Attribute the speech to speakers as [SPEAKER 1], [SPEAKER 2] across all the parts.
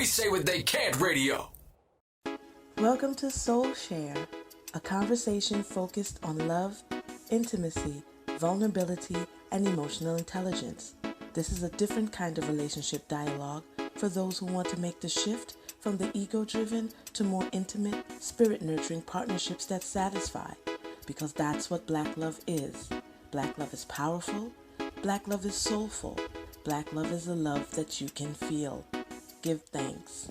[SPEAKER 1] They Say What They Can't Radio.
[SPEAKER 2] Welcome to Soulshare, a conversation focused on love, intimacy, vulnerability, and emotional intelligence. This is a different kind of relationship dialogue for those who want to make the shift from the ego-driven to more intimate, spirit-nurturing partnerships that satisfy. Because that's what Black love is. Black love is powerful. Black love is soulful. Black love is a love that you can feel. Give thanks.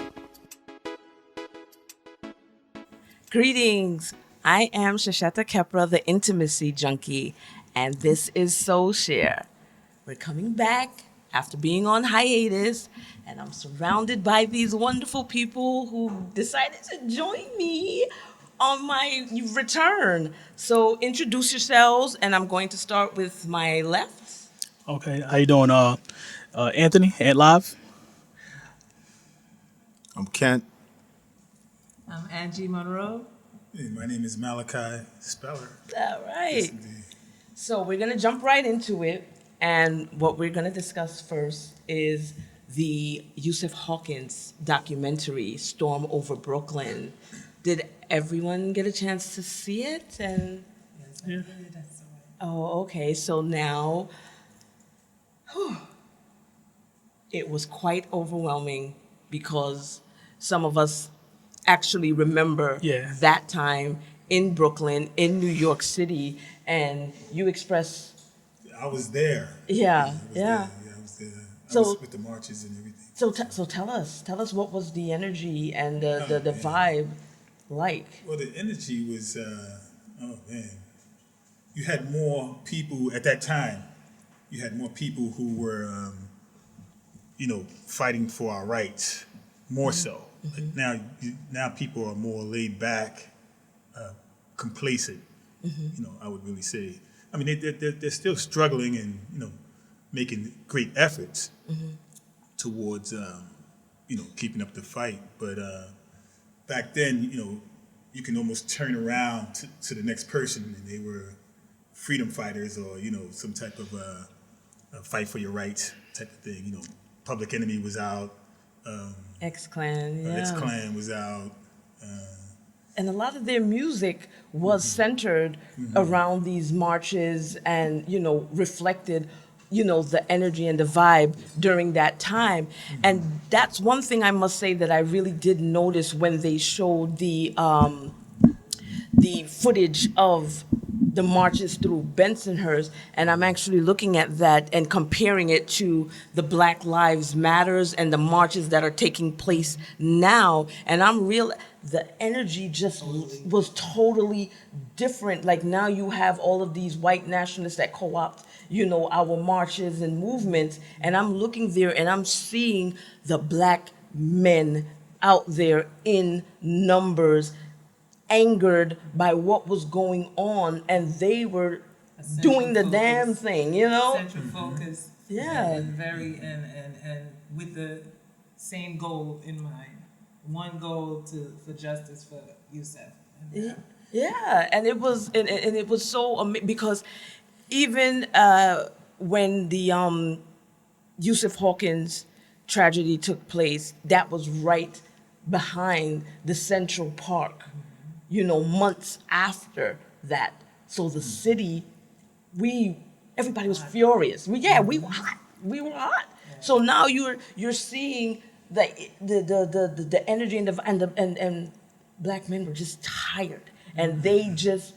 [SPEAKER 2] Greetings. I am Sesheta Khepra, the Intimacy Junkie, and this is Soulshare. We're coming back after being on hiatus, and I'm surrounded by these wonderful people who decided to join me on my return. So introduce yourselves, and I'm going to start with my left.
[SPEAKER 3] Okay, how you doing, Anthony at Live?
[SPEAKER 4] I'm Kent.
[SPEAKER 5] I'm Angie Monroe.
[SPEAKER 6] Hey, my name is Malachi Speller.
[SPEAKER 2] All right.
[SPEAKER 6] Yes, indeed.
[SPEAKER 2] So we're going to jump right into it. And what we're going to discuss first is the Yusuf Hawkins documentary, Storm Over Brooklyn. Did everyone get a chance to see it? And
[SPEAKER 5] Yeah.
[SPEAKER 2] oh, okay. So now, it was quite overwhelming because some of us actually remember that time in Brooklyn, in New York City, and you expressed.
[SPEAKER 6] I was there.
[SPEAKER 2] Yeah,
[SPEAKER 6] I was there. I
[SPEAKER 2] So-
[SPEAKER 6] was with the marches and everything.
[SPEAKER 2] So tell us what was the energy and the vibe like?
[SPEAKER 6] Well, the energy was, oh man, you had more people at that time. You had more people who were, fighting for our rights, more so. Like now people are more laid back, complacent. I would really say. I mean, they're still struggling and making great efforts towards keeping up the fight. But back then, you can almost turn around to the next person and they were freedom fighters or some type of a fight for your rights type of thing. Public Enemy was out.
[SPEAKER 2] X-Clan, yeah.
[SPEAKER 6] X-Clan was out.
[SPEAKER 2] And a lot of their music was centered around these marches and, reflected, the energy and the vibe during that time. And that's one thing I must say that I really did notice when they showed the footage of the marches through Bensonhurst, and I'm actually looking at that and comparing it to the Black Lives Matters and the marches that are taking place now, and the energy just was totally different. Like now you have all of these white nationalists that co-opt, our marches and movements, and I'm looking there and I'm seeing the Black men out there in numbers, angered by what was going on, and they were doing the damn thing,
[SPEAKER 5] Central focus.
[SPEAKER 2] Yeah.
[SPEAKER 5] And and with the same goal in mind. One goal for justice for Yusuf.
[SPEAKER 2] Yeah, and it was so because even when the Yusuf Hawkins tragedy took place, that was right behind the Central Park. Months after that. So the city, everybody was furious. We were hot. Yeah. So now you're seeing the energy and Black men were just tired, and they just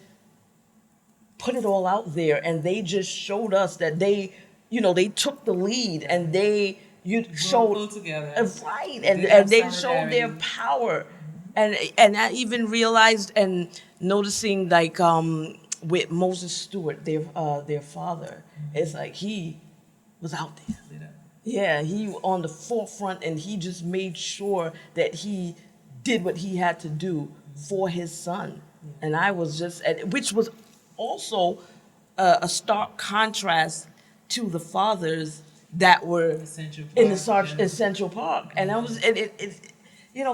[SPEAKER 2] put it all out there, and they just showed us that they took the lead, and they showed
[SPEAKER 5] together.
[SPEAKER 2] Right, and they showed their power. And I even realized and noticing like with Moses Stewart, their father, it's like he was out there. Yeah, he on the forefront, and he just made sure that he did what he had to do for his son. And I was which was also a stark contrast to the fathers that were in the Central Park. And I was,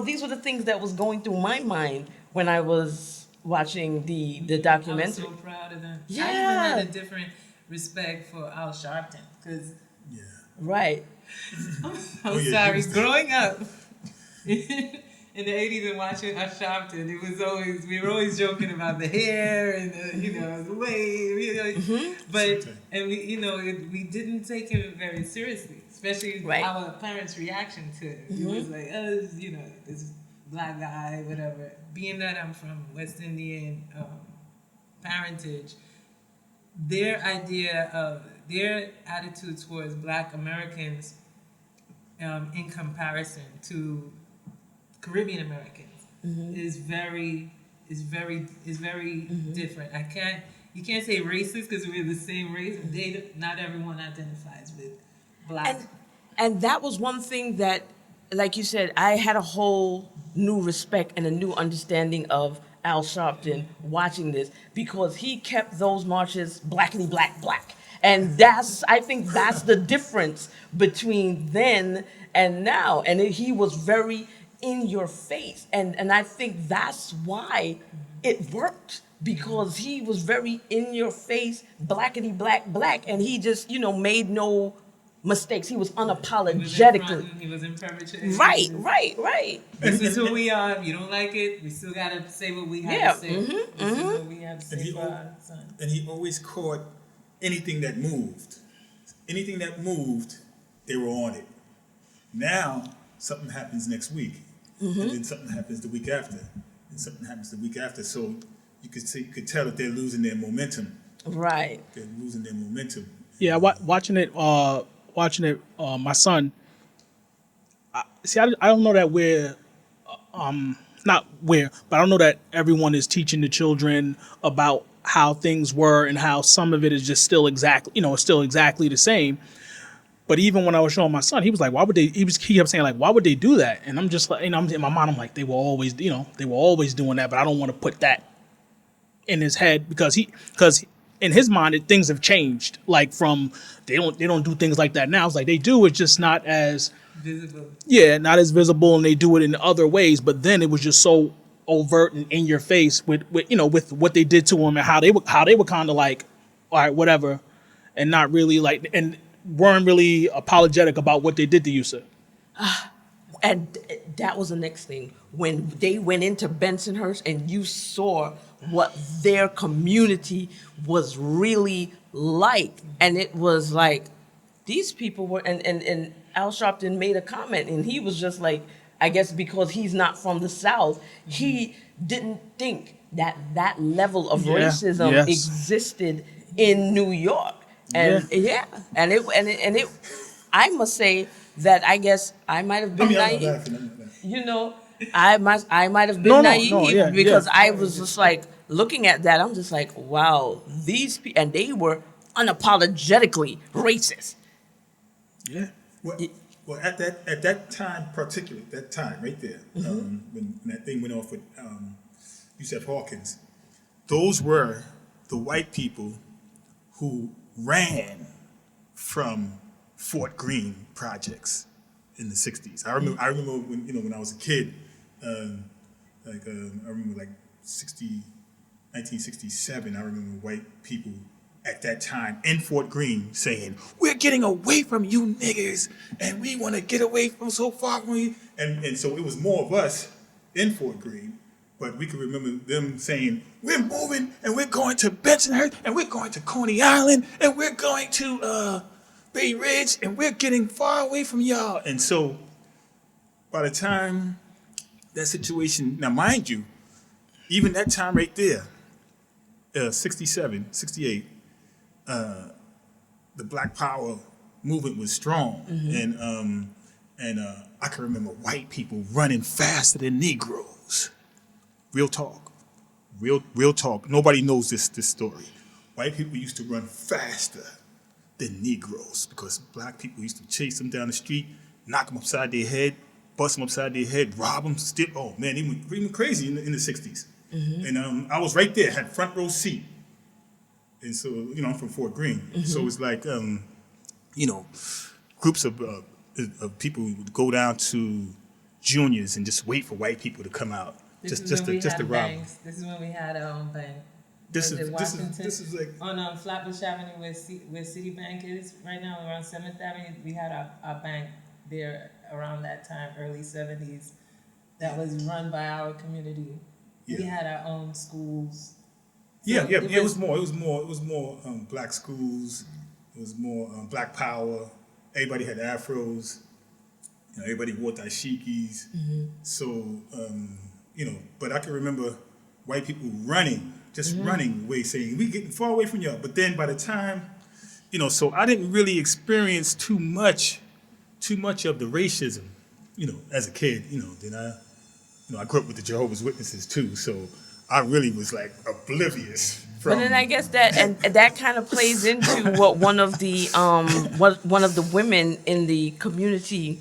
[SPEAKER 2] these were the things that was going through my mind when I was watching the documentary.
[SPEAKER 5] I was so proud of them.
[SPEAKER 2] Yeah.
[SPEAKER 5] I even had a different respect for Al Sharpton because
[SPEAKER 2] Right.
[SPEAKER 5] I'm sorry, growing up, in the 80s and watching us Sharpton, it was always, we were always joking about the hair and the wave, but, and we, we didn't take it very seriously, especially our parents' reaction to it. It was like, this black guy, whatever. Being that I'm from West Indian parentage, their attitude towards Black Americans in comparison to Caribbean Americans is very different. You can't say racist because we're the same race. Not everyone identifies with Black.
[SPEAKER 2] And that was one thing that, like you said, I had a whole new respect and a new understanding of Al Sharpton watching this, because he kept those marches blackity black black. And I think that's the difference between then and now. And he was very in your face. And I think that's why it worked, because he was very in your face, blackity black black. And he just, made no mistakes. He was unapologetically.
[SPEAKER 5] He was in perpetuity.
[SPEAKER 2] Right.
[SPEAKER 5] This is who we are. If you don't like it, we still gotta say what we have to say. This is what we have to say for our son.
[SPEAKER 6] And he always caught anything that moved. Anything that moved, they were on it. Now, something happens next week. And then something happens the week after. And something happens the week after. So you could tell that they're losing their momentum.
[SPEAKER 2] Right.
[SPEAKER 6] They're losing their momentum.
[SPEAKER 3] Yeah, watching it, my son. I don't know that but I don't know that everyone is teaching the children about how things were and how some of it is just still exactly the same. But even when I was showing my son, he was like, why would they, he kept saying like, why would they do that? And I'm just like, I'm in my mind, I'm like, they were always doing that, but I don't want to put that in his head, because in his mind, things have changed. Like from, they don't do things like that now. It's like they do, it's just not as
[SPEAKER 5] visible.
[SPEAKER 3] Yeah, not as visible, and they do it in other ways. But then it was just so overt and in your face with what they did to him, and how they were kind of like, all right, whatever, and not really like, and weren't really apologetic about what they did to Yusuf.
[SPEAKER 2] And that was the next thing. When they went into Bensonhurst and you saw what their community was really like, and it was like, these people were, and Al Sharpton made a comment, and he was just like, I guess because he's not from the South, he didn't think that level of racism existed in New York. And and it I must say that I guess I might have been naive. I might have been naive because I was just like looking at that. I'm just like, wow, these people, and they were unapologetically racist.
[SPEAKER 6] Yeah. Well, at that time, particularly that time right there, when that thing went off with Yusuf Hawkins, those were the white people who ran from Fort Greene projects in the 60s. I remember when I was a kid, I remember like 1967. I remember white people at that time in Fort Greene saying, "We're getting away from you niggers, and we want to get away from so far from you." And so it was more of us in Fort Greene, but we could remember them saying, "We're moving, and we're going to Bensonhurst, and we're going to Coney Island, and we're going to Bay Ridge, and we're getting far away from y'all." And so by the time that situation, now mind you, even that time right there, 67, 68, the Black Power movement was strong, and I can remember white people running faster than Negroes. Real talk, real talk. Nobody knows this story. White people used to run faster than Negroes because black people used to chase them down the street, knock them upside their head, bust them upside their head, rob them, steal. Oh man, they went crazy in the 60s. And I was right there, had front row seat. And so, I'm from Fort Greene. So it's like, groups of people would go down to Junior's and just wait for white people to come out. Just to rob them.
[SPEAKER 5] This is when we had our own bank.
[SPEAKER 6] This is like
[SPEAKER 5] on Flatbush Avenue where Citibank is right now, around 7th Avenue. We had our bank there around that time, early 70s. that was run by our community. We
[SPEAKER 6] Yeah.
[SPEAKER 5] had our own schools.
[SPEAKER 6] Yeah,
[SPEAKER 5] So
[SPEAKER 6] yeah,
[SPEAKER 5] it
[SPEAKER 6] it
[SPEAKER 5] was-
[SPEAKER 6] was more black schools. It was more black power. Everybody had afros. You know, everybody wore dashikis. So but I can remember white people running, just running away, saying we getting far away from y'all. But then by the time, so I didn't really experience too much of the racism, as a kid. Then I grew up with the Jehovah's Witnesses too, so I really was like oblivious.
[SPEAKER 2] But then I guess that kind of plays into what one of the women in the community,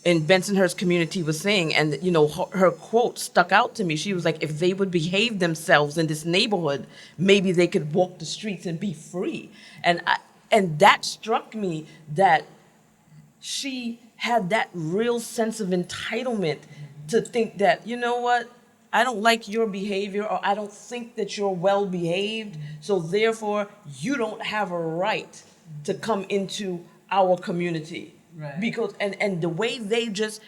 [SPEAKER 2] in Bensonhurst community, was saying, and her quote stuck out to me. She was like, if they would behave themselves in this neighborhood, maybe they could walk the streets and be free. And that struck me, that she had that real sense of entitlement to think that, you know what, I don't like your behavior, or I don't think that you're well behaved, so therefore you don't have a right to come into our community.
[SPEAKER 5] Right.
[SPEAKER 2] Because and the way they just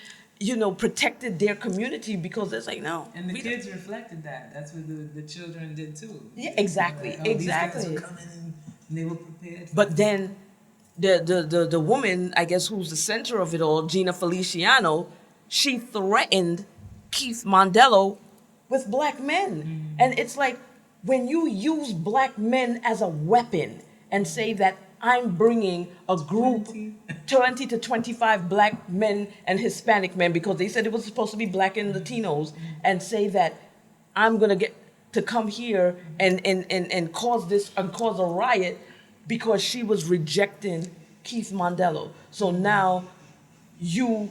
[SPEAKER 2] protected their community, because it's like, no.
[SPEAKER 5] And the
[SPEAKER 2] we
[SPEAKER 5] kids reflected that. That's what the children did too.
[SPEAKER 2] Yeah, exactly,
[SPEAKER 5] Like, these guys
[SPEAKER 2] exactly.
[SPEAKER 5] were coming and they were prepared.
[SPEAKER 2] But then the woman, I guess, who's the center of it all, Gina Feliciano, she threatened Keith Mondello with black men. And it's like, when you use black men as a weapon and say that I'm bringing a group, 20 to 25 black men and Hispanic men, because they said it was supposed to be black and Latinos, and say that I'm going to get to come here and cause a riot because she was rejecting Keith Mondello. So now you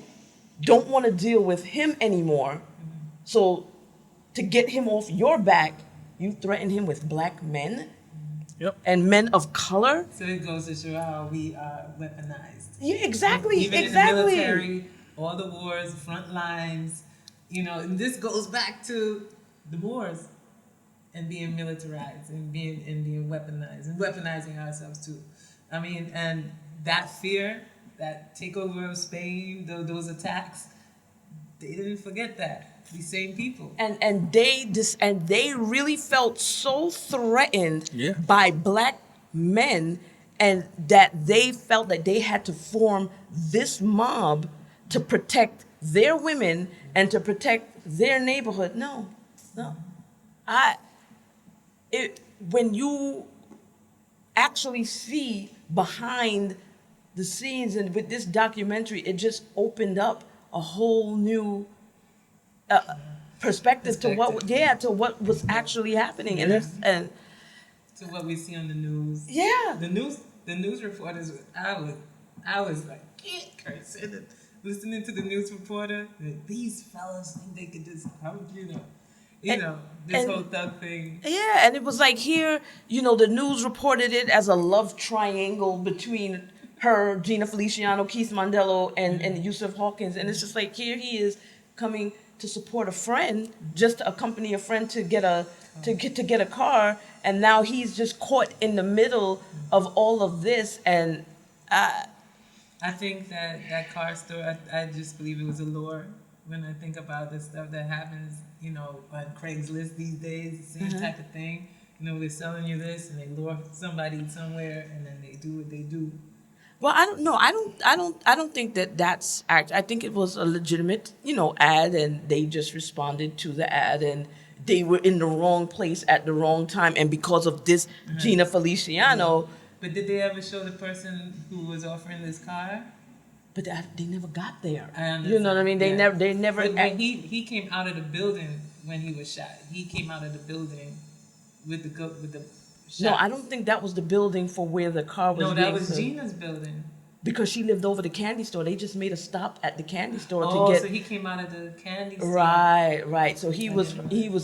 [SPEAKER 2] don't want to deal with him anymore. So to get him off your back, you threaten him with black men.
[SPEAKER 3] Yep.
[SPEAKER 2] And men of color.
[SPEAKER 5] So it goes to show how we are weaponized.
[SPEAKER 2] Yeah, exactly,
[SPEAKER 5] Even
[SPEAKER 2] exactly.
[SPEAKER 5] in the military, all the wars, front lines, and this goes back to the wars and being militarized and being weaponized and weaponizing ourselves too. I mean, and that fear, that takeover of Spain, those attacks, they didn't forget that. These same people.
[SPEAKER 2] And they really felt so threatened by black men, and that they felt that they had to form this mob to protect their women and to protect their neighborhood. No. When you actually see behind the scenes, and with this documentary, it just opened up a whole new perspective to what was actually happening. And
[SPEAKER 5] to what we see on the news.
[SPEAKER 2] Yeah.
[SPEAKER 5] The news reporters, I was like, cursing, listening to the news reporter. Like, these fellas think they could just come, this whole thug thing.
[SPEAKER 2] Yeah, and it was like, here, the news reported it as a love triangle between her, Gina Feliciano, Keith Mondello, and Yusuf Hawkins. And it's just like, here he is coming to support a friend, just to accompany a friend to get a car, and now he's just caught in the middle of all of this. And
[SPEAKER 5] I think that car store, I just believe it was a lure. When I think about the stuff that happens, on Craigslist these days, the same type of thing. They're selling you this, and they lure somebody somewhere, and then they do what they do.
[SPEAKER 2] Well, I don't know. I don't think that's act. I think it was a legitimate, ad, and they just responded to the ad, and they were in the wrong place at the wrong time, and because of this, Gina Feliciano.
[SPEAKER 5] But did they ever show the person who was offering this car?
[SPEAKER 2] But they never got there.
[SPEAKER 5] I understand.
[SPEAKER 2] You know what I mean? They never.
[SPEAKER 5] But when he came out of the building when he was shot, he came out of the building with the shot.
[SPEAKER 2] No, I don't think that was the building for where the car was.
[SPEAKER 5] No, that was Gina's building.
[SPEAKER 2] Because she lived over the candy store. They just made a stop at the candy store
[SPEAKER 5] Oh,
[SPEAKER 2] to get.
[SPEAKER 5] so he came out of the candy store.
[SPEAKER 2] Right. So he was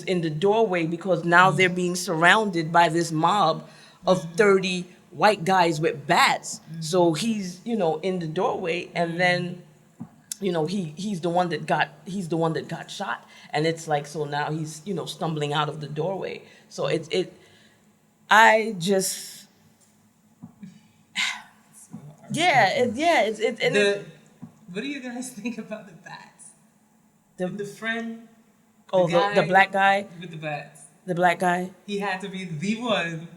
[SPEAKER 2] in the doorway, because now they're being surrounded by this mob of 30 white guys with bats. So he's in the doorway, and then he's the one that got shot, and it's like, so now he's stumbling out of the doorway. So I just.
[SPEAKER 5] What do you guys think about the bats? The friend.
[SPEAKER 2] Oh, the
[SPEAKER 5] guy
[SPEAKER 2] black guy,
[SPEAKER 5] with the bats.
[SPEAKER 2] the black guy.
[SPEAKER 5] He had to be the one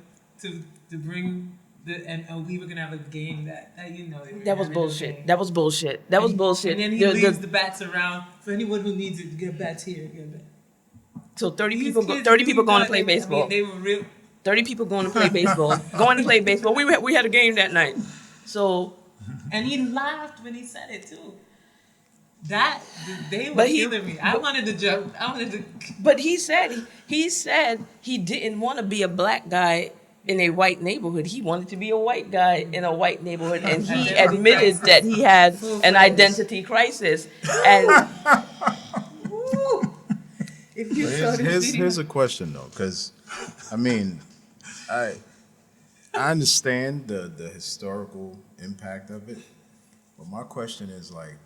[SPEAKER 5] to bring and we were gonna have a game that you know.
[SPEAKER 2] That was bullshit. That was bullshit. That was bullshit.
[SPEAKER 5] And then he leaves the bats around for anyone who needs it. Get bats here. Get bats.
[SPEAKER 2] So 30
[SPEAKER 5] These
[SPEAKER 2] people,
[SPEAKER 5] kids
[SPEAKER 2] 30 people
[SPEAKER 5] really
[SPEAKER 2] going to
[SPEAKER 5] thought
[SPEAKER 2] play
[SPEAKER 5] they- I
[SPEAKER 2] baseball.
[SPEAKER 5] mean, they were real.
[SPEAKER 2] 30 people going to play baseball. Going to play baseball. We had a game that night. So,
[SPEAKER 5] And he laughed when he said it too. They were
[SPEAKER 2] But he-
[SPEAKER 5] killing me. I wanted to jump. I wanted to.
[SPEAKER 2] but he said he didn't want to be a black guy in a white neighborhood. He wanted to be a white guy in a white neighborhood, and he
[SPEAKER 5] Identity
[SPEAKER 2] admitted
[SPEAKER 5] crisis.
[SPEAKER 2] that he had
[SPEAKER 5] Full
[SPEAKER 2] an
[SPEAKER 5] fledged.
[SPEAKER 2] identity crisis. And
[SPEAKER 5] If you
[SPEAKER 4] But
[SPEAKER 5] saw this video-
[SPEAKER 4] here's a question though, because I mean, I understand the historical impact of it, but my question is like,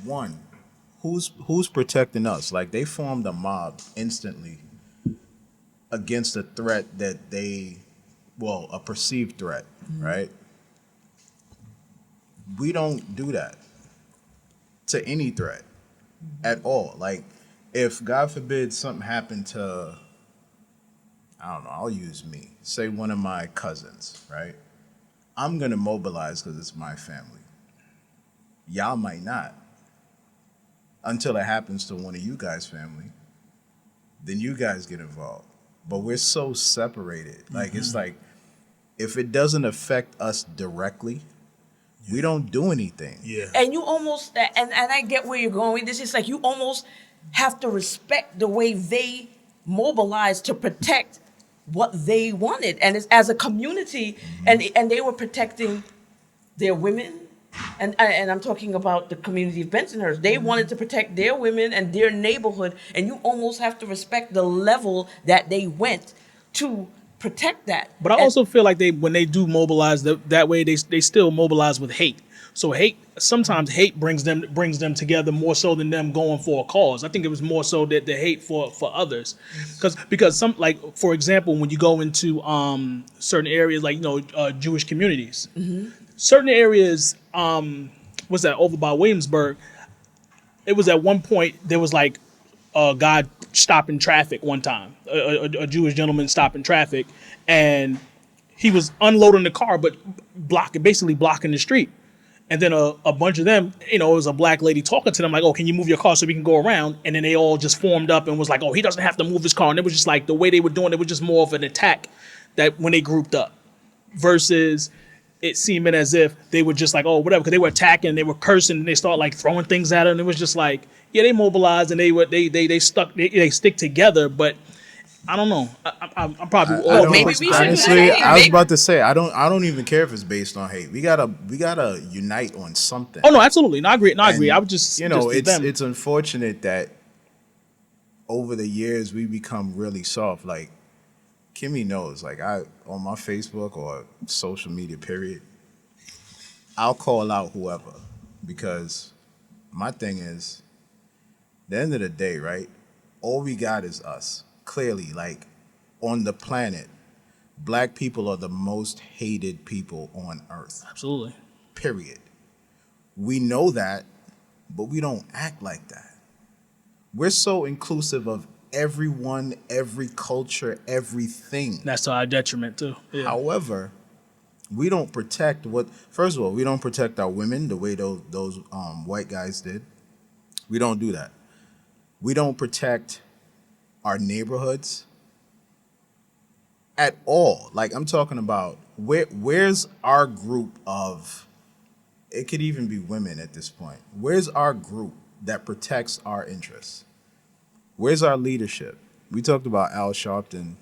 [SPEAKER 4] one, who's protecting us? Like they formed a mob instantly against a threat that a perceived threat, right? We don't do that to any threat at all. Like, if God forbid something happened to, I don't know, I'll use me, say one of my cousins, right? I'm gonna mobilize because it's my family. Y'all might not. Until it happens to one of you guys' family, then you guys get involved. But we're so separated. Like, it's like, if it doesn't affect us directly, we don't do anything.
[SPEAKER 6] Yeah.
[SPEAKER 2] and you almost and I get where you're going with this. It's like you almost have to respect the way they mobilized to protect what they wanted, and it's as a community, and they were protecting their women, and I'm talking about the community of Bensonhurst. They wanted to protect their women and their neighborhood, and you almost have to respect the level that they went to protect that.
[SPEAKER 3] But I
[SPEAKER 2] And-
[SPEAKER 3] also feel like when they do mobilize that way, they still mobilize with hate. So sometimes hate brings them together more so than them going for a cause. I think it was more so that the hate for others, because some, like, for example, when you go into certain areas like Jewish communities, certain areas, what's that, over by Williamsburg, it was at one point there was like a guy stopping traffic one time, a Jewish gentleman stopping traffic, and he was unloading the car but basically blocking the street. And then a bunch of them, it was a black lady talking to them like, oh, can you move your car so we can go around? And then they all just formed up and was like, oh, he doesn't have to move his car. And it was just like the way they were doing it was just more of an attack that when they grouped up versus it seeming as if they were just like, oh, whatever, because they were attacking, they were cursing, and they start like throwing things at her. And it was just like, yeah, they mobilized and they stick together, but I don't know. I'm probably
[SPEAKER 4] I don't-
[SPEAKER 2] maybe we should
[SPEAKER 4] honestly,
[SPEAKER 2] do that.
[SPEAKER 4] I was
[SPEAKER 2] Maybe-
[SPEAKER 4] about to say I don't even care if it's based on hate. We gotta unite on something.
[SPEAKER 3] Oh no, absolutely. No, I agree. I agree.
[SPEAKER 4] And,
[SPEAKER 3] I would just just them.
[SPEAKER 4] it's unfortunate that over the years we become really soft. Like Kimmy knows, like I on my Facebook or social media period, I'll call out whoever because my thing is, at the end of the day, right? All we got is us. Clearly, like on the planet, black people are the most hated people on earth.
[SPEAKER 3] Absolutely.
[SPEAKER 4] Period. We know that, but we don't act like that. We're so inclusive of everyone, every culture, everything.
[SPEAKER 3] That's to our detriment too. Yeah.
[SPEAKER 4] However, we don't protect first of all, we don't protect our women the way those white guys did. We don't do that. We don't protect our neighborhoods at all. Like I'm talking about where's our group of, it could even be women at this point. Where's our group that protects our interests? Where's our leadership? We talked about Al Sharpton.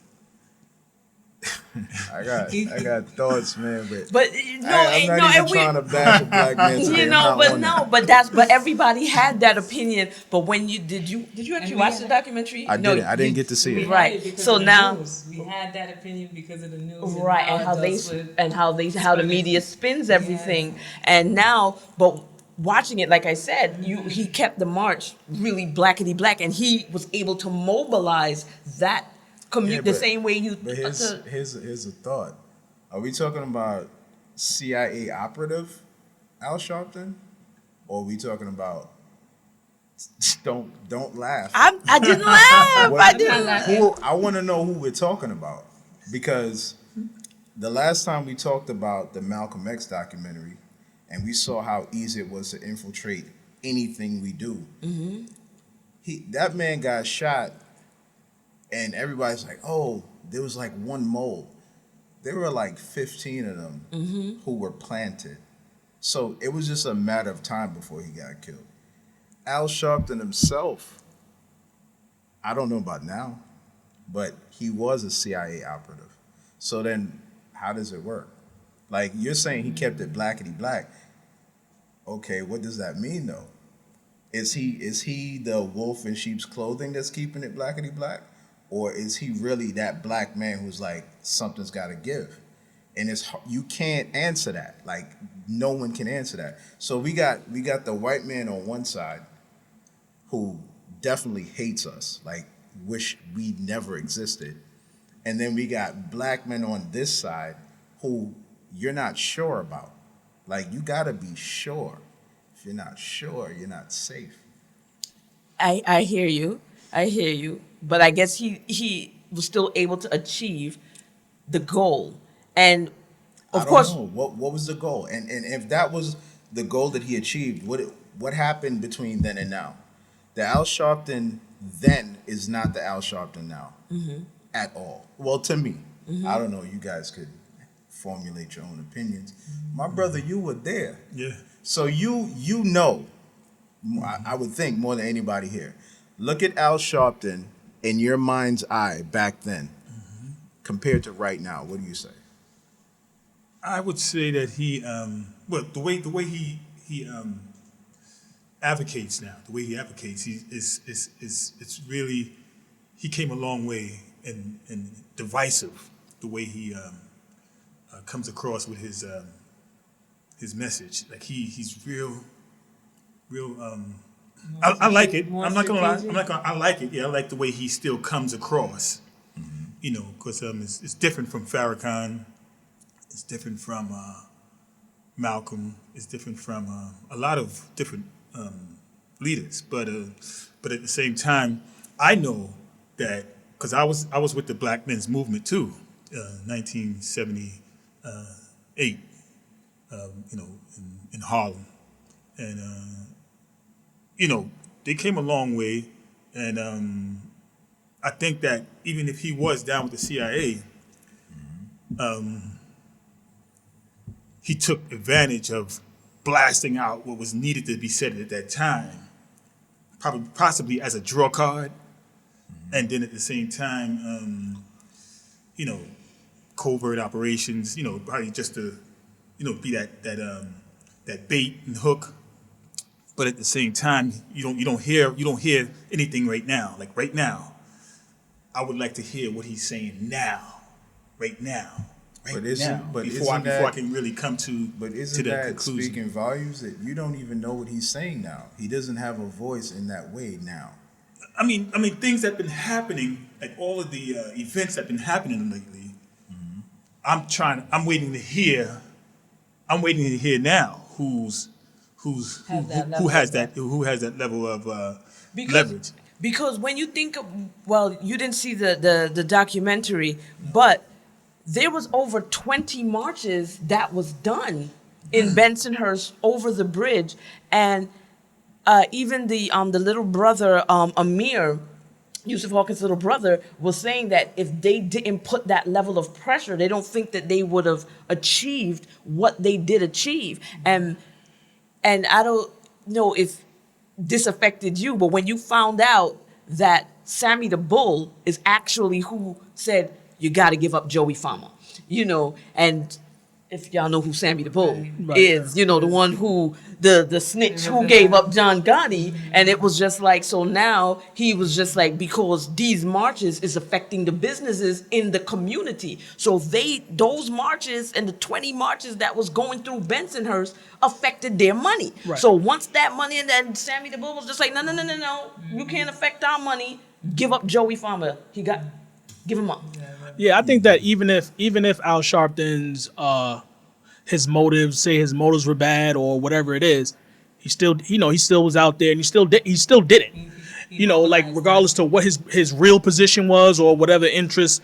[SPEAKER 4] I got thoughts, man,
[SPEAKER 2] But
[SPEAKER 4] I'm not even trying to bash a black man today.
[SPEAKER 2] but everybody had that opinion. But when did you actually watch the documentary?
[SPEAKER 4] I didn't get to see it.
[SPEAKER 2] Right.
[SPEAKER 5] Because
[SPEAKER 2] So
[SPEAKER 5] of the
[SPEAKER 2] now-
[SPEAKER 5] news. We had that opinion because of the news. and
[SPEAKER 2] Right, and how the media spins everything, and now, but watching it, like I said, he kept the march really blackety black, and he was able to mobilize that community the same way you.
[SPEAKER 4] But here's a thought. Are we talking about CIA operative Al Sharpton, or are we talking about Don't laugh.
[SPEAKER 2] I didn't laugh. I didn't laugh.
[SPEAKER 4] I want to know who we're talking about, because the last time we talked about the Malcolm X documentary, and we saw how easy it was to infiltrate anything we do. That man got shot, and everybody's like, "Oh, there was like one mole." There were like 15 of them who were planted. So it was just a matter of time before he got killed. Al Sharpton himself, I don't know about now, but he was a CIA operative. So then how does it work? Like, you're saying he kept it blackety black. Okay, what does that mean though? Is he the wolf in sheep's clothing that's keeping it blackety black? Or is he really that black man who's like, something's got to give? And you can't answer that. Like, no one can answer that. So we got the white man on one side who definitely hates us, like wish we never existed. And then we got black men on this side who you're not sure about. Like, you got to be sure. If you're not sure, you're not safe.
[SPEAKER 2] I hear you. I hear you. But I guess he was still able to achieve the goal. And of course,
[SPEAKER 4] I don't know. What was the goal? And if that was the goal that he achieved, what happened between then and now? The Al Sharpton then is not the Al Sharpton now at all. Well, to me. I don't know. You guys could formulate your own opinions. My brother, you were there.
[SPEAKER 6] Yeah.
[SPEAKER 4] So you know, I would think more than anybody here. Look at Al Sharpton in your mind's eye back then compared to right now. What do you say?
[SPEAKER 6] I would say that he, the way he advocates now, it's really, he came a long way and divisive the way he comes across with his message. Like he's real. I like it. I'm not gonna lie. I like it. Yeah, I like the way he still comes across. You know, because it's different from Farrakhan. It's different from Malcolm. It's different from a lot of different leaders. But at the same time, I know that because I was with the Black Men's Movement too, 1978. You know, in Harlem, and you know, they came a long way, and I think that even if he was down with the CIA, he took advantage of blasting out what was needed to be said at that time, possibly as a draw card, and then at the same time, you know, covert operations, you know, probably just to, you know, be that bait and hook. But at the same time, you don't hear anything right now. Like right now, I would like to hear what he's saying now, right now. Before I can really come to that conclusion.
[SPEAKER 4] Speaking volumes that you don't even know what he's saying now? He doesn't have a voice in that way now.
[SPEAKER 6] I mean, things that have been happening, like all of the events that have been happening lately. I'm waiting to hear now who has that level of leverage.
[SPEAKER 2] Because when you think of, well, you didn't see the documentary, but there was over 20 marches that was done in Bensonhurst over the bridge, and even the little brother Amir, Yusuf Hawkins' little brother, was saying that if they didn't put that level of pressure, they don't think that they would have achieved what they did achieve. And I don't know if this affected you, but when you found out that Sammy the Bull is actually who said, you got to give up Joey Farmer, you know, and if y'all know who Sammy the Bull is, you know, the one who, the snitch who gave up John Gotti, and it was just like, so now he was just like, because these marches is affecting the businesses in the community. So those marches and the 20 marches that was going through Bensonhurst affected their money. Right. So once that money, and then Sammy the Bull was just like, no, you can't affect our money. Give up Joey Farmer. Give him up.
[SPEAKER 3] Yeah, I think that even if Al Sharpton's his motives were bad or whatever it is, He still, he still was out there, and he still did it. Like regardless to what his real position was or whatever interest,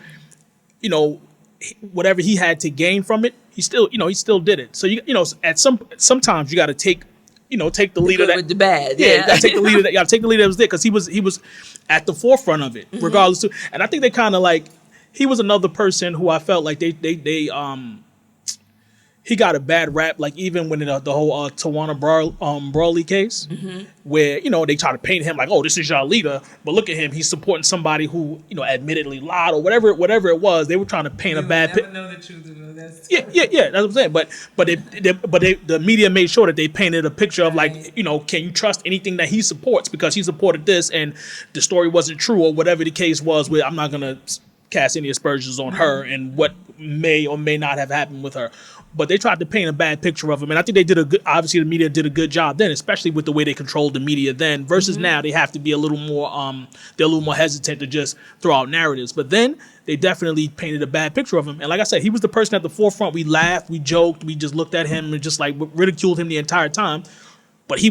[SPEAKER 3] whatever he had to gain from it, he still did it. So sometimes you got to take the leader
[SPEAKER 2] good with the bad.
[SPEAKER 3] you
[SPEAKER 2] Yeah.
[SPEAKER 3] gotta take the leader that was there, because he was at the forefront of it, regardless to. And I think they kind of like, he was another person who I felt like he got a bad rap, like even when the whole Tawana Brawley case, where they try to paint him like, oh, this is your leader, but look at him, he's supporting somebody who admittedly lied or whatever it was. They were trying to paint a bad picture.
[SPEAKER 5] Know the truth of it. That's
[SPEAKER 3] That's what I'm saying. But the media made sure that they painted a picture of like, can you trust anything that he supports, because he supported this and the story wasn't true or whatever the case was. Where I'm not gonna cast any aspersions on her and what may or may not have happened with her. But they tried to paint a bad picture of him, and I think they did obviously the media did a good job then, especially with the way they controlled the media then. Versus now, they have to be a little more they're a little more hesitant to just throw out narratives. But then they definitely painted a bad picture of him. And like I said, he was the person at the forefront. We laughed, we joked, we just looked at him and just like ridiculed him the entire time. But he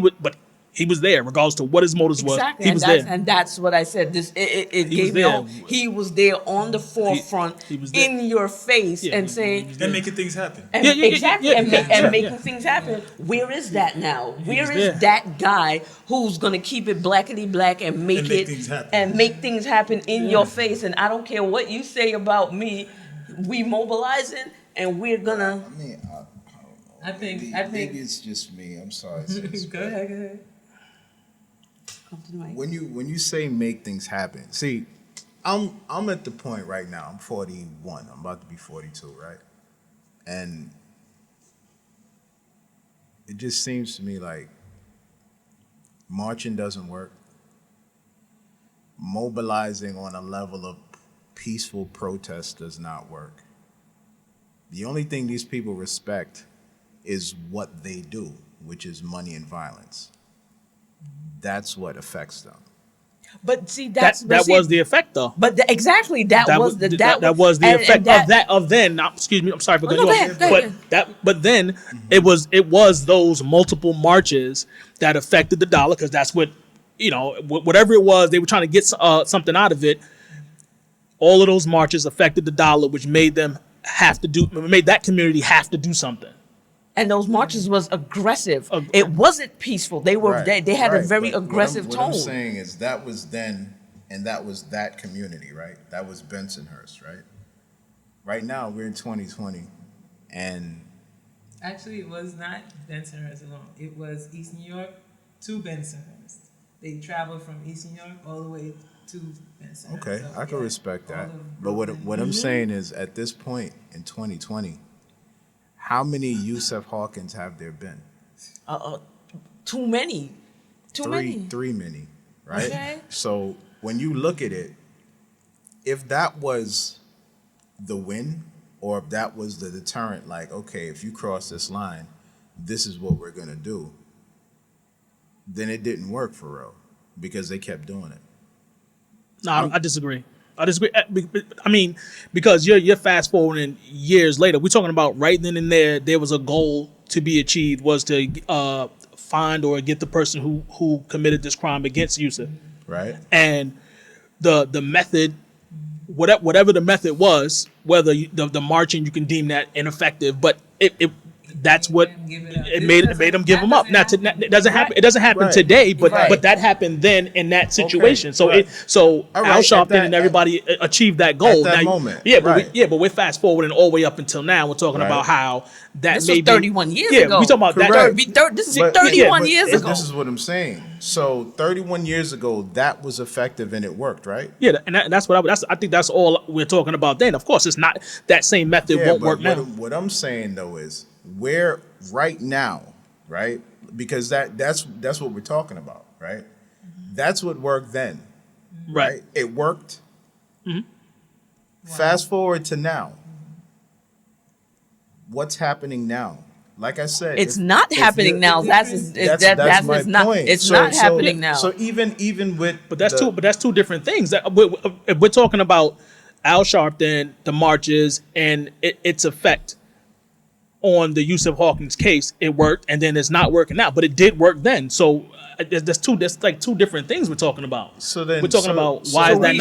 [SPEAKER 3] was there, regardless to what his motives was.
[SPEAKER 2] Exactly.
[SPEAKER 3] He was there.
[SPEAKER 2] And that's what I said. It gave me all. He was there on the forefront,
[SPEAKER 3] he was there.
[SPEAKER 2] in your face, and saying,
[SPEAKER 6] And making things happen.
[SPEAKER 2] and exactly, and making things happen. Where is that now? Where
[SPEAKER 3] was
[SPEAKER 2] is
[SPEAKER 3] there.
[SPEAKER 2] that guy who's gonna keep it blackety black and make things happen in your face? And I don't care what you say about me. We mobilizing, and we're gonna.
[SPEAKER 4] I mean,
[SPEAKER 5] I think
[SPEAKER 4] maybe it's just me. I'm sorry. Sis,
[SPEAKER 5] go ahead.
[SPEAKER 2] Come to the mic.
[SPEAKER 4] when you say make things happen, see, I'm at the point right now. I'm 41. I'm about to be 42, right? And it just seems to me like marching doesn't work. Mobilizing on a level of peaceful protest does not work. The only thing these people respect is what they do, which is money and violence. That's what affects them.
[SPEAKER 2] But see,
[SPEAKER 3] That was the effect, though.
[SPEAKER 2] But exactly, that was the
[SPEAKER 3] effect of then. Excuse me, I'm sorry for cutting you off.
[SPEAKER 2] Go ahead.
[SPEAKER 3] But then it was those multiple marches that affected the dollar, because that's what whatever it was, they were trying to get something out of it. All of those marches affected the dollar, which made that community have to do something.
[SPEAKER 2] And those marches was aggressive. It wasn't peaceful. They were they had a very aggressive tone.
[SPEAKER 4] What I'm saying is that was then, and that was that community, right? That was Bensonhurst, right? Right now we're in 2020, and
[SPEAKER 5] Actually, it was not Bensonhurst alone. It was East New York to Bensonhurst. They traveled from East New York all the way to Bensonhurst.
[SPEAKER 4] okay,
[SPEAKER 5] So,
[SPEAKER 4] I can
[SPEAKER 5] yeah,
[SPEAKER 4] respect
[SPEAKER 5] all
[SPEAKER 4] that.
[SPEAKER 5] of
[SPEAKER 4] But what
[SPEAKER 5] Brooklyn.
[SPEAKER 4] I'm saying is, at this point in 2020, how many Yusuf Hawkins have there been?
[SPEAKER 2] Too many.
[SPEAKER 4] Three many, right?
[SPEAKER 2] Okay.
[SPEAKER 4] So when you look at it, if that was the win, or if that was the deterrent, like, okay, if you cross this line, this is what we're gonna do, then it didn't work for real, because they kept doing it.
[SPEAKER 3] No, I disagree. I mean, because you're fast forwarding years later. We're talking about right then and there was a goal to be achieved, was to find or get the person who committed this crime against Yusuf.
[SPEAKER 4] Right.
[SPEAKER 3] And the method, whatever the method was, whether the marching, you can deem that ineffective, but that's what it made them give him up. Now it doesn't happen. It doesn't happen
[SPEAKER 4] Right.
[SPEAKER 3] today, but
[SPEAKER 2] Right.
[SPEAKER 3] but that happened then in that situation.
[SPEAKER 4] Okay.
[SPEAKER 3] So
[SPEAKER 4] Right.
[SPEAKER 3] Al
[SPEAKER 4] right.
[SPEAKER 3] Sharpton and everybody achieved that goal.
[SPEAKER 4] At that
[SPEAKER 3] Now,
[SPEAKER 4] moment.
[SPEAKER 3] Yeah,
[SPEAKER 4] Right.
[SPEAKER 3] but we're fast forwarding all the way up until now. We're talking
[SPEAKER 4] Right.
[SPEAKER 3] about how that
[SPEAKER 2] This
[SPEAKER 3] may
[SPEAKER 2] was
[SPEAKER 3] be
[SPEAKER 2] 31 years
[SPEAKER 3] yeah,
[SPEAKER 2] ago.
[SPEAKER 3] we talking about
[SPEAKER 4] Correct.
[SPEAKER 3] that.
[SPEAKER 2] This is
[SPEAKER 4] But-
[SPEAKER 2] 31
[SPEAKER 4] but
[SPEAKER 2] years ago.
[SPEAKER 4] This is what I'm saying. So 31 years ago, that was effective and it worked, right?
[SPEAKER 3] Yeah, and that's what I think that's all we're talking about then. Of course, it's not that same method won't
[SPEAKER 4] but
[SPEAKER 3] work now.
[SPEAKER 4] What I'm saying though is, where right now, right? Because that's what we're talking about, right? That's what worked then, right? It worked. Fast forward to now. What's happening now? Like I said,
[SPEAKER 2] It's
[SPEAKER 4] if-
[SPEAKER 2] not
[SPEAKER 4] if
[SPEAKER 2] happening
[SPEAKER 4] you-
[SPEAKER 2] now. That's
[SPEAKER 4] my
[SPEAKER 2] not.
[SPEAKER 4] point.
[SPEAKER 2] It's
[SPEAKER 4] So-
[SPEAKER 2] not
[SPEAKER 4] so-
[SPEAKER 2] happening now.
[SPEAKER 4] So even with
[SPEAKER 3] But that's two different things. We're talking about Al Sharpton, the marches, and its effect on the Yusuf Hawkins case, it worked, and then it's not working now, but it did work then. So there's like two different things we're talking about.
[SPEAKER 4] So then-
[SPEAKER 3] we're talking
[SPEAKER 4] so-
[SPEAKER 3] about
[SPEAKER 4] so
[SPEAKER 3] why is
[SPEAKER 2] So
[SPEAKER 3] that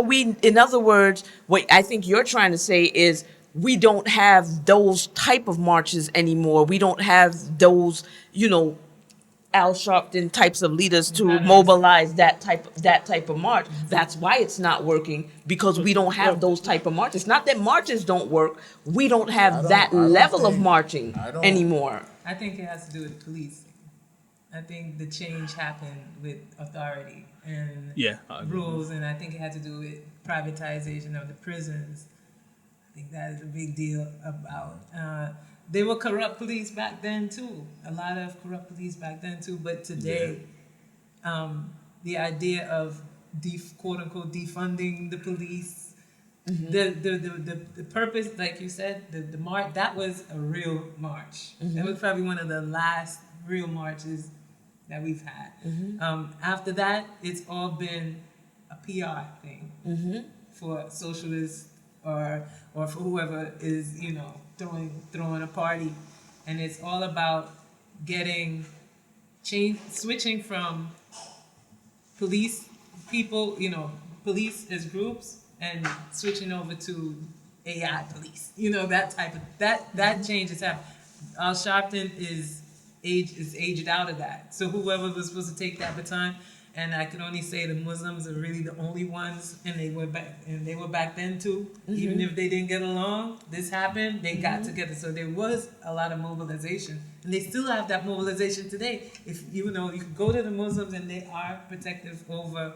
[SPEAKER 2] we,
[SPEAKER 3] not?
[SPEAKER 2] in other words, what I think you're trying to say is we don't have those type of marches anymore. We don't have those, Al Sharpton types of leaders to mobilize that type of march. That's why it's not working, because we don't have those type of marches. Not that marches don't work. We don't have that
[SPEAKER 4] I don't
[SPEAKER 2] level of
[SPEAKER 4] think-
[SPEAKER 2] marching
[SPEAKER 4] I don't-
[SPEAKER 2] anymore.
[SPEAKER 5] I think it has to do with policing. I think the change happened with authority and
[SPEAKER 3] Yeah, I agree.
[SPEAKER 5] rules, and I think it had to do with privatization of the prisons. I think that is a big deal about. They were corrupt police back then too. A lot of corrupt police back then too. But today, the idea of quote unquote defunding the police, the purpose, like you said, the march, that was a real march. That was probably one of the last real marches that we've had. After that, it's all been a PR thing for socialists or for whoever is throwing a party, and it's all about switching from police people, police as groups, and switching over to AI police. That type of that change has happened. Al Sharpton is aged out of that. So whoever was supposed to take that baton, and I can only say the Muslims are really the only ones, and they were back then too. Even if they didn't get along, this happened. They got together. So there was a lot of mobilization, and they still have that mobilization today. If you can go to the Muslims, and they are protective over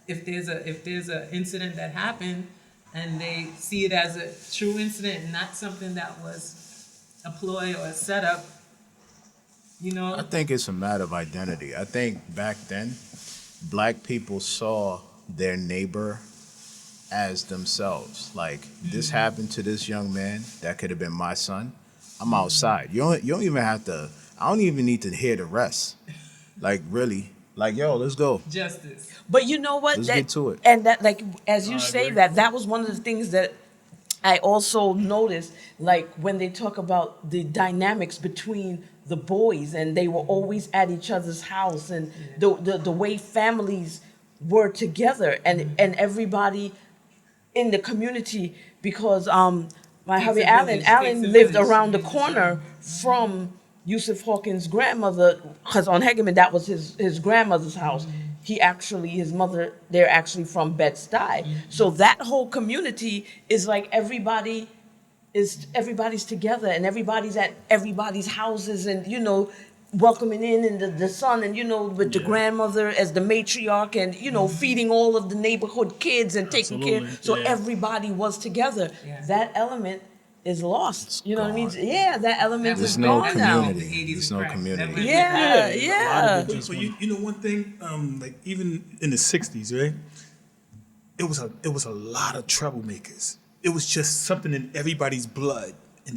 [SPEAKER 5] if there's a incident that happened, and they see it as a true incident and not something that was a ploy or a setup.
[SPEAKER 4] I think it's a matter of identity. I think back then, black people saw their neighbor as themselves. Like, this happened to this young man, that could have been my son. I'm outside. You don't even have to, I don't even need to hear the rest. Like, really. Like, yo, let's go.
[SPEAKER 5] Justice.
[SPEAKER 2] But you know what?
[SPEAKER 4] Let's get to it.
[SPEAKER 2] And that, like, as you say that was one of the things that I also noticed, like, when they talk about the dynamics between the boys, and they were always at each other's house, and the way families were together, and everybody in the community, because my hubby Alan lived around the corner from Yusuf Hawkins' grandmother, because on Hegeman that was his grandmother's house. His mother, they're actually from Bed-Stuy. So that whole community is like everybody's together, and everybody's at everybody's houses, and welcoming in, and the son, and with the grandmother as the matriarch, and feeding all of the neighborhood kids and taking care. So everybody was together.
[SPEAKER 5] Yeah.
[SPEAKER 2] That element is lost. You know what I mean?
[SPEAKER 4] gone.
[SPEAKER 2] Yeah, that element
[SPEAKER 4] There's
[SPEAKER 2] is
[SPEAKER 4] no
[SPEAKER 2] gone now.
[SPEAKER 4] community. There's no community.
[SPEAKER 2] Yeah.
[SPEAKER 6] But one thing, like even in the '60s, right? It was a lot of troublemakers. It was just something in everybody's blood. I'm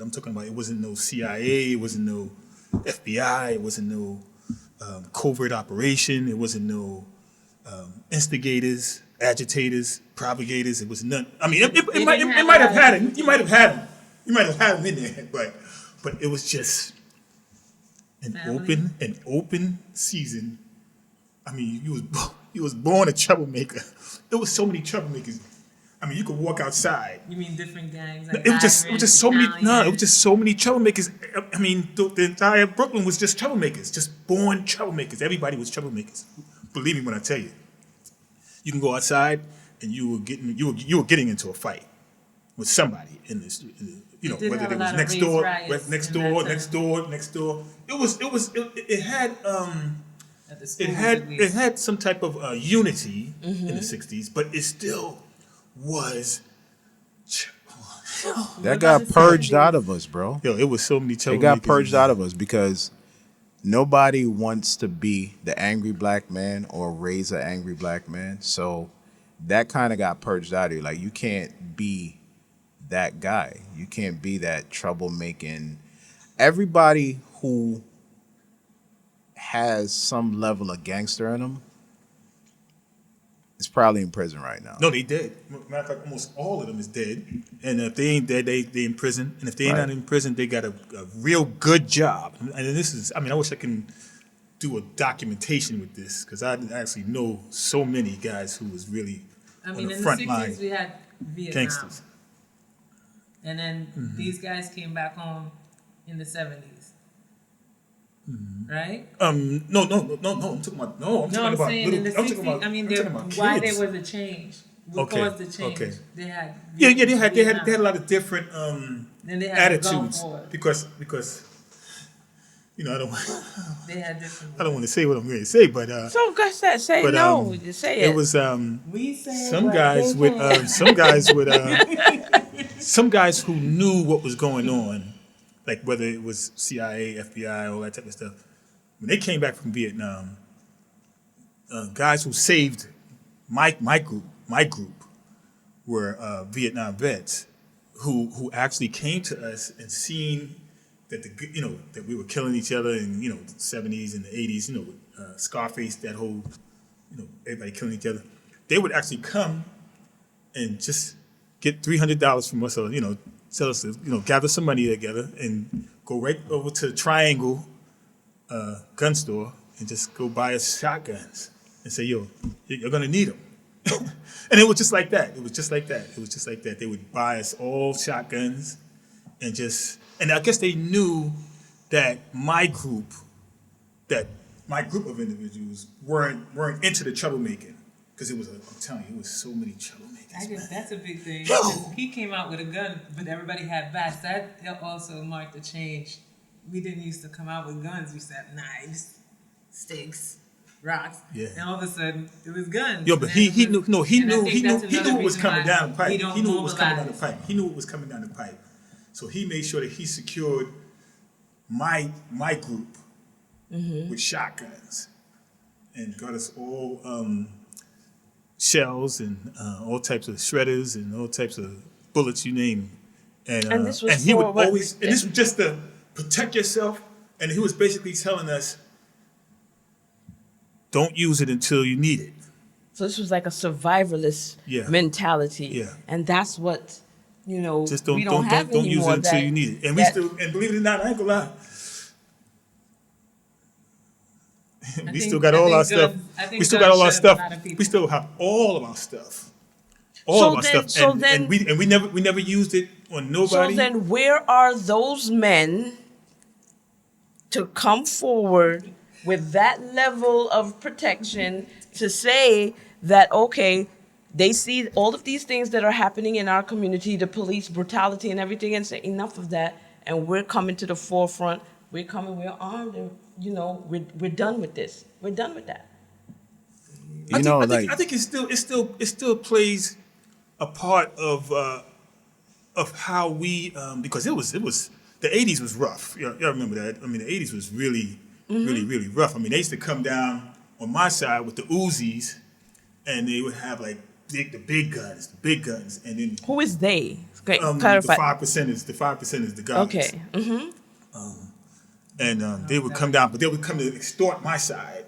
[SPEAKER 6] talking about, it wasn't no CIA, it wasn't no FBI, it wasn't no covert operation, it wasn't no instigators, agitators, propagators. It was none. I mean, it might have had it. You might have had them in there, but it was just an open season. I mean, you was born a troublemaker. There was so many troublemakers. I mean, you could walk outside.
[SPEAKER 5] You mean different gangs?
[SPEAKER 6] It was just so many. No, it was just so many troublemakers. I mean, the entire Brooklyn was just troublemakers, just born troublemakers. Everybody was troublemakers. Believe me when I tell you. You can go outside and you were getting into a fight with somebody in this. Whether it was next door. It had some type of unity in the '60s, but it still was.
[SPEAKER 4] That got purged out of us, bro.
[SPEAKER 6] Yo, it was so many troublemakers.
[SPEAKER 4] It got purged out of us because nobody wants to be the angry black man or raise an angry black man. So that kind of got purged out of you. Like, you can't be that guy. You can't be that troublemaking. Everybody who has some level of gangster in them is probably in prison right now.
[SPEAKER 6] No, they dead. Matter of fact, almost all of them is dead. And if they ain't dead, they in prison. And if they ain't
[SPEAKER 4] Right.
[SPEAKER 6] not in prison, they got a real good job. And this is, I mean, I wish I can do a documentation with this because I actually know so many guys who was really
[SPEAKER 5] I
[SPEAKER 6] on
[SPEAKER 5] mean,
[SPEAKER 6] the
[SPEAKER 5] in
[SPEAKER 6] front
[SPEAKER 5] the
[SPEAKER 6] line
[SPEAKER 5] 60s, we had Vietnam.
[SPEAKER 6] gangsters.
[SPEAKER 5] And then these guys came back home in the 70s. Right?
[SPEAKER 6] No. I'm talking about
[SPEAKER 5] No, I'm
[SPEAKER 6] about
[SPEAKER 5] saying
[SPEAKER 6] little,
[SPEAKER 5] in the
[SPEAKER 6] I'm
[SPEAKER 5] 60s,
[SPEAKER 6] talking about,
[SPEAKER 5] I mean,
[SPEAKER 6] I'm talking about
[SPEAKER 5] why
[SPEAKER 6] kids.
[SPEAKER 5] there was a change. What
[SPEAKER 6] Okay,
[SPEAKER 5] caused the change?
[SPEAKER 6] okay.
[SPEAKER 5] They had
[SPEAKER 6] Yeah, they had
[SPEAKER 5] Vietnam.
[SPEAKER 6] a lot of different
[SPEAKER 5] Then they had the Gulf
[SPEAKER 6] attitudes
[SPEAKER 5] War.
[SPEAKER 6] because I don't
[SPEAKER 5] They had different.
[SPEAKER 6] I don't want to say what I'm going to say, but
[SPEAKER 2] So go ahead, say
[SPEAKER 6] but,
[SPEAKER 2] no. Just say it.
[SPEAKER 6] it was
[SPEAKER 5] We say
[SPEAKER 6] some
[SPEAKER 5] what
[SPEAKER 6] guys
[SPEAKER 5] they
[SPEAKER 6] with
[SPEAKER 5] can.
[SPEAKER 6] some guys who knew what was going on, like whether it was CIA, FBI, all that type of stuff. When they came back from Vietnam, guys who saved my group were Vietnam vets who actually came to us and seen that that we were killing each other in the 70s and the 80s, Scarface, that whole everybody killing each other. They would actually come and just get $300 from us, or tell us to gather some money together and go right over to the Triangle gun store and just go buy us shotguns and say, yo, you're gonna need them. And it was just like that. It was just like that. They would buy us all shotguns and I guess they knew that my group of individuals weren't into the troublemaking, because I'm telling you, it was so many troublemakers. Man.
[SPEAKER 5] That's a big thing.
[SPEAKER 6] Yo!
[SPEAKER 5] He came out with a gun, but everybody had bats. That also marked a change. We didn't used to come out with guns. We used to have knives, sticks, rocks.
[SPEAKER 6] Yeah.
[SPEAKER 5] And all of a sudden, it was guns.
[SPEAKER 6] Yo, but
[SPEAKER 5] And
[SPEAKER 6] he
[SPEAKER 5] it was-
[SPEAKER 6] knew he
[SPEAKER 5] and I
[SPEAKER 6] knew
[SPEAKER 5] think
[SPEAKER 6] he knew
[SPEAKER 5] that's
[SPEAKER 6] he knew
[SPEAKER 5] another
[SPEAKER 6] what was
[SPEAKER 5] reason
[SPEAKER 6] coming
[SPEAKER 5] why
[SPEAKER 6] down the pipe.
[SPEAKER 5] we don't
[SPEAKER 6] He knew what was coming down the
[SPEAKER 5] mobilize.
[SPEAKER 6] pipe. He knew what was coming down the pipe. So he made sure that he secured my group with shotguns and got us all shells and all types of shredders and all types of bullets, you name.
[SPEAKER 2] And this was
[SPEAKER 6] he
[SPEAKER 2] for
[SPEAKER 6] would
[SPEAKER 2] what?
[SPEAKER 6] always, and this was just to protect yourself. And he was basically telling us, don't use it until you need it.
[SPEAKER 2] So this was like a survivalist
[SPEAKER 6] Yeah.
[SPEAKER 2] mentality.
[SPEAKER 6] Yeah.
[SPEAKER 2] And that's what,
[SPEAKER 6] Just
[SPEAKER 2] we don't have
[SPEAKER 6] don't use
[SPEAKER 2] anymore.
[SPEAKER 6] it until
[SPEAKER 2] that-
[SPEAKER 6] you need it. And
[SPEAKER 2] that-
[SPEAKER 6] and believe it or not, I ain't gonna lie. We
[SPEAKER 5] think-
[SPEAKER 6] still got
[SPEAKER 5] I
[SPEAKER 6] all
[SPEAKER 5] think
[SPEAKER 6] our stuff.
[SPEAKER 5] guns- I think
[SPEAKER 6] We still got all our
[SPEAKER 5] guns shut up
[SPEAKER 6] stuff.
[SPEAKER 5] a lot of people.
[SPEAKER 6] We still have all of our stuff. All
[SPEAKER 2] So
[SPEAKER 6] of our
[SPEAKER 2] then-
[SPEAKER 6] stuff.
[SPEAKER 2] so
[SPEAKER 6] And
[SPEAKER 2] then-
[SPEAKER 6] we never used it on
[SPEAKER 2] So
[SPEAKER 6] nobody.
[SPEAKER 2] then where are those men to come forward with that level of protection to say that, okay, they see all of these things that are happening in our community, the police brutality and everything, and say enough of that, and we're coming to the forefront. We're armed, and we're done with this. We're done with that.
[SPEAKER 6] I think it still plays a part of how we because it was the 80s was rough. Y'all remember that? I mean, the 80s was really rough. I mean, they used to come down on my side with the Uzis, and they would have like the big guns, and then
[SPEAKER 2] Who is they? Great,
[SPEAKER 6] the
[SPEAKER 2] clarify.
[SPEAKER 6] 5% is the guns.
[SPEAKER 2] Okay.
[SPEAKER 6] And they would come down, but they would come to extort my side.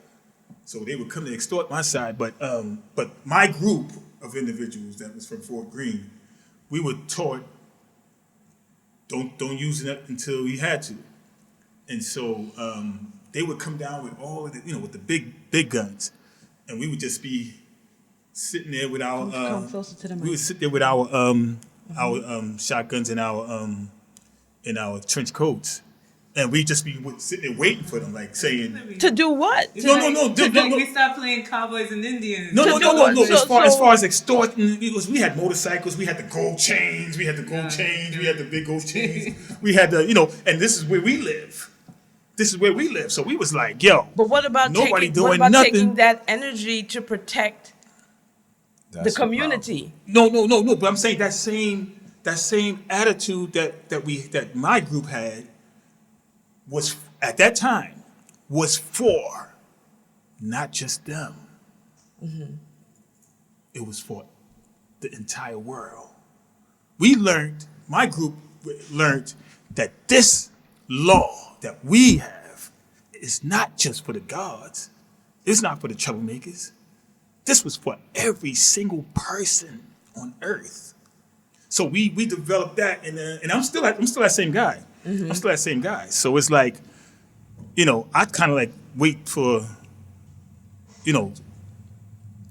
[SPEAKER 6] So they would come to extort my side, but my group of individuals that was from Fort Greene, we were taught don't use it until we had to, and so they would come down with all of the with the big guns, and we would just be sitting there with our
[SPEAKER 2] Come closer to the mic.
[SPEAKER 6] we would sit there with our shotguns and our trench coats. And we just be sitting there waiting for them, like saying,
[SPEAKER 2] To do what?
[SPEAKER 6] No.
[SPEAKER 5] We stopped playing Cowboys and Indians.
[SPEAKER 6] No.
[SPEAKER 2] So-
[SPEAKER 6] As far as extorting, we had motorcycles, we had the gold chains, we had the big gold chains, we had and this is where we live. So we was like, yo,
[SPEAKER 2] But what about
[SPEAKER 6] nobody
[SPEAKER 2] taking,
[SPEAKER 6] doing
[SPEAKER 2] what about
[SPEAKER 6] nothing.
[SPEAKER 2] taking that energy to protect the
[SPEAKER 4] That's
[SPEAKER 2] community?
[SPEAKER 6] No. But I'm saying that same attitude that my group had was at that time was for not just them. It was for the entire world. My group learned that this law that we have is not just for the gods. It's not for the troublemakers. This was for every single person on earth. So we developed that, and I'm still that same guy. I'm still that same guy. So it's like, I kind of like wait for,
[SPEAKER 2] So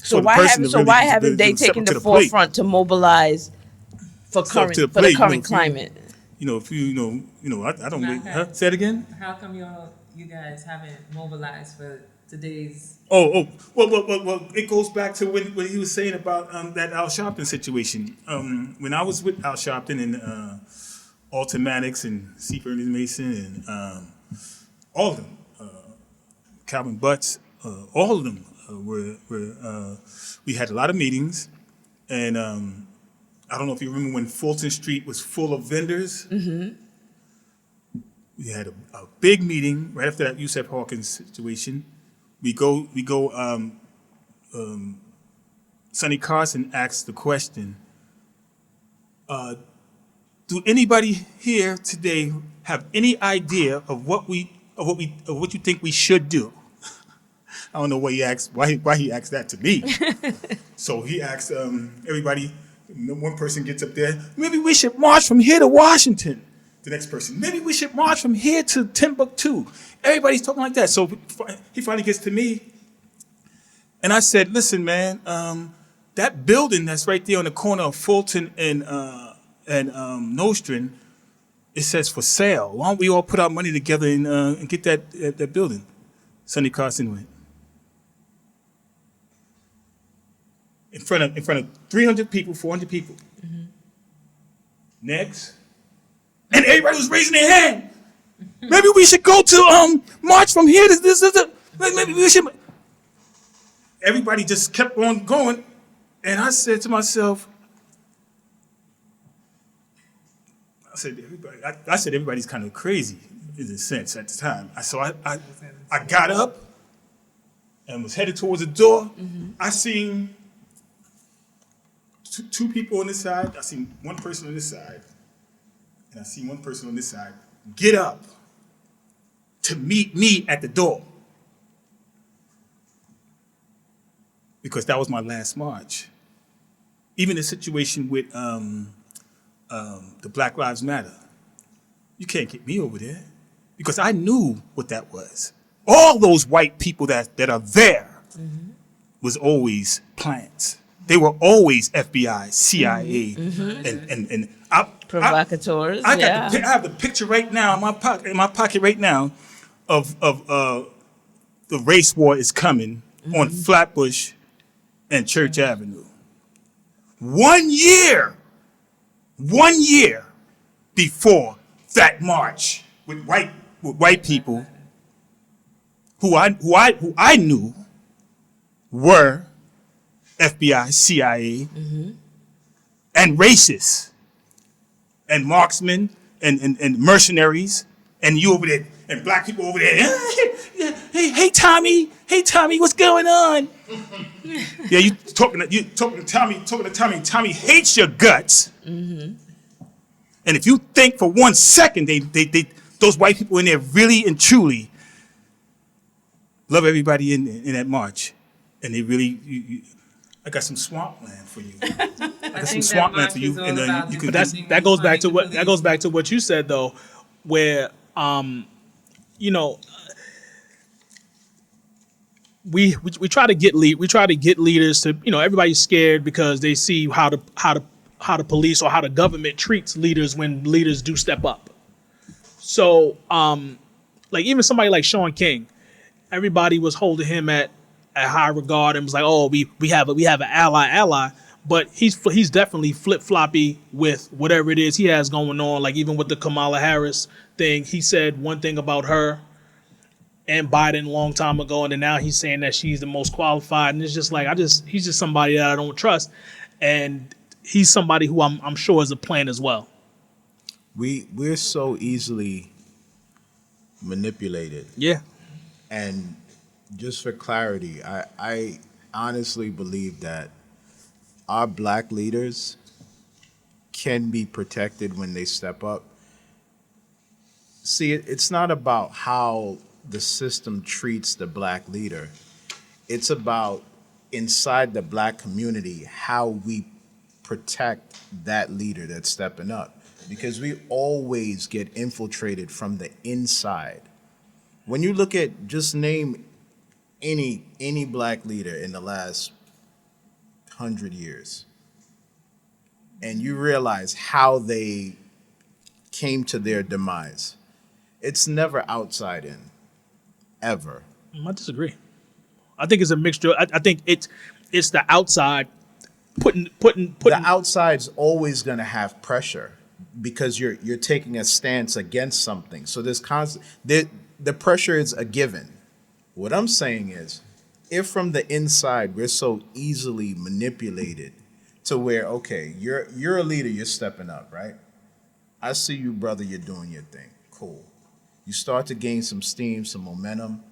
[SPEAKER 6] for the
[SPEAKER 2] why
[SPEAKER 6] person
[SPEAKER 2] haven't
[SPEAKER 6] to really
[SPEAKER 2] haven't they
[SPEAKER 6] step
[SPEAKER 2] taken
[SPEAKER 6] up to
[SPEAKER 2] the
[SPEAKER 6] plate.
[SPEAKER 2] forefront to mobilize for
[SPEAKER 6] Step to the
[SPEAKER 2] the
[SPEAKER 6] plate,
[SPEAKER 2] current climate?
[SPEAKER 6] If I don't wait.
[SPEAKER 5] Okay.
[SPEAKER 6] Huh? Say it again.
[SPEAKER 5] How come you guys haven't mobilized for today's?
[SPEAKER 6] Well, it goes back to what he was saying about that Al Sharpton situation. When I was with Al Sharpton and Automatics and C. Ernest Mason and all of them, Calvin Butts, all of them were we had a lot of meetings, and I don't know if you remember when Fulton Street was full of vendors. Mm-hmm. We had a big meeting right after that Yusuf Hawkins situation. We go. Sonny Carson asked the question: do anybody here today have any idea of what you think we should do? I don't know why he asked that to me. So he asked everybody. One person gets up there. Maybe we should march from here to Washington. The next person. Maybe we should march from here to Timbuktu. Everybody's talking like that. So he finally gets to me, and I said, "Listen, man, that building that's right there on the corner of Fulton and Nostrand, it says for sale. Why don't we all put our money together and get that building?" Sonny Carson went. In front of 300 people, 400 people. Mm-hmm. Next. And everybody was raising their hand. Maybe we should go to march from here to this. Maybe we should. Everybody just kept on going. And I said to myself, I said everybody's kind of crazy in a sense at the time. So I got up and was headed towards the door. Mm-hmm. I seen two people on this side. I seen one person on this side. And I seen one person on this side get up to meet me at the door. Because that was my last march. Even the situation with the Black Lives Matter. You can't get me over there. Because I knew what that was. All those white people that are there was always plants. They were always FBI, CIA, and
[SPEAKER 2] Provocateurs.
[SPEAKER 6] I have the picture right now in my pocket right now of the race war is coming on Flatbush and Church Avenue. 1 year before that march with white people who I knew were FBI, CIA, and racists, and marksmen, and mercenaries, and you over there, and black people over there. Hey Tommy, what's going on? Yeah, you talking to Tommy. Tommy hates your guts. And if you think for 1 second they those white people in there really and truly love everybody in that march, and they really. I got some swampland for you. I got some swampland for you, and you can.
[SPEAKER 3] But that goes back to what you said though, where we try to get leaders to everybody's scared because they see how the police or how the government treats leaders when leaders do step up. So like even somebody like Sean King, everybody was holding him at high regard and was like, oh, we have an ally, but he's definitely flip-floppy with whatever it is he has going on. Like even with the Kamala Harris thing, he said one thing about her and Biden a long time ago, and then now he's saying that she's the most qualified, and it's just like he's just somebody that I don't trust, and he's somebody who I'm sure is a plan as well.
[SPEAKER 4] We're so easily manipulated.
[SPEAKER 3] Yeah.
[SPEAKER 4] And just for clarity, I honestly believe that our black leaders can be protected when they step up. See, it's not about how the system treats the black leader. It's about inside the black community how we protect that leader that's stepping up, because we always get infiltrated from the inside. When you look at, just name any black leader in the last 100 years, and you realize how they came to their demise, it's never outside in, ever.
[SPEAKER 3] I disagree. I think it's a mixture. I think it's the outside putting.
[SPEAKER 4] The outside's always going to have pressure because you're taking a stance against something. So there's the pressure is a given. What I'm saying is, if from the inside we're so easily manipulated to where, okay, you're a leader, you're stepping up, right? I see you, brother, you're doing your thing. Cool. You start to gain some steam, some momentum.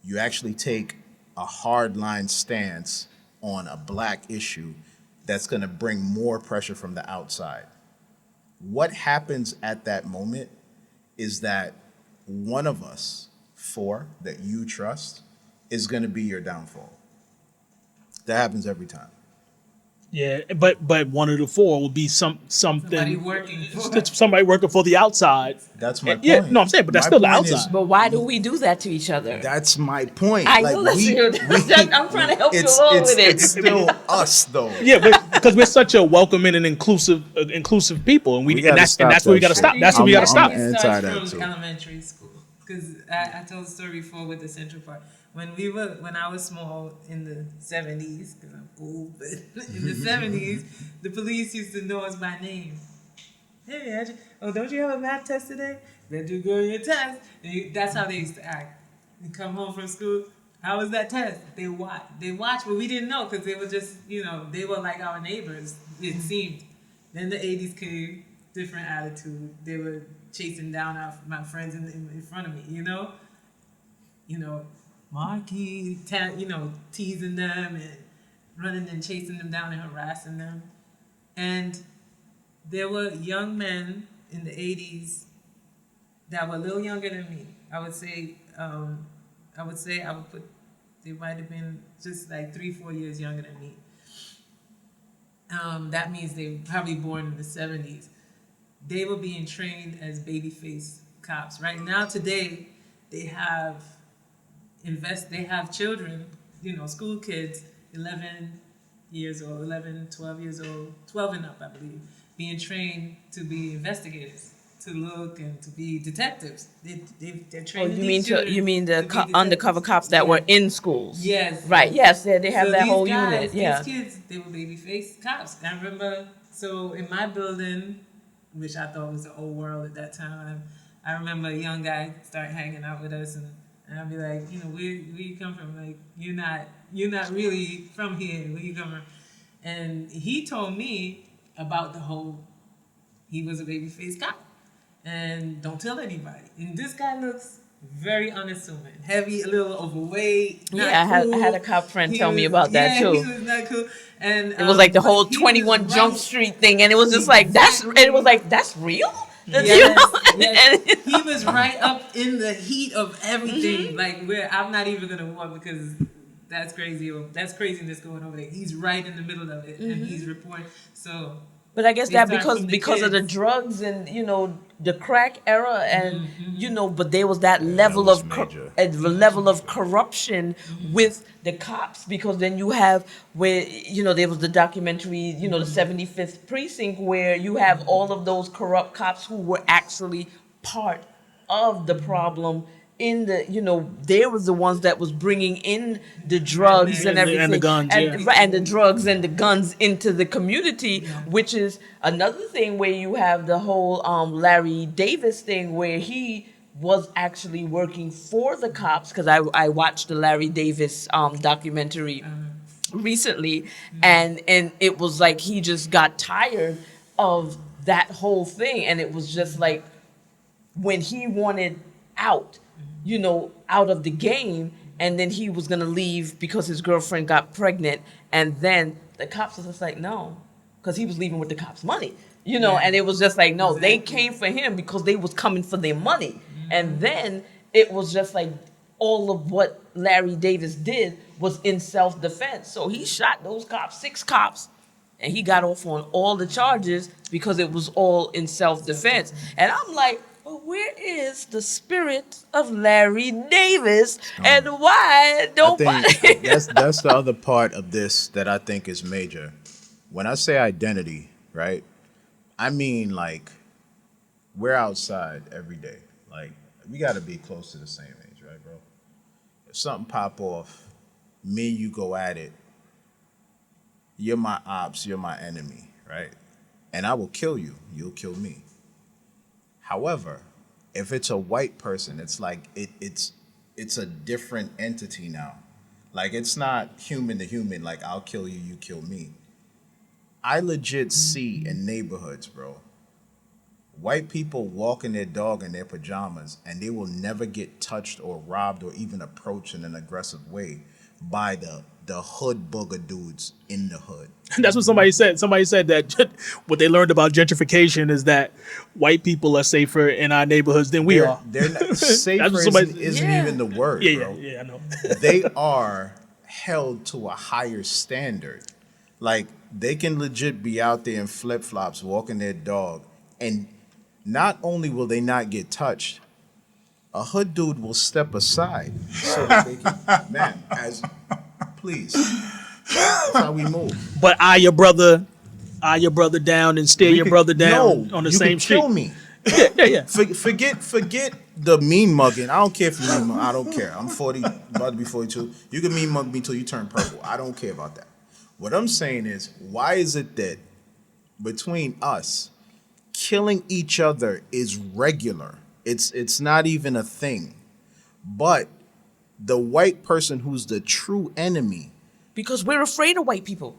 [SPEAKER 4] You actually take a hardline stance on a black issue that's going to bring more pressure from the outside. What happens at that moment is that one of us, four, that you trust, is going to be your downfall. That happens every time.
[SPEAKER 3] Yeah, but one of the four will be somebody
[SPEAKER 5] Somebody
[SPEAKER 3] working for the outside.
[SPEAKER 4] That's my point.
[SPEAKER 3] Yeah, no, I'm saying, but that's
[SPEAKER 4] My
[SPEAKER 3] still the
[SPEAKER 4] point is,
[SPEAKER 3] outside.
[SPEAKER 2] But why do we do that to each other?
[SPEAKER 4] That's my point.
[SPEAKER 2] I know that's you. I'm trying to help you along with it.
[SPEAKER 4] It's still us, though.
[SPEAKER 3] Yeah, because we're such a welcoming and inclusive people, and that's where we got to stop. That's where we got to stop.
[SPEAKER 5] It
[SPEAKER 4] anti
[SPEAKER 5] starts
[SPEAKER 4] that,
[SPEAKER 5] from
[SPEAKER 4] too.
[SPEAKER 5] elementary school. Because I told the story before with the central park. When I was small in the 70s, because I'm old, but in the 70s, the police used to know us by name. Hey, don't you have a math test today? Better go on your test. That's how they used to act. You come home from school, how was that test? They watched, but we didn't know because they were just, they were like our neighbors, it seemed. Then the 80s came, different attitude. They were chasing down my friends in front of me, Marky, teasing them and running and chasing them down and harassing them. And there were young men in the 80s that were a little younger than me. I would put, they might have been just like 3-4 years younger than me. That means they were probably born in the 70s. They were being trained as babyface cops. Right now, today, they have children, school kids, 11 years old, 11, 12 years old, 12 and up, I believe, being trained to be investigators, to look and to be detectives. They're trained.
[SPEAKER 2] You mean the undercover cops that were in schools?
[SPEAKER 5] Yes.
[SPEAKER 2] Right. Yes. They have that whole
[SPEAKER 5] guys,
[SPEAKER 2] unit. Yeah.
[SPEAKER 5] These kids, they were babyface cops. I remember. So in my building, which I thought was the old world at that time, I remember a young guy start hanging out with us and I'd be like, where you come from? Like, you're not really from here. Where you come from? And he told me about he was a babyface cop. And don't tell anybody. And this guy looks very unassuming. Heavy, a little overweight.
[SPEAKER 2] I had a cop friend tell me about that too.
[SPEAKER 5] He was not cool. And
[SPEAKER 2] it was like the whole 21 Jump Street thing, and it was just like that's real.
[SPEAKER 5] Yes. He was right up in the heat of everything. Mm-hmm. Like I'm not even gonna walk because that's crazy. Or that's craziness going over there. He's right in the middle of it, and he's reporting. So.
[SPEAKER 2] But I guess that because of the drugs and the crack era and but there was that level of corruption with the cops, because then you have where there was the documentary the 75th precinct where you have all of those corrupt cops who were actually part of the problem. In the they was the ones that was bringing in the drugs and everything
[SPEAKER 3] and the guns
[SPEAKER 2] and the drugs and the guns into the community, which is another thing where you have the whole Larry Davis thing where he was actually working for the cops, because I watched the Larry Davis documentary recently, and it was like he just got tired of that whole thing, and it was just like when he wanted out of the game, and then he was going to leave because his girlfriend got pregnant, and then the cops was just like, no, because he was leaving with the cops' money, and it was just like, no, they came for him because they was coming for their money. And then it was just like all of what Larry Davis did was in self-defense. So he shot those cops, 6 cops, and he got off on all the charges because it was all in self-defense. And I'm like, well, where is the spirit of Larry Davis, and why nobody?
[SPEAKER 4] I think that's the other part of this that I think is major. When I say identity, right, I mean like we're outside every day. Like we got to be close to the same age, right, bro? If something pop off, me and you go at it. You're my ops, you're my enemy, right? And I will kill you. You'll kill me. However, if it's a white person, it's like it's a different entity now. Like it's not human to human. Like I'll kill you, you kill me. I legit see in neighborhoods, bro, white people walking their dog in their pajamas, and they will never get touched or robbed or even approached in an aggressive way by the hood booger dudes in the hood.
[SPEAKER 3] That's what somebody said. Somebody said that what they learned about gentrification is that white people are safer in our neighborhoods than we are.
[SPEAKER 4] They're not, safer isn't even the word, bro.
[SPEAKER 3] Yeah, I know.
[SPEAKER 4] They are held to a higher standard. Like they can legit be out there in flip-flops walking their dog, and not only will they not get touched, a hood dude will step aside so that they can, please. That's how we move.
[SPEAKER 3] But eye your brother down and stare your brother down on the
[SPEAKER 4] you
[SPEAKER 3] same
[SPEAKER 4] can
[SPEAKER 3] street.
[SPEAKER 4] kill me.
[SPEAKER 3] Yeah.
[SPEAKER 4] Forget the mean mugging. I don't care if you mean mug. I don't care. I'm 40, about to be 42. You can mean mug me till you turn purple. I don't care about that. What I'm saying is, why is it that between us, killing each other is regular? It's not even a thing. But the white person who's the true enemy.
[SPEAKER 2] Because we're afraid of white people.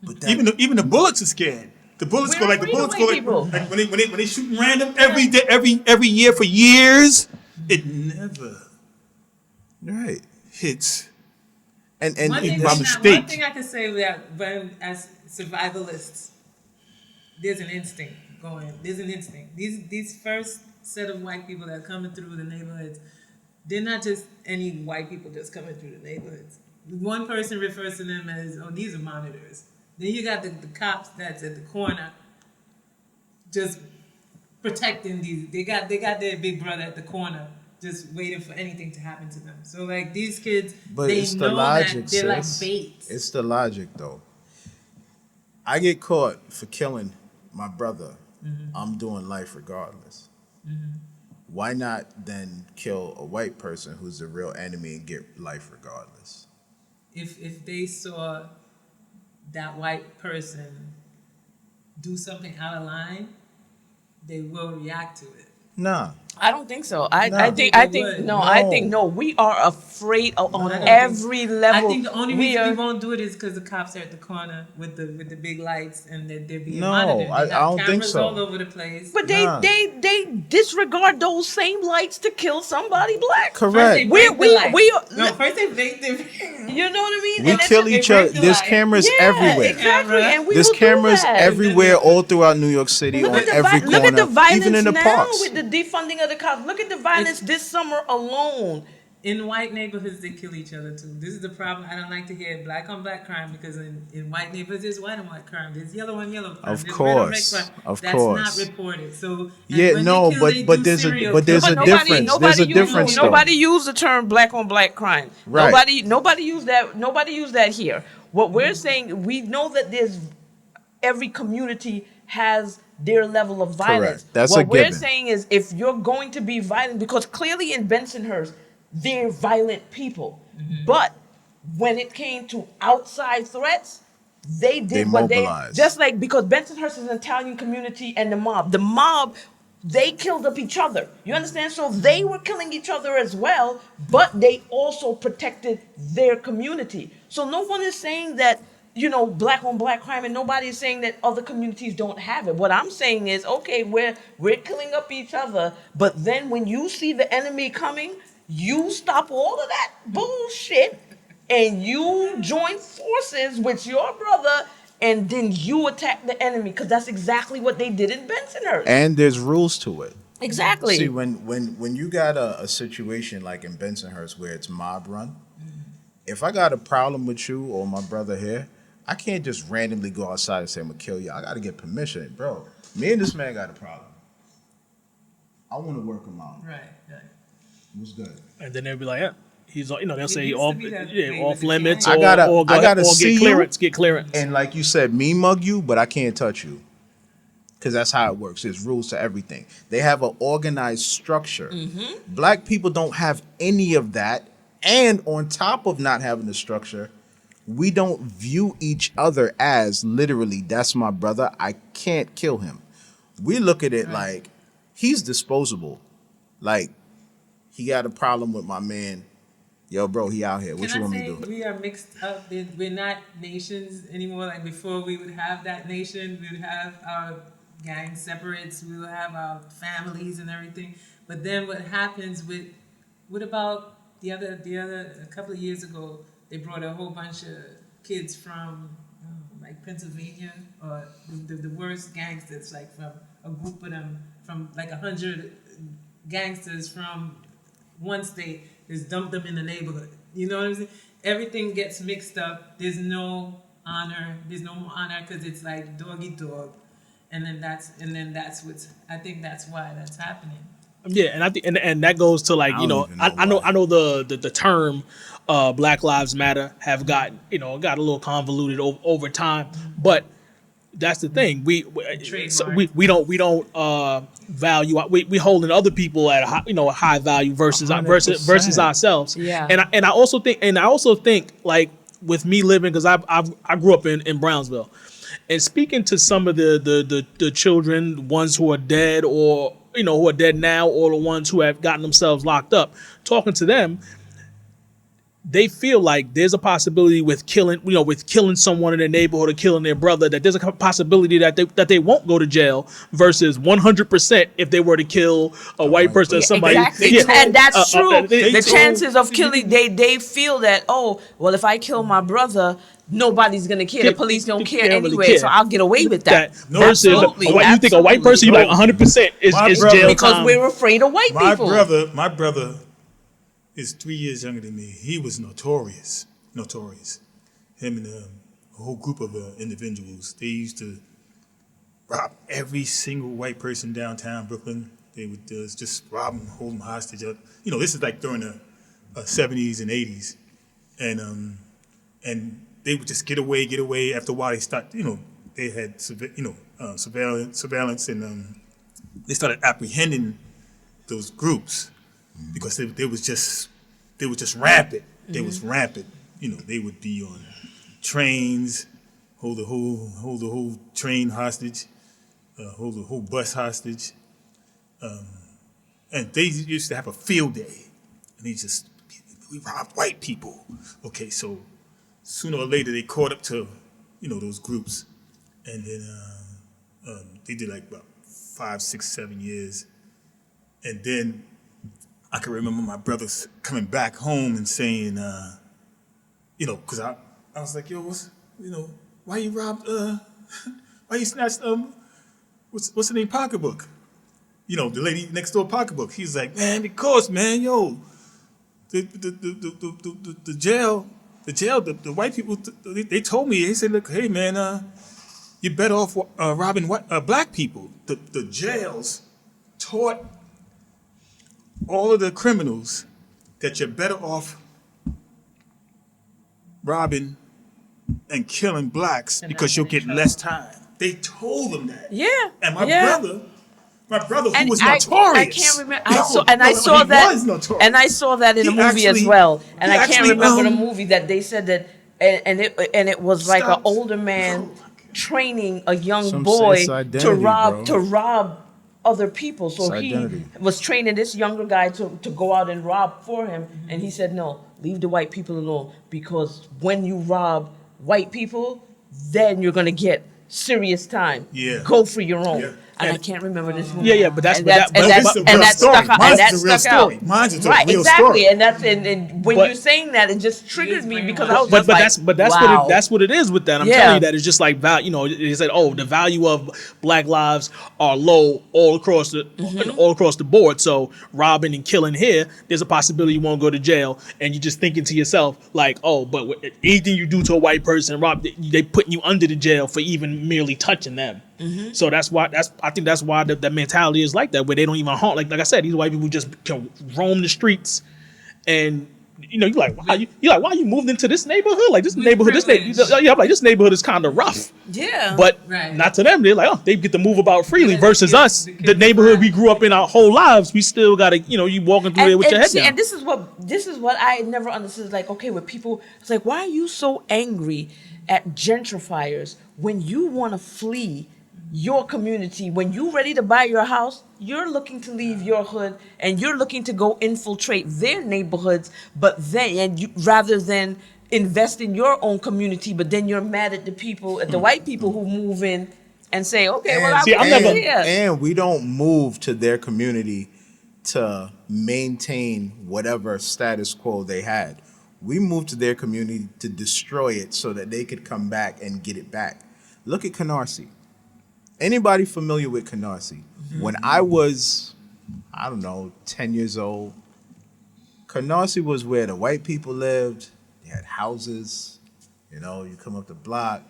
[SPEAKER 4] But
[SPEAKER 6] Even the bullets are scared. The bullets
[SPEAKER 2] We're
[SPEAKER 6] go like the
[SPEAKER 2] afraid of
[SPEAKER 6] bullets
[SPEAKER 2] white
[SPEAKER 6] go
[SPEAKER 2] people.
[SPEAKER 6] like when they shooting random every day, every year for years. It never
[SPEAKER 4] right.
[SPEAKER 6] hits.
[SPEAKER 4] And
[SPEAKER 5] One thing,
[SPEAKER 6] by
[SPEAKER 5] one
[SPEAKER 6] mistake.
[SPEAKER 5] thing I can say that when as survivalists, there's an instinct going. There's an instinct. These first set of white people that are coming through the neighborhoods, they're not just any white people just coming through the neighborhoods. One person refers to them as, oh, these are monitors. Then you got the cops that's at the corner just protecting these. They got their big brother at the corner just waiting for anything to happen to them. So like these kids,
[SPEAKER 4] But
[SPEAKER 5] they
[SPEAKER 4] it's the
[SPEAKER 5] know
[SPEAKER 4] logic,
[SPEAKER 5] that they're
[SPEAKER 4] sis.
[SPEAKER 5] like bait.
[SPEAKER 4] It's the logic, though. I get caught for killing my brother. I'm doing life regardless. Why not then kill a white person who's the real enemy and get life regardless?
[SPEAKER 5] If they saw that white person do something out of line, they will react to it.
[SPEAKER 4] Nah.
[SPEAKER 2] I don't think so. I think
[SPEAKER 4] No.
[SPEAKER 2] we are afraid on
[SPEAKER 5] I don't
[SPEAKER 2] every level.
[SPEAKER 5] I think the only
[SPEAKER 2] we
[SPEAKER 5] reason
[SPEAKER 2] are,
[SPEAKER 5] we won't do it is because the cops are at the corner with the big lights and they're being
[SPEAKER 4] No,
[SPEAKER 5] monitored. They
[SPEAKER 4] I
[SPEAKER 5] got
[SPEAKER 4] don't think
[SPEAKER 5] cameras
[SPEAKER 4] so.
[SPEAKER 5] all over the place.
[SPEAKER 2] but
[SPEAKER 4] Nah.
[SPEAKER 2] they disregard those same lights to kill somebody black.
[SPEAKER 5] First they
[SPEAKER 4] Correct.
[SPEAKER 5] break the lights.
[SPEAKER 2] No,
[SPEAKER 5] first they break the.
[SPEAKER 2] You know what I mean?
[SPEAKER 4] We
[SPEAKER 2] And
[SPEAKER 4] kill
[SPEAKER 2] that's-
[SPEAKER 4] each other.
[SPEAKER 5] break the
[SPEAKER 4] There's
[SPEAKER 5] light.
[SPEAKER 4] cameras
[SPEAKER 2] Yeah,
[SPEAKER 4] everywhere.
[SPEAKER 2] exactly. And we
[SPEAKER 4] There's
[SPEAKER 2] will do
[SPEAKER 4] cameras
[SPEAKER 2] that.
[SPEAKER 4] everywhere all throughout New York City,
[SPEAKER 2] Look
[SPEAKER 4] on
[SPEAKER 2] at the
[SPEAKER 4] every corner,
[SPEAKER 2] look at the violence
[SPEAKER 4] even in the
[SPEAKER 2] now
[SPEAKER 4] parks.
[SPEAKER 2] with the defunding of the cops. Look at the violence this summer alone.
[SPEAKER 5] In white neighborhoods, they kill each other too. This is the problem. I don't like to hear black on black crime because in white neighborhoods, there's white on white crime. There's yellow on yellow crime.
[SPEAKER 4] Of
[SPEAKER 5] There's red on red
[SPEAKER 4] course.
[SPEAKER 5] crime.
[SPEAKER 4] Of
[SPEAKER 5] That's
[SPEAKER 4] course.
[SPEAKER 5] not reported. So
[SPEAKER 4] Yeah,
[SPEAKER 5] when
[SPEAKER 4] no,
[SPEAKER 5] they kill, they
[SPEAKER 4] but
[SPEAKER 5] do
[SPEAKER 4] there's a
[SPEAKER 5] serial
[SPEAKER 4] but there's
[SPEAKER 5] killers.
[SPEAKER 4] a difference. There's a difference though.
[SPEAKER 2] Nobody used the term black on black crime.
[SPEAKER 4] Right.
[SPEAKER 2] Nobody used that. Nobody used that here. What we're saying, we know that there's every community has their level of violence.
[SPEAKER 4] Correct. That's
[SPEAKER 2] what
[SPEAKER 4] a
[SPEAKER 2] we're
[SPEAKER 4] given.
[SPEAKER 2] saying is, if you're going to be violent, because clearly in Bensonhurst, they're violent people. But when it came to outside threats, they did
[SPEAKER 4] They
[SPEAKER 2] what
[SPEAKER 4] mobilized.
[SPEAKER 2] just like, because Bensonhurst is an Italian community, and the mob, they killed up each other. You understand? So they were killing each other as well, but they also protected their community. So no one is saying that, black on black crime, and nobody is saying that other communities don't have it. What I'm saying is, okay, we're killing up each other, but then when you see the enemy coming, you stop all of that bullshit and you join forces with your brother, and then you attack the enemy, because that's exactly what they did in Bensonhurst.
[SPEAKER 4] And there's rules to it.
[SPEAKER 2] Exactly.
[SPEAKER 4] See, when you got a situation like in Bensonhurst where it's mob run, if I got a problem with you or my brother here, I can't just randomly go outside and say I'm gonna kill you. I gotta get permission, bro. Me and this man got a problem. I want to work him out.
[SPEAKER 5] Right, right.
[SPEAKER 4] What's good?
[SPEAKER 3] And then they'll be like, yeah, he's, you know, they'll say
[SPEAKER 5] used to
[SPEAKER 3] off,
[SPEAKER 5] be that
[SPEAKER 3] yeah,
[SPEAKER 5] way
[SPEAKER 3] off
[SPEAKER 5] with the
[SPEAKER 3] limits,
[SPEAKER 5] gang.
[SPEAKER 3] or,
[SPEAKER 4] I
[SPEAKER 3] or
[SPEAKER 4] gotta see you.
[SPEAKER 3] get clearance.
[SPEAKER 4] And like you said, me mug you, but I can't touch you. Because that's how it works. There's rules to everything. They have an organized structure. Black people don't have any of that. And on top of not having the structure, we don't view each other as literally, that's my brother. I can't kill him. We look at it like he's disposable. Like, he got a problem with my man. Yo, bro, he out here. What
[SPEAKER 5] Can
[SPEAKER 4] you
[SPEAKER 5] I
[SPEAKER 4] want me
[SPEAKER 5] say
[SPEAKER 4] to do?
[SPEAKER 5] we are mixed up? We're not nations anymore. Like before, we would have that nation. We would have our gang separates. We would have our families and everything. But then what happens with? What about the other? A couple of years ago, they brought a whole bunch of kids from like Pennsylvania, or the worst gangsters, like from a group of them, from like 100 gangsters from one state, just dump them in the neighborhood. You know what I'm saying? Everything gets mixed up. There's no honor. There's no more honor because it's like dog eat dog, and then that's what's. I think that's why that's happening.
[SPEAKER 3] Yeah, and I think and that goes to like,
[SPEAKER 4] I
[SPEAKER 3] you know,
[SPEAKER 4] don't even know
[SPEAKER 3] I know the term Black Lives Matter have got, you know, got a little convoluted over time, but that's the thing. We don't value, we holding other people at a high, you know, a high value versus
[SPEAKER 4] 100%.
[SPEAKER 3] ourselves.
[SPEAKER 2] Yeah.
[SPEAKER 3] And I also think like with me living, because I grew up in Brownsville, and speaking to some of the children, ones who are dead, or you know, who are dead now, or the ones who have gotten themselves locked up, talking to them, they feel like there's a possibility with killing someone in their neighborhood or killing their brother, that there's a possibility that they won't go to jail, versus 100% if they were to kill a white person or somebody.
[SPEAKER 2] Exactly.
[SPEAKER 3] Yeah.
[SPEAKER 2] And that's true.
[SPEAKER 3] they
[SPEAKER 2] The
[SPEAKER 3] told-
[SPEAKER 2] chances of killing, they feel that, oh, well, if I kill my brother, nobody's gonna care. The police don't care
[SPEAKER 3] They don't really
[SPEAKER 2] anyway,
[SPEAKER 3] care.
[SPEAKER 2] so I'll get away with that.
[SPEAKER 3] Versus
[SPEAKER 2] Absolutely.
[SPEAKER 3] you think a white person, you like 100% is
[SPEAKER 6] My
[SPEAKER 3] jail
[SPEAKER 6] brother-
[SPEAKER 2] Because
[SPEAKER 3] time.
[SPEAKER 2] we're afraid of white people.
[SPEAKER 6] My brother is 3 years younger than me. He was notorious. Him and a whole group of individuals. They used to rob every single white person downtown Brooklyn. They would just rob them, hold them hostage. You know, this is like during the 70s and 80s, and they would just get away. After a while, they start. You know, they had surveillance, and they started apprehending those groups because they was just rampant. They was rampant. You know, they would be on trains, hold the whole train hostage, hold the whole bus hostage, and they used to have a field day, and we robbed white people. Okay, so sooner or later they caught up to, you know, those groups, and then they did like about 5, 6, 7 years, and then I can remember my brothers coming back home and saying, you know, because I was like, yo, why you robbed, why you snatched, what's the name, pocketbook? You know, the lady next door pocketbook. He's like, man, because, man, yo, the jail, the white people, they told me, they said, look, hey, man, you're better off robbing black people. The jails taught all of the criminals that you're better off robbing and killing blacks because you'll get less time. They told them that.
[SPEAKER 2] Yeah.
[SPEAKER 6] And my brother who
[SPEAKER 2] And
[SPEAKER 6] was
[SPEAKER 2] I
[SPEAKER 6] notorious.
[SPEAKER 2] can't remember.
[SPEAKER 6] He
[SPEAKER 2] I saw that in a
[SPEAKER 6] He
[SPEAKER 2] movie as
[SPEAKER 6] actually-
[SPEAKER 2] well. And
[SPEAKER 6] he
[SPEAKER 2] I can't
[SPEAKER 6] actually,
[SPEAKER 2] remember the movie that they said that, and it was like an
[SPEAKER 6] Stop.
[SPEAKER 2] older man training a young
[SPEAKER 4] Some
[SPEAKER 2] boy
[SPEAKER 4] say it's
[SPEAKER 2] to
[SPEAKER 4] identity,
[SPEAKER 2] rob
[SPEAKER 4] bro.
[SPEAKER 2] other people. So
[SPEAKER 4] It's
[SPEAKER 2] he
[SPEAKER 4] identity.
[SPEAKER 2] was training this younger guy to go out and rob for him, and he said, no, leave the white people alone, because when you rob white people, then you're gonna get serious time.
[SPEAKER 6] Yeah.
[SPEAKER 2] Go for your own.
[SPEAKER 6] Yeah.
[SPEAKER 2] and I can't remember this movie.
[SPEAKER 3] Yeah, but that's
[SPEAKER 2] and
[SPEAKER 3] but
[SPEAKER 2] that's
[SPEAKER 3] that,
[SPEAKER 2] and
[SPEAKER 3] but,
[SPEAKER 2] that's
[SPEAKER 3] but,
[SPEAKER 2] and
[SPEAKER 6] real
[SPEAKER 2] that
[SPEAKER 6] story.
[SPEAKER 2] stuck out.
[SPEAKER 6] Mine's
[SPEAKER 2] And that
[SPEAKER 6] a real
[SPEAKER 2] stuck out.
[SPEAKER 6] story. Mine's a
[SPEAKER 2] Right,
[SPEAKER 6] real
[SPEAKER 2] exactly.
[SPEAKER 6] story.
[SPEAKER 2] And that's and when
[SPEAKER 3] But-
[SPEAKER 2] you're saying that, it just triggered me because I was
[SPEAKER 3] but
[SPEAKER 2] just like,
[SPEAKER 3] that's
[SPEAKER 2] wow.
[SPEAKER 3] what it is with that. I'm
[SPEAKER 2] Yeah.
[SPEAKER 3] telling you that it's just like they said, oh, the value of Black lives are low all across the board. So robbing and killing here, there's a possibility you won't go to jail, and you're just thinking to yourself like, oh, but anything you do to a white person, rob, they putting you under the jail for even merely touching them. So I think that's why the mentality is like that, where they don't even harm. Like I said, these white people just can roam the streets, and you're like, why you moved into this neighborhood? Like this neighborhood, I'm like, this neighborhood is kind of rough.
[SPEAKER 2] Yeah.
[SPEAKER 3] But
[SPEAKER 5] Right.
[SPEAKER 3] not to them. They're like, oh, they get to move about freely.
[SPEAKER 5] Yeah,
[SPEAKER 3] Versus us,
[SPEAKER 5] the
[SPEAKER 3] the
[SPEAKER 5] kids
[SPEAKER 3] neighborhood
[SPEAKER 5] are
[SPEAKER 3] we grew up in our whole lives, we still gotta, you walking through there with your head down.
[SPEAKER 2] And this is what I never understood. Like, okay, with people, it's like, why are you so angry at gentrifiers when you want to flee your community? When you're ready to buy your house, you're looking to leave your hood and you're looking to go infiltrate their neighborhoods, rather than invest in your own community. But then you're mad at the white people who move in and say, okay, well, I'm here.
[SPEAKER 4] And we don't move to their community to maintain whatever status quo they had. We moved to their community to destroy it so that they could come back and get it back. Look at Canarsie. Anybody familiar with Canarsie? When I was, 10 years old, Canarsie was where the white people lived. They had houses. You come up the block,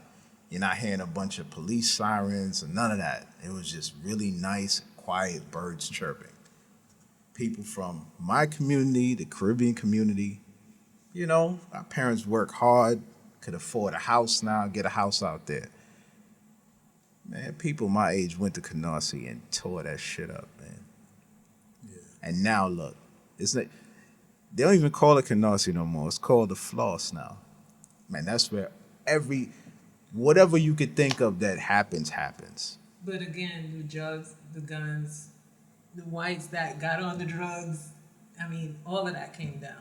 [SPEAKER 4] you're not hearing a bunch of police sirens or none of that. It was just really nice, quiet birds chirping. People from my community, the Caribbean community, our parents work hard, could afford a house now, get a house out there. Man, people my age went to Canarsie and tore that shit up, man. Yeah. And now look, it's like they don't even call it Canarsie no more. It's called the Floss now. Man, that's where whatever you could think of that happens.
[SPEAKER 5] But again, the drugs, the guns, the whites that got on the drugs, all of that came down.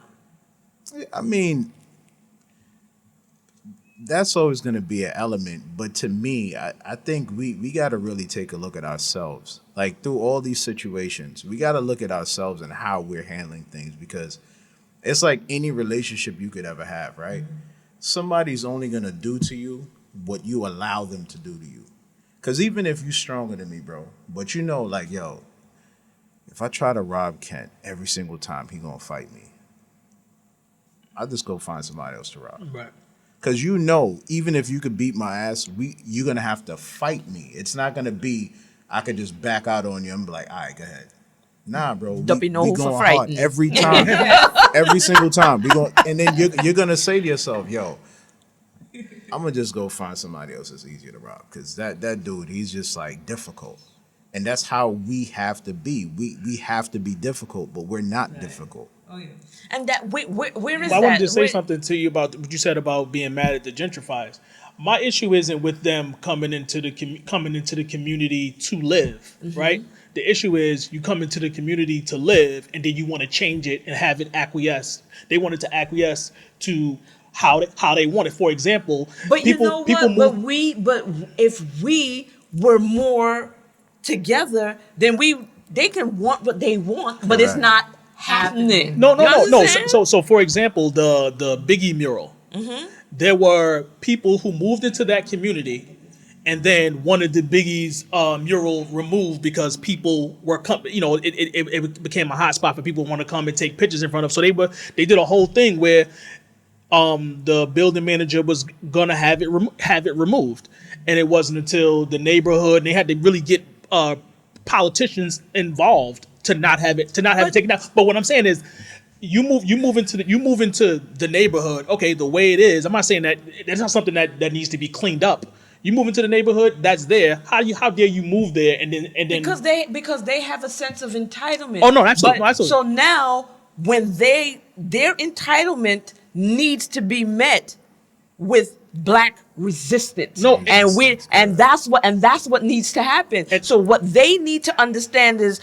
[SPEAKER 4] That's always going to be an element. But to me, I think we got to really take a look at ourselves. Like through all these situations, we got to look at ourselves and how we're handling things, because it's like any relationship you could ever have, right? Mm-hmm. Somebody's only going to do to you what you allow them to do to you. Because even if you're stronger than me, bro, but like, yo, if I try to rob Kent every single time, he going to fight me. I'll just go find somebody else to rob.
[SPEAKER 3] Right.
[SPEAKER 4] Because even if you could beat my ass, you're going to have to fight me. It's not going to be, I could just back out on you and be like, all right, go ahead. Nah, bro. We going hard every time. Every single time. And then you're going to say to yourself, yo, I'm going to just go find somebody else that's easier to rob. Because that dude, he's just like difficult. And that's how we have to be. We have to be difficult, but we're not difficult.
[SPEAKER 5] Oh, yeah.
[SPEAKER 2] And that where is that?
[SPEAKER 3] I wanted to say something to you about what you said about being mad at the gentrifiers. My issue isn't with them coming into the community to live, right? The issue is you come into the community to live, and then you want to change it and have it acquiesce. They wanted to acquiesce to how they want it. For example,
[SPEAKER 2] but
[SPEAKER 3] people move.
[SPEAKER 2] But if we were more together, then they can want what they want, but it's not happening.
[SPEAKER 3] No. So for example, the Biggie mural. Mm-hmm. There were people who moved into that community and then wanted the Biggie's mural removed because people were it became a hot spot for people who want to come and take pictures in front of. So they did a whole thing where the building manager was gonna have it removed, and it wasn't until the neighborhood, and they had to really get politicians involved to not have it taken down. But what I'm saying is, you move into the neighborhood. Okay, the way it is. I'm not saying that that's not something that needs to be cleaned up. You move into the neighborhood that's there. How dare you move there and then
[SPEAKER 2] because they have a sense of entitlement.
[SPEAKER 3] Oh no, absolutely.
[SPEAKER 2] So now when their entitlement needs to be met with Black resistance.
[SPEAKER 3] No,
[SPEAKER 2] and that's what needs to happen. And so what they need to understand is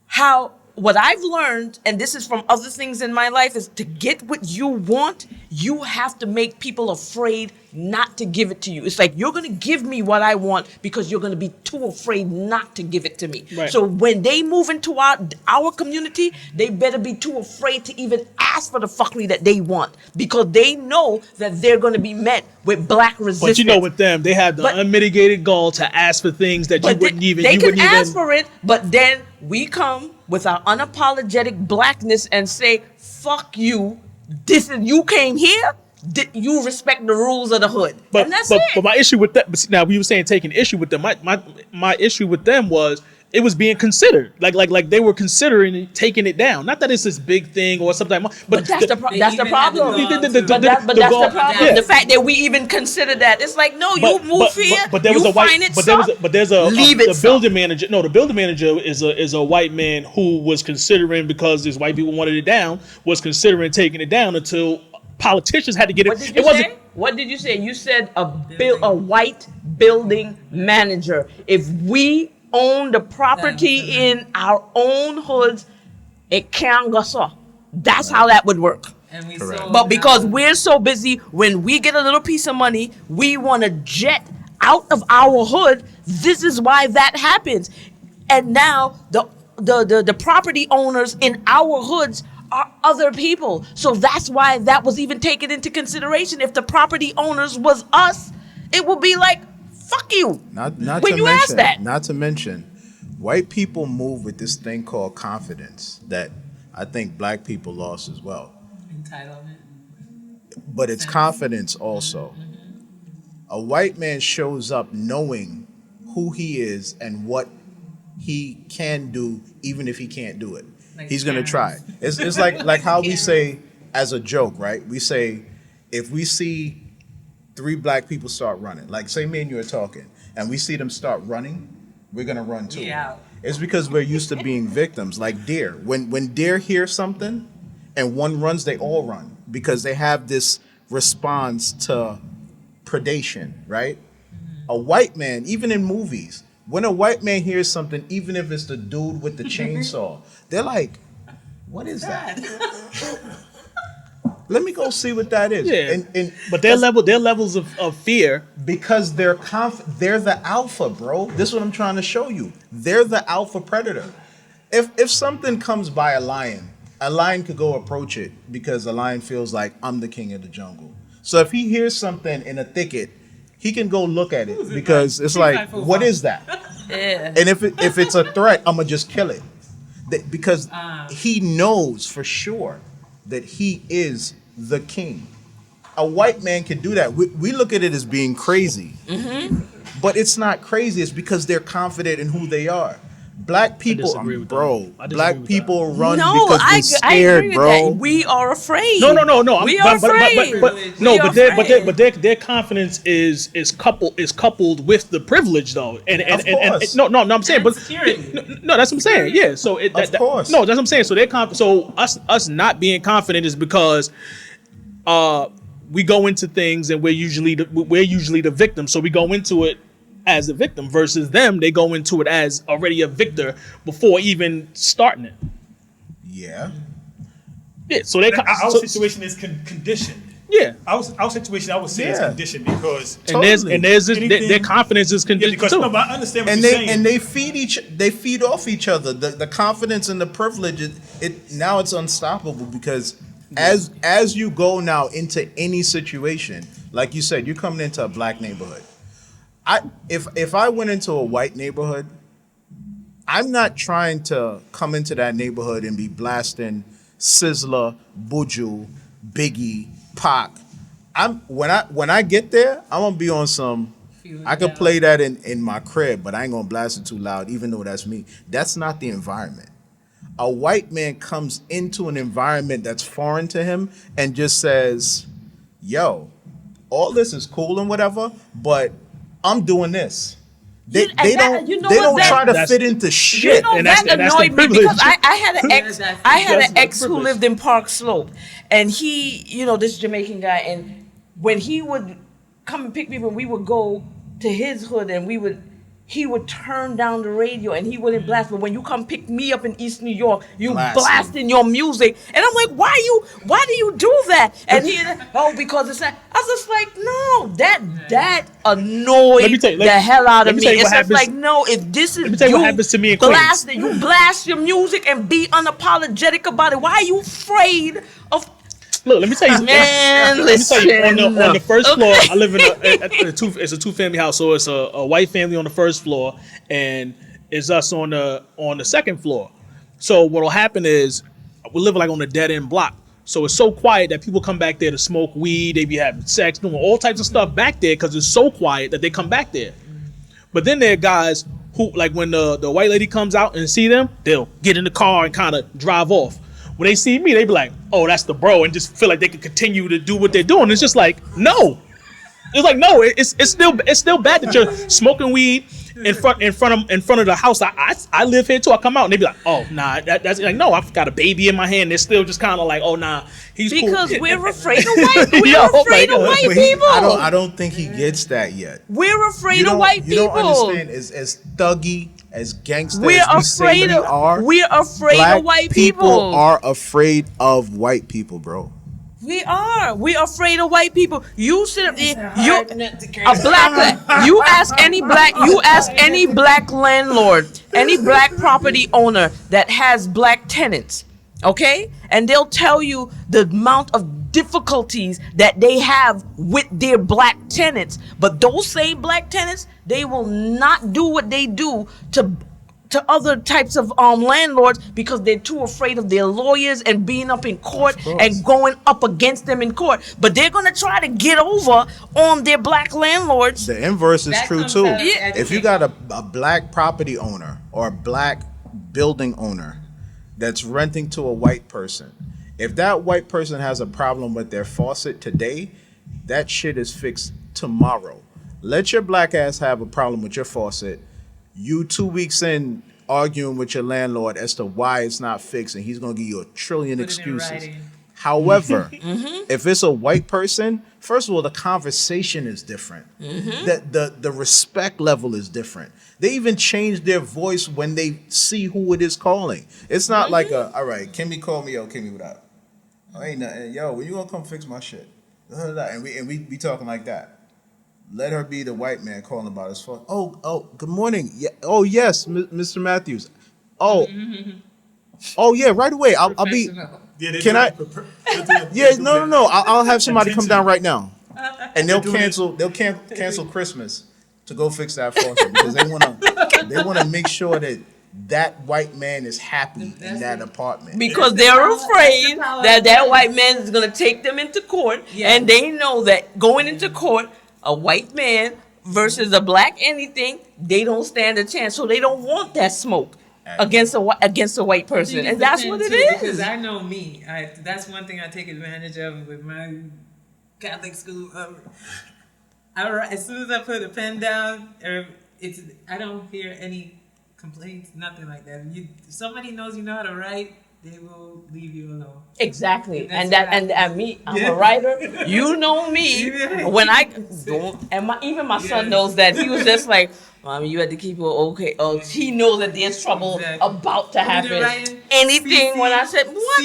[SPEAKER 2] how what I've learned, and this is from other things in my life, is to get what you want, you have to make people afraid not to give it to you. It's like, you're going to give me what I want because you're going to be too afraid not to give it to me.
[SPEAKER 3] Right.
[SPEAKER 2] So when they move into our community, they better be too afraid to even ask for the fuckery that they want, because they know that they're going to be met with black resistance.
[SPEAKER 3] But you know, with them, they have the unmitigated gall to ask for things that you wouldn't even.
[SPEAKER 2] They
[SPEAKER 3] you
[SPEAKER 2] can
[SPEAKER 3] wouldn't
[SPEAKER 2] ask
[SPEAKER 3] even,
[SPEAKER 2] for it, but then we come with our unapologetic blackness and say, "Fuck you! This is, you came here. You respect the rules of the hood."
[SPEAKER 3] But,
[SPEAKER 2] and that's
[SPEAKER 3] but,
[SPEAKER 2] it.
[SPEAKER 3] but my issue with that, but see, now we were saying taking issue with them. My issue with them was it was being considered, like they were considering taking it down. Not that it's this big thing or something.
[SPEAKER 2] But that's the problem.
[SPEAKER 3] The
[SPEAKER 2] But that's the problem.
[SPEAKER 3] yeah.
[SPEAKER 2] The fact that we even consider that, it's like, no, you move here.
[SPEAKER 3] But there was
[SPEAKER 2] you
[SPEAKER 3] a white.
[SPEAKER 2] find it
[SPEAKER 3] But there was
[SPEAKER 2] suck.
[SPEAKER 3] but there's a
[SPEAKER 2] Leave
[SPEAKER 3] the
[SPEAKER 2] it suck.
[SPEAKER 3] building manager. No, the building manager is a white man who was considering, because these white people wanted it down, was considering taking it down until politicians had to get it.
[SPEAKER 2] What did you
[SPEAKER 3] It wasn't.
[SPEAKER 2] say? What did you say? You said a white building manager. If we own the property in our own hoods, it can't go so. That's how that would work.
[SPEAKER 5] And we
[SPEAKER 4] Correct.
[SPEAKER 5] sold
[SPEAKER 2] But because
[SPEAKER 5] houses.
[SPEAKER 2] we're so busy, when we get a little piece of money, we want to jet out of our hood. This is why that happens. And now the property owners in our hoods are other people. So that's why that was even taken into consideration. If the property owners was us, it would be like, fuck you.
[SPEAKER 4] Not
[SPEAKER 2] when
[SPEAKER 4] to
[SPEAKER 2] you
[SPEAKER 4] mention,
[SPEAKER 2] ask that.
[SPEAKER 4] Not to mention, white people move with this thing called confidence that I think black people lost as well.
[SPEAKER 5] Entitlement.
[SPEAKER 4] But it's confidence also. A white man shows up knowing who he is and what he can do, even if he can't do it.
[SPEAKER 5] Like
[SPEAKER 4] He's gonna
[SPEAKER 5] Karens.
[SPEAKER 4] try. It's like how we say as a joke, right? We say if we see 3 black people start running, like say me and you are talking, and we see them start running, we're gonna run too.
[SPEAKER 5] Yeah.
[SPEAKER 4] It's because we're used to being victims, like deer. When deer hear something and one runs, they all run because they have this response to predation, right? A white man, even in movies, when a white man hears something, even if it's the dude with the chainsaw, they're like, "What is that? Let me go see what that is."
[SPEAKER 3] Yeah.
[SPEAKER 4] And
[SPEAKER 3] But their levels of fear.
[SPEAKER 4] because they're the alpha, bro. This is what I'm trying to show you. They're the alpha predator. If something comes by a lion could go approach it because a lion feels like I'm the king of the jungle. So if he hears something in a thicket, he can go look at it because it's like, what is that?
[SPEAKER 2] Yeah.
[SPEAKER 4] And if it's a threat, I'm gonna just kill it. Because he knows for sure that he is the king. A white man can do that. We look at it as being crazy, but it's not crazy. It's because they're confident in who they are. Black people,
[SPEAKER 3] disagree with
[SPEAKER 4] bro.
[SPEAKER 3] that. I disagree
[SPEAKER 4] Black
[SPEAKER 3] with
[SPEAKER 4] people run
[SPEAKER 2] No,
[SPEAKER 4] because
[SPEAKER 2] I
[SPEAKER 4] they're scared,
[SPEAKER 2] agree with
[SPEAKER 4] bro.
[SPEAKER 2] that. We are afraid.
[SPEAKER 3] No.
[SPEAKER 2] We are afraid.
[SPEAKER 3] But their confidence is coupled with the privilege though, and
[SPEAKER 4] Of course.
[SPEAKER 3] no, I'm saying, but
[SPEAKER 5] security.
[SPEAKER 3] no, that's what I'm saying. Yeah, so
[SPEAKER 4] Of course.
[SPEAKER 3] no, that's what I'm saying. So so us not being confident is because we go into things and we're usually the victim, so we go into it as a victim versus them. They go into it as already a victor before even starting it.
[SPEAKER 4] Yeah.
[SPEAKER 3] Yeah, so they
[SPEAKER 6] Our
[SPEAKER 3] so-
[SPEAKER 6] situation is conditioned.
[SPEAKER 3] yeah.
[SPEAKER 6] Our situation, I would say, is
[SPEAKER 4] Yeah.
[SPEAKER 6] conditioned because
[SPEAKER 3] And there's
[SPEAKER 4] Totally.
[SPEAKER 3] their
[SPEAKER 6] Anything-
[SPEAKER 3] confidence is
[SPEAKER 6] yeah,
[SPEAKER 3] conditioned
[SPEAKER 6] because
[SPEAKER 3] too.
[SPEAKER 6] no, but I understand what
[SPEAKER 4] And
[SPEAKER 6] you're
[SPEAKER 4] they
[SPEAKER 6] saying.
[SPEAKER 4] and they feed off each other. The confidence and the privilege. It now it's unstoppable because as you go now into any situation, like you said, you're coming into a black neighborhood. If I went into a white neighborhood, I'm not trying to come into that neighborhood and be blasting Sizzler, Buju, Biggie, Pac. When I get there, I'm gonna be on some. I could play that in my crib, but I ain't gonna blast it too loud, even though that's me. That's not the environment. A white man comes into an environment that's foreign to him and just says, "Yo, all this is cool and whatever, but I'm doing this." They
[SPEAKER 2] And that-
[SPEAKER 4] don't
[SPEAKER 2] you know
[SPEAKER 4] they
[SPEAKER 2] what,
[SPEAKER 4] don't
[SPEAKER 2] that-
[SPEAKER 4] try to
[SPEAKER 3] That's-
[SPEAKER 4] fit into
[SPEAKER 2] You
[SPEAKER 4] shit.
[SPEAKER 2] know,
[SPEAKER 3] And that's
[SPEAKER 2] that
[SPEAKER 3] the
[SPEAKER 2] annoyed me
[SPEAKER 3] privilege.
[SPEAKER 2] because I had an ex.
[SPEAKER 5] That's
[SPEAKER 2] I had
[SPEAKER 3] the
[SPEAKER 2] an ex who
[SPEAKER 3] privilege.
[SPEAKER 2] lived in Park Slope, and he, this Jamaican guy, and when he would come and pick me, when we would go to his hood, and he would turn down the radio and he wouldn't blast. But when you come pick me up in East New York, you blasting your music. And I'm like, why do you do that? And he, because it's that. I was just like, no, that annoyed the hell out of me. It's just like, no, if this is
[SPEAKER 3] what happens to me in Queens.
[SPEAKER 2] You blast your music and be unapologetic about it. Why are you afraid of?
[SPEAKER 3] Look, let me tell you.
[SPEAKER 2] Man, listen.
[SPEAKER 3] On the first floor, I live in it's a 2-family house, so it's a white family on the first floor, and it's us on the second floor. So what'll happen is we live like on a dead end block, so it's so quiet that people come back there to smoke weed. They be having sex, doing all types of stuff back there because it's so quiet that they come back there. But then there are guys who, like, when the white lady comes out and see them, they'll get in the car and kind of drive off. When they see me, they be like, "Oh, that's the bro," and just feel like they can continue to do what they're doing. It's just like, no. It's like, no. It's still bad that you're smoking weed in front of the house. I live here too. I come out and they be like, "Oh, nah, that's like, no. I've got a baby in my hand." They're still just kind of like, "Oh, nah, he's
[SPEAKER 2] because
[SPEAKER 3] cool."
[SPEAKER 2] we're afraid of white. We're afraid of white people.
[SPEAKER 4] I don't think he gets that yet.
[SPEAKER 2] We're afraid of white people.
[SPEAKER 4] You don't understand. As thuggy, as gangster
[SPEAKER 2] we're
[SPEAKER 4] as we say we are,
[SPEAKER 2] we're afraid of white people.
[SPEAKER 4] People are afraid of white people, bro.
[SPEAKER 2] We are. We're afraid of white people. You sit there. You ask any black landlord, any black property owner that has black tenants, okay, and they'll tell you the amount of difficulties that they have with their black tenants. But those same black tenants, they will not do what they do to other types of landlords because they're too afraid of their lawyers and being up in court and going up against them in court. But they're going to try to get over on their black landlords.
[SPEAKER 4] The inverse is true too.
[SPEAKER 2] Yeah.
[SPEAKER 4] If you got a black property owner or a black building owner that's renting to a white person, if that white person has a problem with their faucet today, that shit is fixed tomorrow. Let your black ass have a problem with your faucet. You 2 weeks in arguing with your landlord as to why it's not fixed, and he's going to give you a trillion excuses. However, if it's a white person, first of all, the conversation is different. The respect level is different. They even change their voice when they see who it is calling. It's not like all right, Kimmy call me, yo, Kimmy, what up? Oh, ain't nothing. Yo, when you gonna come fix my shit? And we be talking like that. Let her be the white man calling about his phone. Oh, good morning. Yeah. Oh, yes, Mr. Matthews. Oh, yeah, right away. I'll be. Can I? Yeah, no. I'll have somebody come down right now, and they'll cancel Christmas to go fix that faucet because they wanna make sure that white man is happy in that apartment.
[SPEAKER 2] Because they're afraid that white man is going to take them into court, and they know that going into court, a white man versus a black anything, they don't stand a chance. So they don't want that smoke against a white person, and that's what it is.
[SPEAKER 5] Because I know me. That's one thing I take advantage of with my Catholic school. As soon as I put a pen down, I don't hear any complaints, nothing like that. If somebody knows you know how to write, they will leave you alone.
[SPEAKER 2] Exactly, and me, I'm a writer. You know me. When I don't, and even my son knows that. He was just like, "Mommy, you had to keep it okay." Oh, he knows that there's trouble about to happen. Anything when I said what?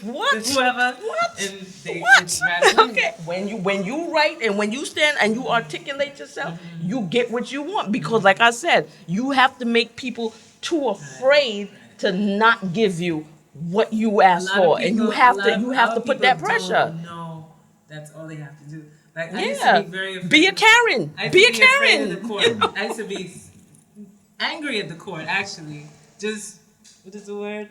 [SPEAKER 5] What? Whoever.
[SPEAKER 2] What?
[SPEAKER 5] And they
[SPEAKER 2] what? Okay. When you write and when you stand and you articulate yourself, you get what you want because, like I said, you have to make people too afraid to not give you what you asked for, and you have to put that pressure.
[SPEAKER 5] No, that's all they have to do. Like I used to be very afraid.
[SPEAKER 2] Be a Karen. Be a Karen.
[SPEAKER 5] Of the court. I used to be angry at the court. Actually, just what is the word?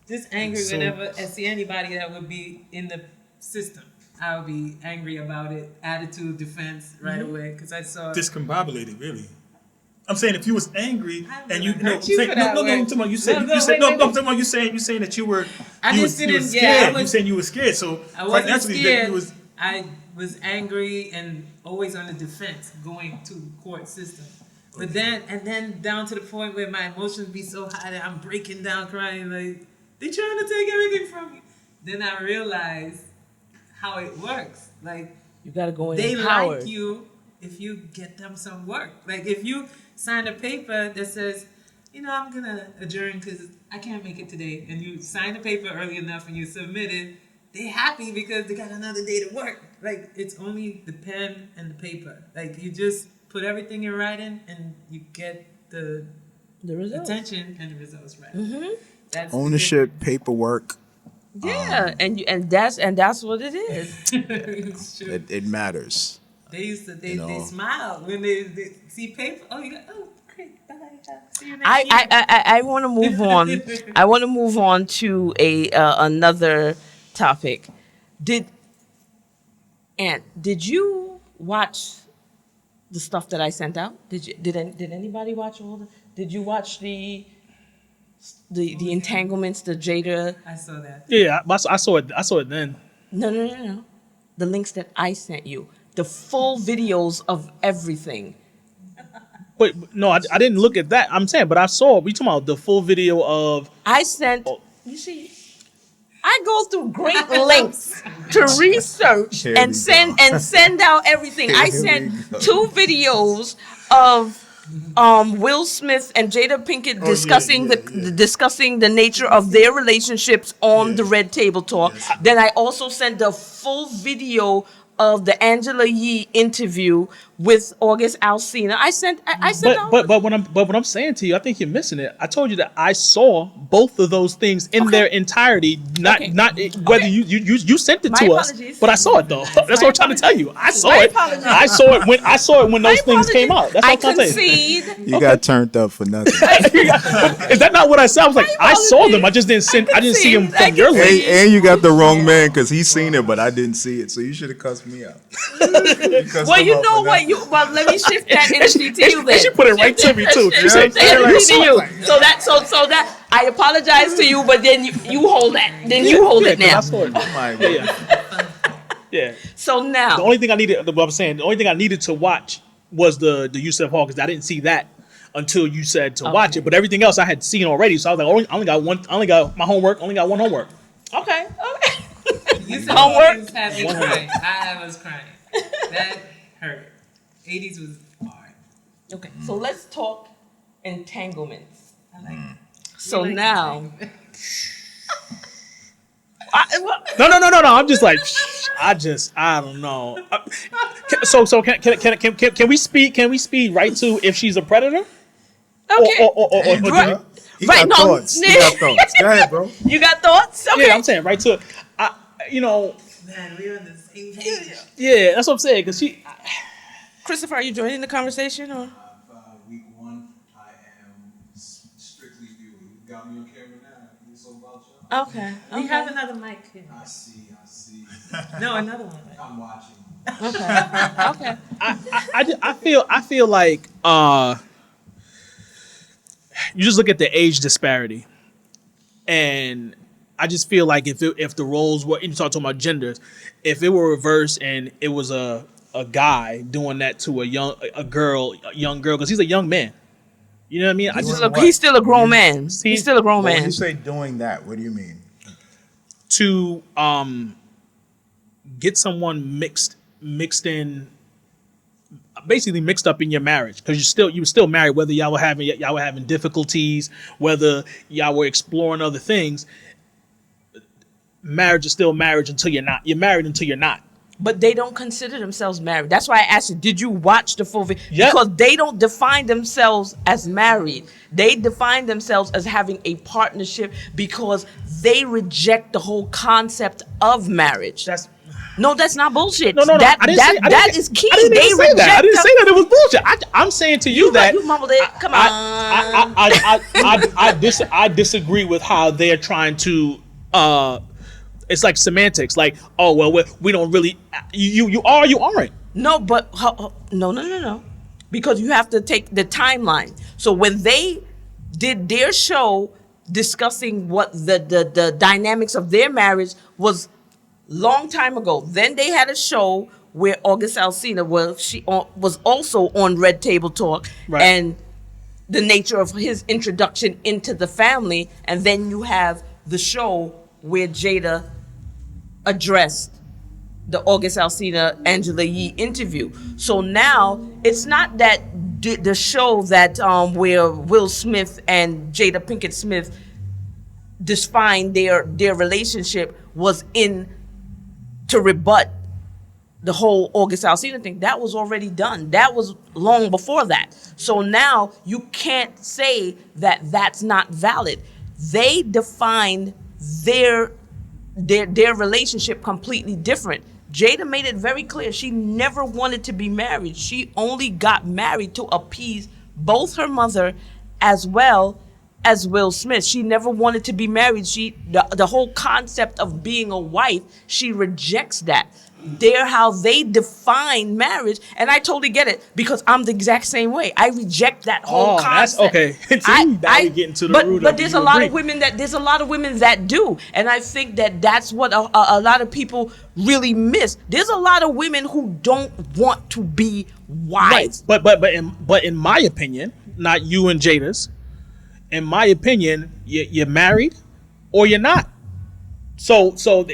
[SPEAKER 5] Just angry whenever I see anybody that would be in the system. I would be angry about it. Attitude, defense, right away, because I saw
[SPEAKER 6] discombobulated. Really. I'm saying if you was angry and I'm talking about you saying that you were scared. You saying you were scared, so
[SPEAKER 5] I wasn't scared. I was angry and always on the defense going to the court system. But then down to the point where my emotions be so high that I'm breaking down crying like they trying to take everything from me. Then I realized how it works. Like
[SPEAKER 2] you gotta go in.
[SPEAKER 5] They
[SPEAKER 2] empowered.
[SPEAKER 5] like you if you get them some work. Like if you sign a paper that says, I'm gonna adjourn because I can't make it today, and you sign the paper early enough and you submit it, they're happy because they got another day to work. Like, it's only the pen and the paper. Like, you just put everything in writing and you get the
[SPEAKER 2] results.
[SPEAKER 5] attention and the results right. That's
[SPEAKER 4] Ownership, paperwork.
[SPEAKER 2] Yeah, and that's what it is.
[SPEAKER 5] It's true.
[SPEAKER 4] It matters.
[SPEAKER 5] They used to they smile when they see paper. Oh, great, bye. See you next year.
[SPEAKER 2] I want to move on. I want to move on to another topic. Did you watch the stuff that I sent out? Did anybody watch all the? Did you watch the entanglements, the Jada?
[SPEAKER 5] I saw that.
[SPEAKER 3] Yeah, I saw it. I saw it then.
[SPEAKER 2] No. The links that I sent you, the full videos of everything.
[SPEAKER 3] But no, I didn't look at that. I'm saying, but I saw. We talking about the full video of.
[SPEAKER 2] I sent. You see, I go through great lengths to research
[SPEAKER 4] Here
[SPEAKER 2] and
[SPEAKER 4] we
[SPEAKER 2] send out everything. I
[SPEAKER 4] Here
[SPEAKER 2] sent
[SPEAKER 4] we go.
[SPEAKER 2] 2 videos of Will Smith and Jada Pinkett discussing discussing the nature of their relationships on the Red Table Talk. Then I also sent the full video of the Angela Yee interview with August Alsina. I sent out.
[SPEAKER 3] But what I'm saying to you, I think you're missing it. I told you that I saw both of those things in their entirety. Not whether you sent it
[SPEAKER 2] My
[SPEAKER 3] to us,
[SPEAKER 2] apologies.
[SPEAKER 3] but I saw it though. That's what I'm trying to tell you. I saw
[SPEAKER 2] My
[SPEAKER 3] it.
[SPEAKER 2] apologies.
[SPEAKER 3] I saw it when those things came out. That's
[SPEAKER 2] I
[SPEAKER 3] what I'm trying to tell you.
[SPEAKER 2] concede.
[SPEAKER 4] You got turned up for nothing.
[SPEAKER 3] Is that not what I said? I was like, I saw them. I just didn't send. I didn't see them
[SPEAKER 2] I
[SPEAKER 3] from your
[SPEAKER 2] concede.
[SPEAKER 3] link.
[SPEAKER 4] and you got the wrong man because he's seen it, but I didn't see it. So you should have cussed me out.
[SPEAKER 2] Well, you know what? Let me shift that energy to you then.
[SPEAKER 3] And she put it right to me too. She said,
[SPEAKER 2] Shift the energy to you. So that I apologize to you, but then you hold that. Then you hold it now.
[SPEAKER 3] I saw it. Yeah.
[SPEAKER 2] So
[SPEAKER 3] The
[SPEAKER 2] now,
[SPEAKER 3] only thing I needed, what I'm saying, the only thing I needed to watch was the Yusuf Hawkins. I didn't see that until you said to watch it, but everything else I had seen already. So I was like, I only got my homework. Only got one homework.
[SPEAKER 2] okay.
[SPEAKER 5] You said
[SPEAKER 2] Homework.
[SPEAKER 5] had me crying. I was crying. That hurt. 80s was hard.
[SPEAKER 2] Okay. So let's talk entanglements.
[SPEAKER 5] I like it.
[SPEAKER 2] So
[SPEAKER 5] You like
[SPEAKER 2] now,
[SPEAKER 3] No. I'm just like, I don't know. So can we speed? Can we speed right to if she's a predator?
[SPEAKER 2] okay.
[SPEAKER 3] Or do
[SPEAKER 2] Right.
[SPEAKER 3] we-
[SPEAKER 4] He
[SPEAKER 2] Right,
[SPEAKER 4] got
[SPEAKER 2] no,
[SPEAKER 4] thoughts. He got thoughts. Go ahead, bro.
[SPEAKER 2] You got thoughts? Okay.
[SPEAKER 3] Yeah, I'm saying right to it.
[SPEAKER 5] Man, we're on the same page.
[SPEAKER 3] Yeah, that's what I'm saying. Cause
[SPEAKER 2] Christopher, are you joining the conversation or?
[SPEAKER 7] Week 1, I am strictly viewing. You got me on camera now. It's all about y'all.
[SPEAKER 2] Okay.
[SPEAKER 5] We have another mic here.
[SPEAKER 7] I see.
[SPEAKER 5] No, another one.
[SPEAKER 7] I'm watching.
[SPEAKER 2] Okay.
[SPEAKER 3] I feel like you just look at the age disparity, and I just feel like if the roles were, you talking about genders, if it were reversed and it was a guy doing that to a young girl, because he's a young man. You know what I mean?
[SPEAKER 2] He's still a grown man. He's still a grown
[SPEAKER 4] When
[SPEAKER 2] man.
[SPEAKER 4] you say doing that, what do you mean?
[SPEAKER 3] To get someone mixed in, basically mixed up in your marriage, because you were still married, whether y'all were having difficulties, whether y'all were exploring other things. Marriage is still marriage until you're not. You're married until you're not.
[SPEAKER 2] But they don't consider themselves married. That's why I asked you, did you watch the full video?
[SPEAKER 3] Yeah.
[SPEAKER 2] Because they don't define themselves as married. They define themselves as having a partnership because they reject the whole concept of marriage.
[SPEAKER 3] That's
[SPEAKER 2] That's not bullshit.
[SPEAKER 3] no.
[SPEAKER 2] That is key.
[SPEAKER 3] I didn't
[SPEAKER 2] They
[SPEAKER 3] even say
[SPEAKER 2] reject
[SPEAKER 3] that. I didn't
[SPEAKER 2] the-
[SPEAKER 3] say that it was bullshit. I'm saying to you that
[SPEAKER 2] You mumbled it. Come on.
[SPEAKER 3] I disagree with how they're trying to. It's like semantics. Like, oh well, we don't really. You are or you aren't.
[SPEAKER 2] No, but no. Because you have to take the timeline. So when they did their show discussing what the dynamics of their marriage was long time ago. Then they had a show where August Alsina was also on Red Table Talk,
[SPEAKER 3] Right.
[SPEAKER 2] and the nature of his introduction into the family. And then you have the show where Jada addressed the August Alsina Angela Yee interview. So now it's not that the show that where Will Smith and Jada Pinkett Smith defined their relationship was in to rebut the whole August Alsina thing. That was already done. That was long before that. So now you can't say that that's not valid. They defined their relationship completely different. Jada made it very clear she never wanted to be married. She only got married to appease both her mother as well as Will Smith. She never wanted to be married. The whole concept of being a wife, she rejects that. They're how they define marriage, and I totally get it because I'm the exact same way. I reject that whole concept.
[SPEAKER 3] That's okay. Now we get into the root
[SPEAKER 2] but
[SPEAKER 3] of
[SPEAKER 2] there's
[SPEAKER 3] you
[SPEAKER 2] a lot
[SPEAKER 3] agree.
[SPEAKER 2] of women that do, and I think that's what a lot of people really miss. There's a lot of women who don't want to be wives.
[SPEAKER 3] Right. But in my opinion, not you and Jada's, in my opinion, you're married or you're not. So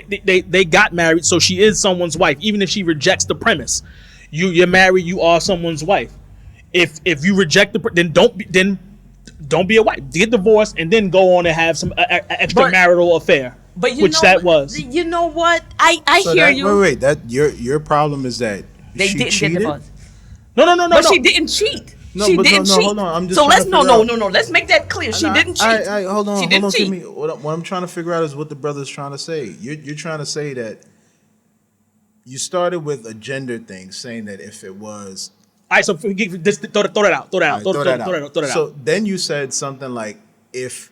[SPEAKER 3] they got married, so she is someone's wife, even if she rejects the premise. You're married, you are someone's wife. If you reject then don't be a wife. Get divorced and then go on and have some extramarital affair.
[SPEAKER 2] But
[SPEAKER 3] that was.
[SPEAKER 2] You know what? I
[SPEAKER 4] So
[SPEAKER 2] hear
[SPEAKER 4] that,
[SPEAKER 2] you.
[SPEAKER 4] Wait. That your problem is that
[SPEAKER 2] They
[SPEAKER 4] she
[SPEAKER 2] didn't
[SPEAKER 4] cheated.
[SPEAKER 2] get divorced.
[SPEAKER 3] No.
[SPEAKER 2] But she didn't cheat.
[SPEAKER 4] No,
[SPEAKER 2] she
[SPEAKER 4] but
[SPEAKER 2] didn't
[SPEAKER 4] no,
[SPEAKER 2] cheat.
[SPEAKER 4] hold on. I'm just
[SPEAKER 2] so
[SPEAKER 4] trying
[SPEAKER 2] let's
[SPEAKER 4] to
[SPEAKER 2] no.
[SPEAKER 4] figure out-
[SPEAKER 2] Let's make that clear. She didn't cheat.
[SPEAKER 4] Hold on.
[SPEAKER 2] She
[SPEAKER 4] Hold
[SPEAKER 2] didn't
[SPEAKER 4] on.
[SPEAKER 2] cheat.
[SPEAKER 4] Give me, what I'm trying to figure out is what the brother's trying to say. You're trying to say that you started with a gender thing, saying that if it was
[SPEAKER 3] All right, so throw that out. Throw that out.
[SPEAKER 4] So then you said something like if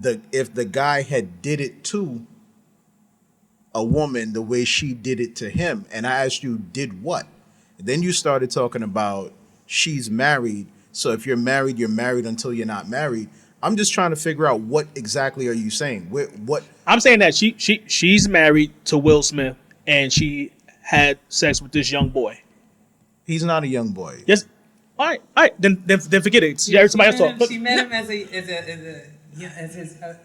[SPEAKER 4] the guy had did it to a woman the way she did it to him, and I asked you did what? And then you started talking about she's married. So if you're married until you're not married. I'm just trying to figure out what exactly are you saying? What
[SPEAKER 3] I'm saying that she's married to Will Smith and she had sex with this young boy.
[SPEAKER 4] he's not a young boy.
[SPEAKER 3] Yes. All right. Then forget it.
[SPEAKER 5] She
[SPEAKER 3] Somebody else talk.
[SPEAKER 5] she met him as his.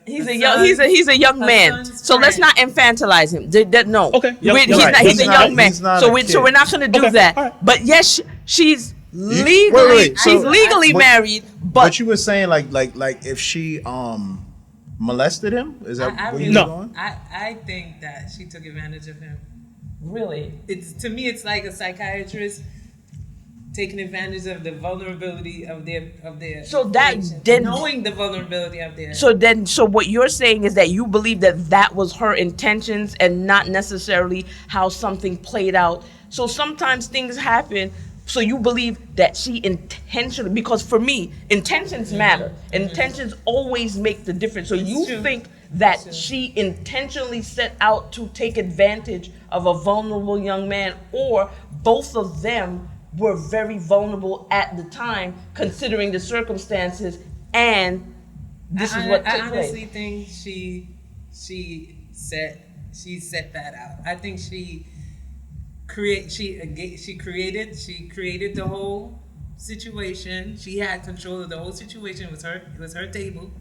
[SPEAKER 2] He's a young man. So let's not infantilize him. No.
[SPEAKER 3] Okay.
[SPEAKER 2] He's a young man.
[SPEAKER 4] He's not
[SPEAKER 2] So
[SPEAKER 4] a
[SPEAKER 2] we're
[SPEAKER 4] kid.
[SPEAKER 2] not going to do
[SPEAKER 3] Okay,
[SPEAKER 2] that.
[SPEAKER 3] all right.
[SPEAKER 2] But yes, she's legally
[SPEAKER 4] wait, so-
[SPEAKER 2] she's legally
[SPEAKER 4] But-
[SPEAKER 2] married.
[SPEAKER 4] But you were saying like if she molested him? Is that
[SPEAKER 5] I
[SPEAKER 4] where
[SPEAKER 5] really,
[SPEAKER 4] you
[SPEAKER 3] No.
[SPEAKER 4] going?
[SPEAKER 5] I think that she took advantage of him.
[SPEAKER 2] Really.
[SPEAKER 5] It's to me, it's like a psychiatrist taking advantage of the vulnerability of their
[SPEAKER 2] So that
[SPEAKER 5] patient,
[SPEAKER 2] then-
[SPEAKER 5] knowing the vulnerability of their.
[SPEAKER 2] So what you're saying is that you believe that was her intentions and not necessarily how something played out. So sometimes things happen. So you believe that she intentionally, because for me, intentions matter. Intentions always make the difference. So you
[SPEAKER 5] true.
[SPEAKER 2] think that she intentionally set out to take advantage of a vulnerable young man, or both of them were very vulnerable at the time, considering the circumstances, and this is what
[SPEAKER 5] I
[SPEAKER 2] took place.
[SPEAKER 5] honestly think she set that out. I think she created the whole situation. She had control of the whole situation. It was her table.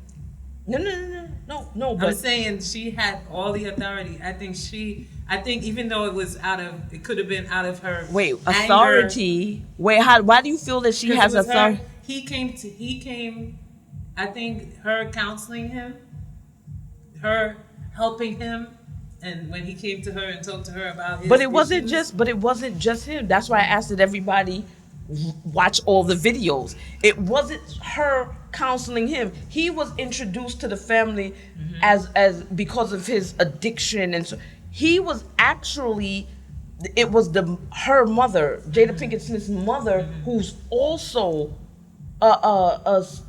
[SPEAKER 2] No.
[SPEAKER 5] I'm
[SPEAKER 2] But
[SPEAKER 5] saying she had all the authority. I think even though it could have been out of her
[SPEAKER 2] wait,
[SPEAKER 5] anger,
[SPEAKER 2] authority. Wait, why do you feel that she
[SPEAKER 5] 'cause
[SPEAKER 2] has
[SPEAKER 5] it was
[SPEAKER 2] authority?
[SPEAKER 5] He came. I think her counseling him, her helping him, and when he came to her and talked to her about his
[SPEAKER 2] But it wasn't
[SPEAKER 5] issues,
[SPEAKER 2] just him. That's why I asked that everybody watch all the videos. It wasn't her counseling him. He was introduced to the family as because of his addiction, and so he was actually. It was her mother, Jada Pinkett Smith's mother, who's also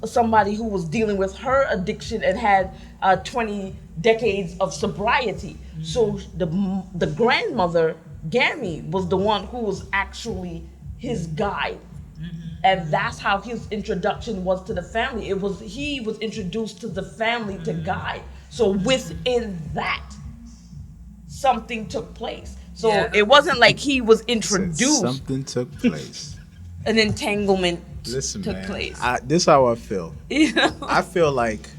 [SPEAKER 2] somebody who was dealing with her addiction and had 20 decades of sobriety. So the grandmother, Gammy, was the one who was actually his guide. And that's how his introduction was to the family. He was introduced to the family to guide. So within that, something took place. So
[SPEAKER 5] Yeah.
[SPEAKER 2] it wasn't like he was introduced.
[SPEAKER 4] Something took place.
[SPEAKER 2] An entanglement
[SPEAKER 4] Listen,
[SPEAKER 2] took
[SPEAKER 4] man.
[SPEAKER 2] place.
[SPEAKER 4] This is how I feel.
[SPEAKER 2] You know?
[SPEAKER 4] I feel like,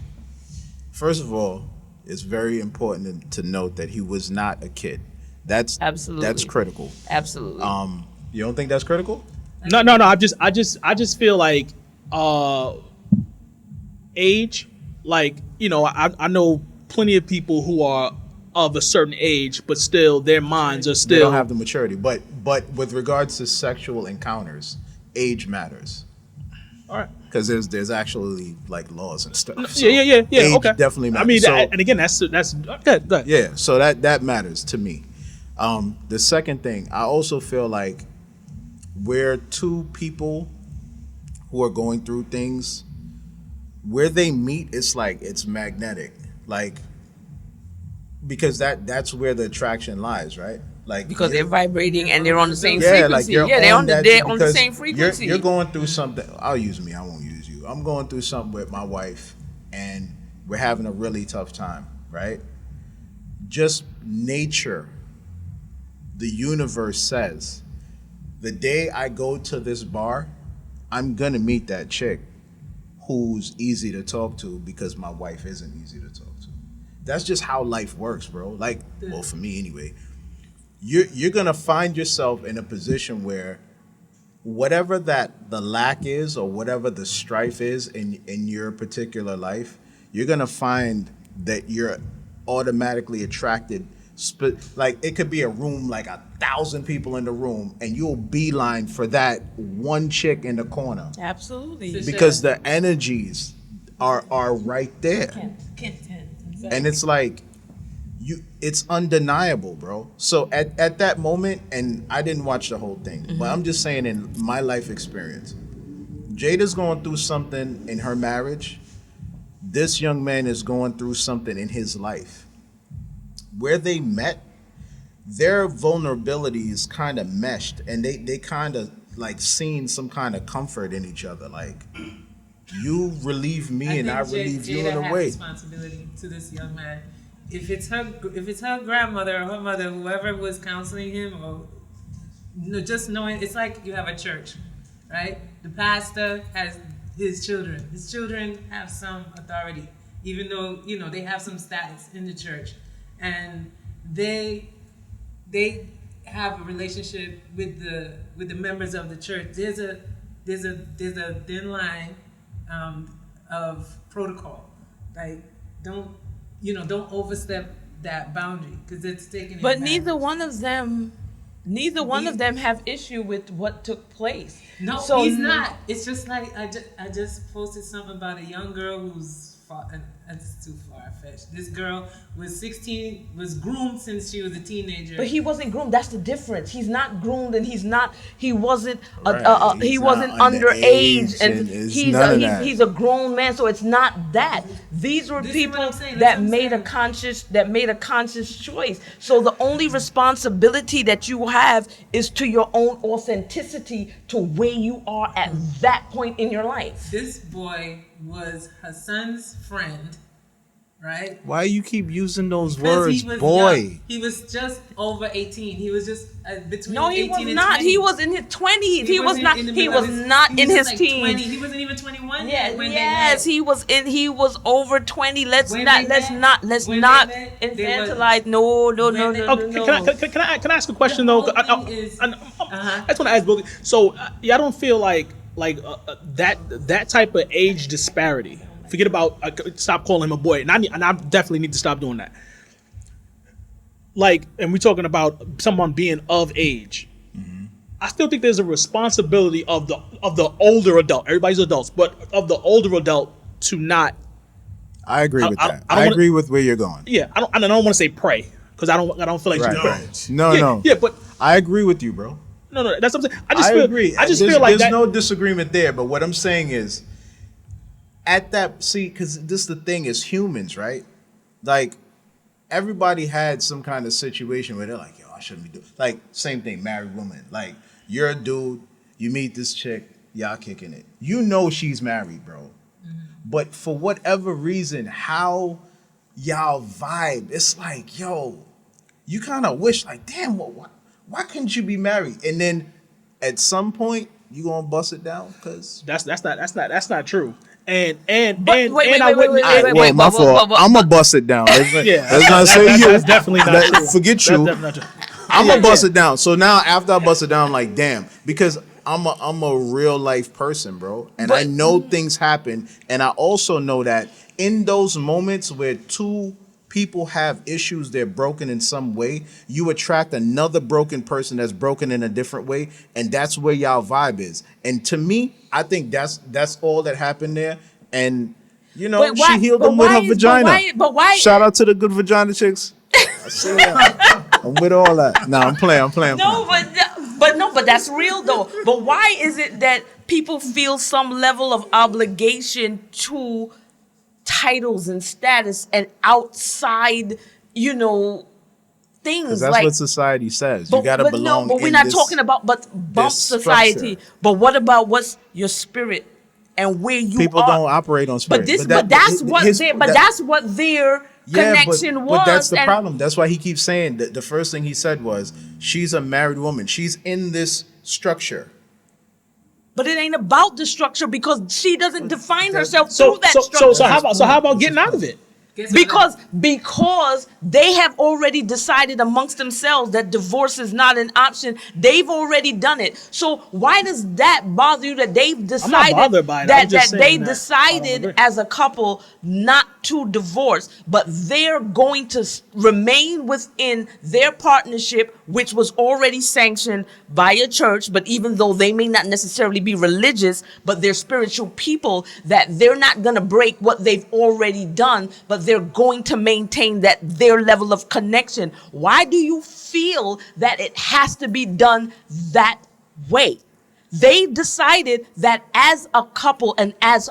[SPEAKER 4] first of all, it's very important to note that he was not a kid. That's
[SPEAKER 2] Absolutely.
[SPEAKER 4] That's critical.
[SPEAKER 2] Absolutely.
[SPEAKER 4] You don't think that's critical?
[SPEAKER 3] No. I just feel like age, like, you know, I know plenty of people who are of a certain age, but still their minds are
[SPEAKER 4] They
[SPEAKER 3] still.
[SPEAKER 4] don't have the maturity. But with regards to sexual encounters, age matters.
[SPEAKER 3] All right.
[SPEAKER 4] Because there's actually like laws and stuff. So
[SPEAKER 3] Yeah.
[SPEAKER 4] age
[SPEAKER 3] Okay.
[SPEAKER 4] definitely matters.
[SPEAKER 3] I mean,
[SPEAKER 4] So-
[SPEAKER 3] and again, that's good.
[SPEAKER 4] Yeah, so that matters to me. The second thing, I also feel like where two people who are going through things, where they meet, it's magnetic. Like, because that's where the attraction lies, right? Like,
[SPEAKER 2] Because they're vibrating and they're on the same
[SPEAKER 4] yeah,
[SPEAKER 2] frequency.
[SPEAKER 4] like you're
[SPEAKER 2] they're on
[SPEAKER 4] that
[SPEAKER 2] the
[SPEAKER 4] because
[SPEAKER 2] same frequency.
[SPEAKER 4] You're going through something. I'll use me. I won't use you. I'm going through something with my wife, and we're having a really tough time, right? Just nature, the universe says, the day I go to this bar, I'm gonna meet that chick who's easy to talk to because my wife isn't easy to talk to. That's just how life works, bro. Like, well, for me anyway. You're gonna find yourself in a position where whatever that the lack is or whatever the strife is in your particular life, you're gonna find that you're automatically attracted. Like, it could be a room, like 1,000 people in the room, and you'll beeline for that one chick in the corner
[SPEAKER 2] Absolutely.
[SPEAKER 4] because the energies are right there. And it's like, it's undeniable, bro. So at that moment, and I didn't watch the whole thing, but I'm just saying in my life experience, Jada's going through something in her marriage. This young man is going through something in his life. Where they met, their vulnerabilities kind of meshed, and they kind of like seen some kind of comfort in each other. Like, you relieve me and I relieve you in a way.
[SPEAKER 5] Responsibility to this young man. If it's her grandmother or her mother, whoever was counseling him, or just knowing, it's like you have a church, right? The pastor has his children. His children have some authority, even though they have some status in the church, and they have a relationship with the members of the church. There's a thin line of protocol. Like, don't overstep that boundary, because it's taking.
[SPEAKER 2] But neither one of them have issue with what took place.
[SPEAKER 5] No,
[SPEAKER 2] So
[SPEAKER 5] he's not. It's just like I just posted something about a young girl who's that's too far-fetched. This girl was 16, was groomed since she was a teenager.
[SPEAKER 2] But he wasn't groomed. That's the difference. He's not groomed, and he wasn't
[SPEAKER 4] Right.
[SPEAKER 2] he
[SPEAKER 4] He's
[SPEAKER 2] wasn't
[SPEAKER 4] not
[SPEAKER 2] underage,
[SPEAKER 4] underage,
[SPEAKER 2] and
[SPEAKER 4] and it's none of that.
[SPEAKER 2] he's a grown man. So it's not that. These were
[SPEAKER 5] This is what
[SPEAKER 2] people
[SPEAKER 5] I'm saying.
[SPEAKER 2] that
[SPEAKER 5] That's what I'm
[SPEAKER 2] made a conscious choice. So the only responsibility that you have is to your own authenticity, to where you are at that point in your life.
[SPEAKER 5] This boy was her son's friend, right?
[SPEAKER 4] Why you keep using those
[SPEAKER 5] Because
[SPEAKER 4] words,
[SPEAKER 5] he was
[SPEAKER 4] boy?
[SPEAKER 5] young. He was just over 18. He was just between
[SPEAKER 2] No, he
[SPEAKER 5] 18
[SPEAKER 2] was
[SPEAKER 5] and
[SPEAKER 2] not.
[SPEAKER 5] 20.
[SPEAKER 2] He was in his 20s. He was
[SPEAKER 5] wasn't
[SPEAKER 2] not.
[SPEAKER 5] in the
[SPEAKER 2] He
[SPEAKER 5] middle
[SPEAKER 2] was
[SPEAKER 5] of his-
[SPEAKER 2] not
[SPEAKER 5] he
[SPEAKER 2] in
[SPEAKER 5] was
[SPEAKER 2] his
[SPEAKER 5] like
[SPEAKER 2] teens.
[SPEAKER 5] 20. He wasn't even 21 yet when
[SPEAKER 2] Yes,
[SPEAKER 5] they met.
[SPEAKER 2] he was over 20. Let's
[SPEAKER 5] When
[SPEAKER 2] not
[SPEAKER 5] they
[SPEAKER 2] let's
[SPEAKER 5] met-
[SPEAKER 2] not let's
[SPEAKER 5] when
[SPEAKER 2] not
[SPEAKER 5] they met, they
[SPEAKER 2] infantilize. No.
[SPEAKER 5] when they-
[SPEAKER 3] Okay, can I ask a question though?
[SPEAKER 5] whole
[SPEAKER 3] I
[SPEAKER 5] thing is-
[SPEAKER 3] just want to ask Boogie. So y'all don't feel like that type of age disparity? Forget about stop calling him a boy, and I definitely need to stop doing that. Like, and we're talking about someone being of age. I still think there's a responsibility of the older adult. Everybody's adults, but of the older adult to not.
[SPEAKER 4] I agree with that.
[SPEAKER 3] I don't wanna-
[SPEAKER 4] agree with where you're going.
[SPEAKER 3] Yeah, I don't want to say pray because I don't feel like you
[SPEAKER 4] Right.
[SPEAKER 3] pray.
[SPEAKER 4] No.
[SPEAKER 3] Yeah, but
[SPEAKER 4] I agree with you, bro.
[SPEAKER 3] no, that's what I'm saying. I
[SPEAKER 4] agree.
[SPEAKER 3] just
[SPEAKER 4] There's-
[SPEAKER 3] feel like
[SPEAKER 4] there's
[SPEAKER 3] that.
[SPEAKER 4] no disagreement there. But what I'm saying is, at that, because this the thing is humans, right? Like, everybody had some kind of situation where they're like, yo, I shouldn't be doing. Like, same thing, married woman. Like, you're a dude, you meet this chick, y'all kicking it. You know she's married, bro. But for whatever reason, how y'all vibe, it's like, yo, you kind of wish, like, damn, why couldn't you be married? And then at some point, you gonna bust it down? Because
[SPEAKER 3] That's not true. And
[SPEAKER 2] But wait,
[SPEAKER 3] I wouldn't.
[SPEAKER 2] wait,
[SPEAKER 4] my fault. I'm gonna bust it down. Let's not say you.
[SPEAKER 3] That's definitely not true.
[SPEAKER 4] Forget
[SPEAKER 3] That's
[SPEAKER 4] you.
[SPEAKER 3] definitely not true.
[SPEAKER 4] I'm gonna bust it down. So now after I bust it down, I'm like, damn, because I'm a real life person, bro, and I know things happen, and I also know that in those moments where two people have issues, they're broken in some way, you attract another broken person that's broken in a different way, and that's where y'all vibe is. And to me, I think that's all that happened there. And you know,
[SPEAKER 2] But why-
[SPEAKER 4] she healed
[SPEAKER 2] but
[SPEAKER 4] him with
[SPEAKER 2] why
[SPEAKER 4] her
[SPEAKER 2] is-
[SPEAKER 4] vagina.
[SPEAKER 2] but why-
[SPEAKER 4] Shout out to the good vagina chicks. I see that. I'm with all that. Nah, I'm playing.
[SPEAKER 2] No, but that's real though. But why is it that people feel some level of obligation to titles and status and outside, things
[SPEAKER 4] That's
[SPEAKER 2] like
[SPEAKER 4] what society says. You gotta belong.
[SPEAKER 2] No, but we're
[SPEAKER 4] in
[SPEAKER 2] not
[SPEAKER 4] this-
[SPEAKER 2] talking about bump
[SPEAKER 4] this
[SPEAKER 2] society.
[SPEAKER 4] structure.
[SPEAKER 2] But what about what's your spirit and where you
[SPEAKER 4] People
[SPEAKER 2] are?
[SPEAKER 4] don't operate on spirit.
[SPEAKER 2] But that's what their connection was.
[SPEAKER 4] But that's the
[SPEAKER 2] and-
[SPEAKER 4] problem. That's why he keeps saying that the first thing he said was, she's a married woman. She's in this structure.
[SPEAKER 2] But it ain't about the structure because she doesn't define herself through that structure.
[SPEAKER 3] So how about getting out of it?
[SPEAKER 2] Because they have already decided amongst themselves that divorce is not an option. They've already done it. So why does that bother you that they've decided
[SPEAKER 3] bothered by it. I'm
[SPEAKER 2] that
[SPEAKER 3] just
[SPEAKER 2] they
[SPEAKER 3] saying that I don't
[SPEAKER 2] decided
[SPEAKER 3] agree.
[SPEAKER 2] as a couple not to divorce, but they're going to remain within their partnership, which was already sanctioned by a church. But even though they may not necessarily be religious, but they're spiritual people, that they're not going to break what they've already done, but they're going to maintain their level of connection. Why do you feel that it has to be done that way? They decided that as a couple and as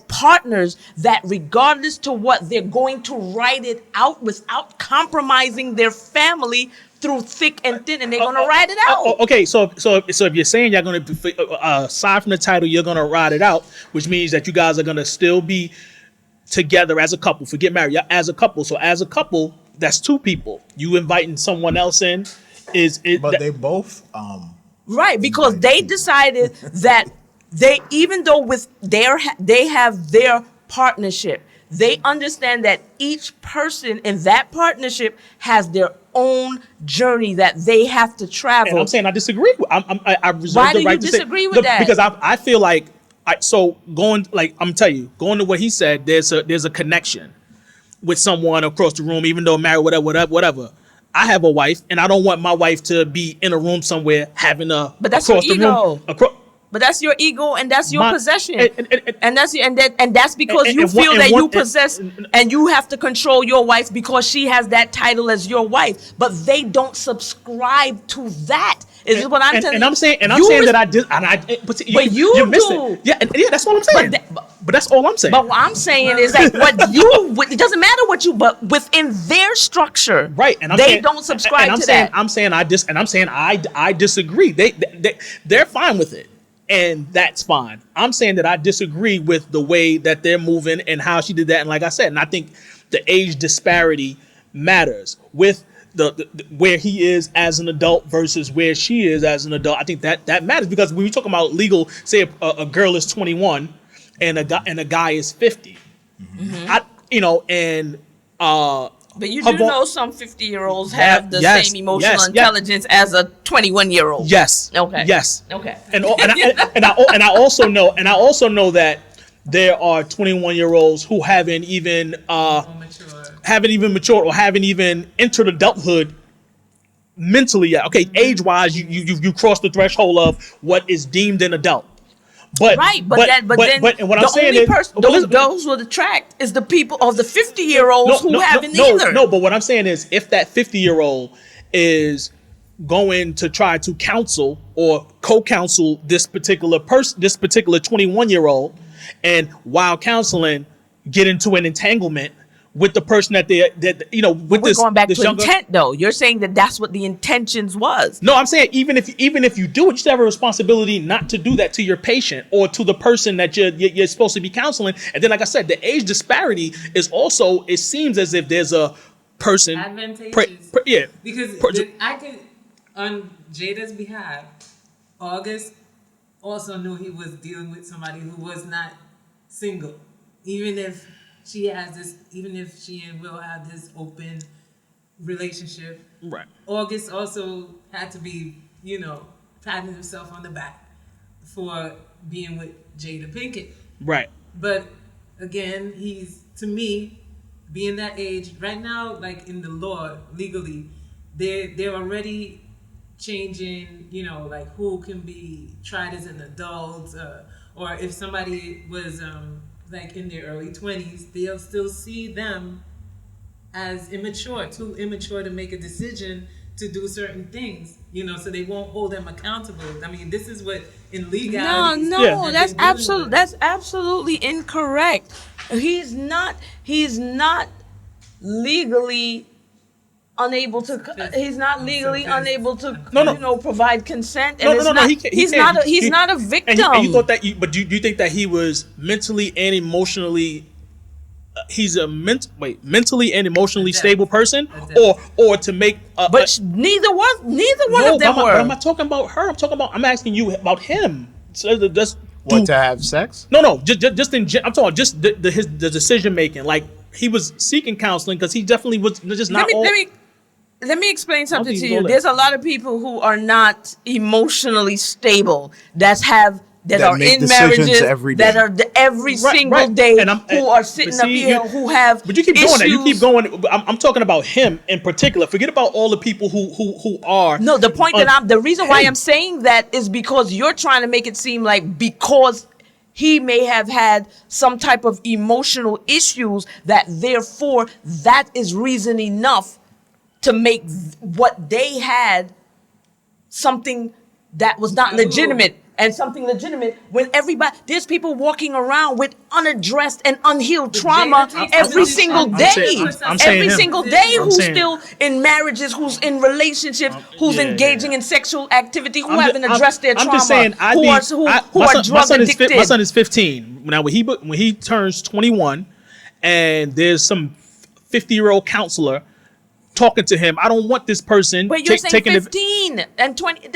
[SPEAKER 2] partners, that regardless to what, they're going to ride it out without compromising their family through thick and thin, and they're going to ride it out.
[SPEAKER 3] Okay, so if you're saying you're going to, aside from the title, you're going to ride it out, which means that you guys are going to still be together as a couple. Forget married, as a couple. So as a couple, that's two people. You inviting someone else in
[SPEAKER 4] But they both
[SPEAKER 2] Right, because they decided that even though they have their partnership, they understand that each person in that partnership has their own journey that they have to travel.
[SPEAKER 3] And I'm saying I disagree. I reserve
[SPEAKER 2] Why
[SPEAKER 3] the
[SPEAKER 2] do
[SPEAKER 3] right
[SPEAKER 2] you
[SPEAKER 3] to
[SPEAKER 2] disagree
[SPEAKER 3] say,
[SPEAKER 2] with that?
[SPEAKER 3] Because I feel like going to what he said, there's a connection with someone across the room, even though married, whatever. I have a wife, and I don't want my wife to be in a room somewhere having a
[SPEAKER 2] But that's
[SPEAKER 3] across
[SPEAKER 2] your
[SPEAKER 3] the room.
[SPEAKER 2] ego. But that's your ego, and that's your possession, and that's because
[SPEAKER 3] and
[SPEAKER 2] you
[SPEAKER 3] one-
[SPEAKER 2] feel
[SPEAKER 3] and
[SPEAKER 2] that
[SPEAKER 3] one-
[SPEAKER 2] you possess, and you have to control your wife because she has that title as your wife. But they don't subscribe to that. Is what I'm telling you.
[SPEAKER 3] And I'm saying
[SPEAKER 2] You
[SPEAKER 3] that I did, but
[SPEAKER 2] you
[SPEAKER 3] missed
[SPEAKER 2] do.
[SPEAKER 3] it. Yeah, that's what I'm saying. But that's all I'm saying.
[SPEAKER 2] But what I'm saying is that it doesn't matter but within their structure,
[SPEAKER 3] Right, and
[SPEAKER 2] they don't subscribe to that.
[SPEAKER 3] I'm saying I disagree. They're fine with it, and that's fine. I'm saying that I disagree with the way that they're moving and how she did that. And like I said, and I think the age disparity matters with the where he is as an adult versus where she is as an adult. I think that matters, because when we talk about legal, say a girl is 21 and a guy is 50,
[SPEAKER 2] But you do know some 50-year-olds have the same emotional intelligence as a 21-year-old.
[SPEAKER 3] Yes.
[SPEAKER 2] Okay.
[SPEAKER 3] Yes.
[SPEAKER 2] Okay.
[SPEAKER 3] And I also know that there are 21-year-olds who haven't even matured or haven't even entered adulthood mentally yet. Okay, age-wise, you crossed the threshold of what is deemed an adult. But
[SPEAKER 2] Right, but what
[SPEAKER 3] I'm saying is,
[SPEAKER 2] those will attract is the people of the 50-year-olds who haven't either.
[SPEAKER 3] No, but what I'm saying is, if that 50-year-old is going to try to counsel or co-counsel this particular 21-year-old, and while counseling, get into an entanglement with the person with
[SPEAKER 2] We're going back
[SPEAKER 3] this
[SPEAKER 2] to
[SPEAKER 3] younger
[SPEAKER 2] intent, though. You're saying that that's what the intentions was.
[SPEAKER 3] No, I'm saying even if you do it, you still have a responsibility not to do that to your patient or to the person that you're supposed to be counseling. And then, like I said, the age disparity is also, it seems as if there's a person
[SPEAKER 5] advantageous. Because I can, on Jada's behalf, August also knew he was dealing with somebody who was not single, even if she and Will have this open relationship.
[SPEAKER 3] Right.
[SPEAKER 5] August also had to be, patting himself on the back. for being with Jada Pinkett.
[SPEAKER 3] Right.
[SPEAKER 5] But again, he's, to me, being that age right now, like in the law legally, they're already changing, you know, like who can be tried as an adult, or if somebody was like in their early 20s, they'll still see them as immature, too immature to make a decision to do certain things, you know, so they won't hold them accountable. I mean, this is what in legality.
[SPEAKER 2] No, that's absolutely incorrect. He's not legally unable to. He's not legally unable to,
[SPEAKER 3] No.
[SPEAKER 2] you know, provide consent.
[SPEAKER 3] No,
[SPEAKER 2] And
[SPEAKER 3] no, no, he
[SPEAKER 2] he's
[SPEAKER 3] can't.
[SPEAKER 2] not. He's not a victim.
[SPEAKER 3] And you thought that, but do you think that he was mentally and emotionally? He's a mentally and emotionally stable person, or to make.
[SPEAKER 2] But neither one of them were.
[SPEAKER 3] But I'm not talking about her. I'm asking you about him. So just
[SPEAKER 4] To have sex?
[SPEAKER 3] No. Just in. I'm talking just the decision making. Like he was seeking counseling because he definitely was just not.
[SPEAKER 2] Let me explain something to
[SPEAKER 3] you
[SPEAKER 2] you.
[SPEAKER 3] go
[SPEAKER 2] There's a lot of people who are not emotionally stable that are
[SPEAKER 4] make
[SPEAKER 2] in
[SPEAKER 4] decisions
[SPEAKER 2] marriages
[SPEAKER 4] every day.
[SPEAKER 2] that are every single
[SPEAKER 3] right.
[SPEAKER 2] day
[SPEAKER 3] And
[SPEAKER 2] who are sitting up here who have.
[SPEAKER 3] But you keep
[SPEAKER 2] issues.
[SPEAKER 3] doing that. You keep going. I'm talking about him in particular. Forget about all the people who are.
[SPEAKER 2] No, the point the reason why I'm saying that is because you're trying to make it seem like because he may have had some type of emotional issues that therefore that is reason enough to make what they had something that was not legitimate. And something legitimate when there's people walking around with unaddressed and unhealed trauma every single day. Every single day who's still in marriages, who's in relationships, who's engaging in sexual activity, who haven't addressed their trauma,
[SPEAKER 3] I'm just saying,
[SPEAKER 2] who are drug addicted.
[SPEAKER 3] My son is 15. Now, when he turns 21 and there's some 50-year-old counselor talking to him, I don't want this person
[SPEAKER 2] But you're saying 15 and 20,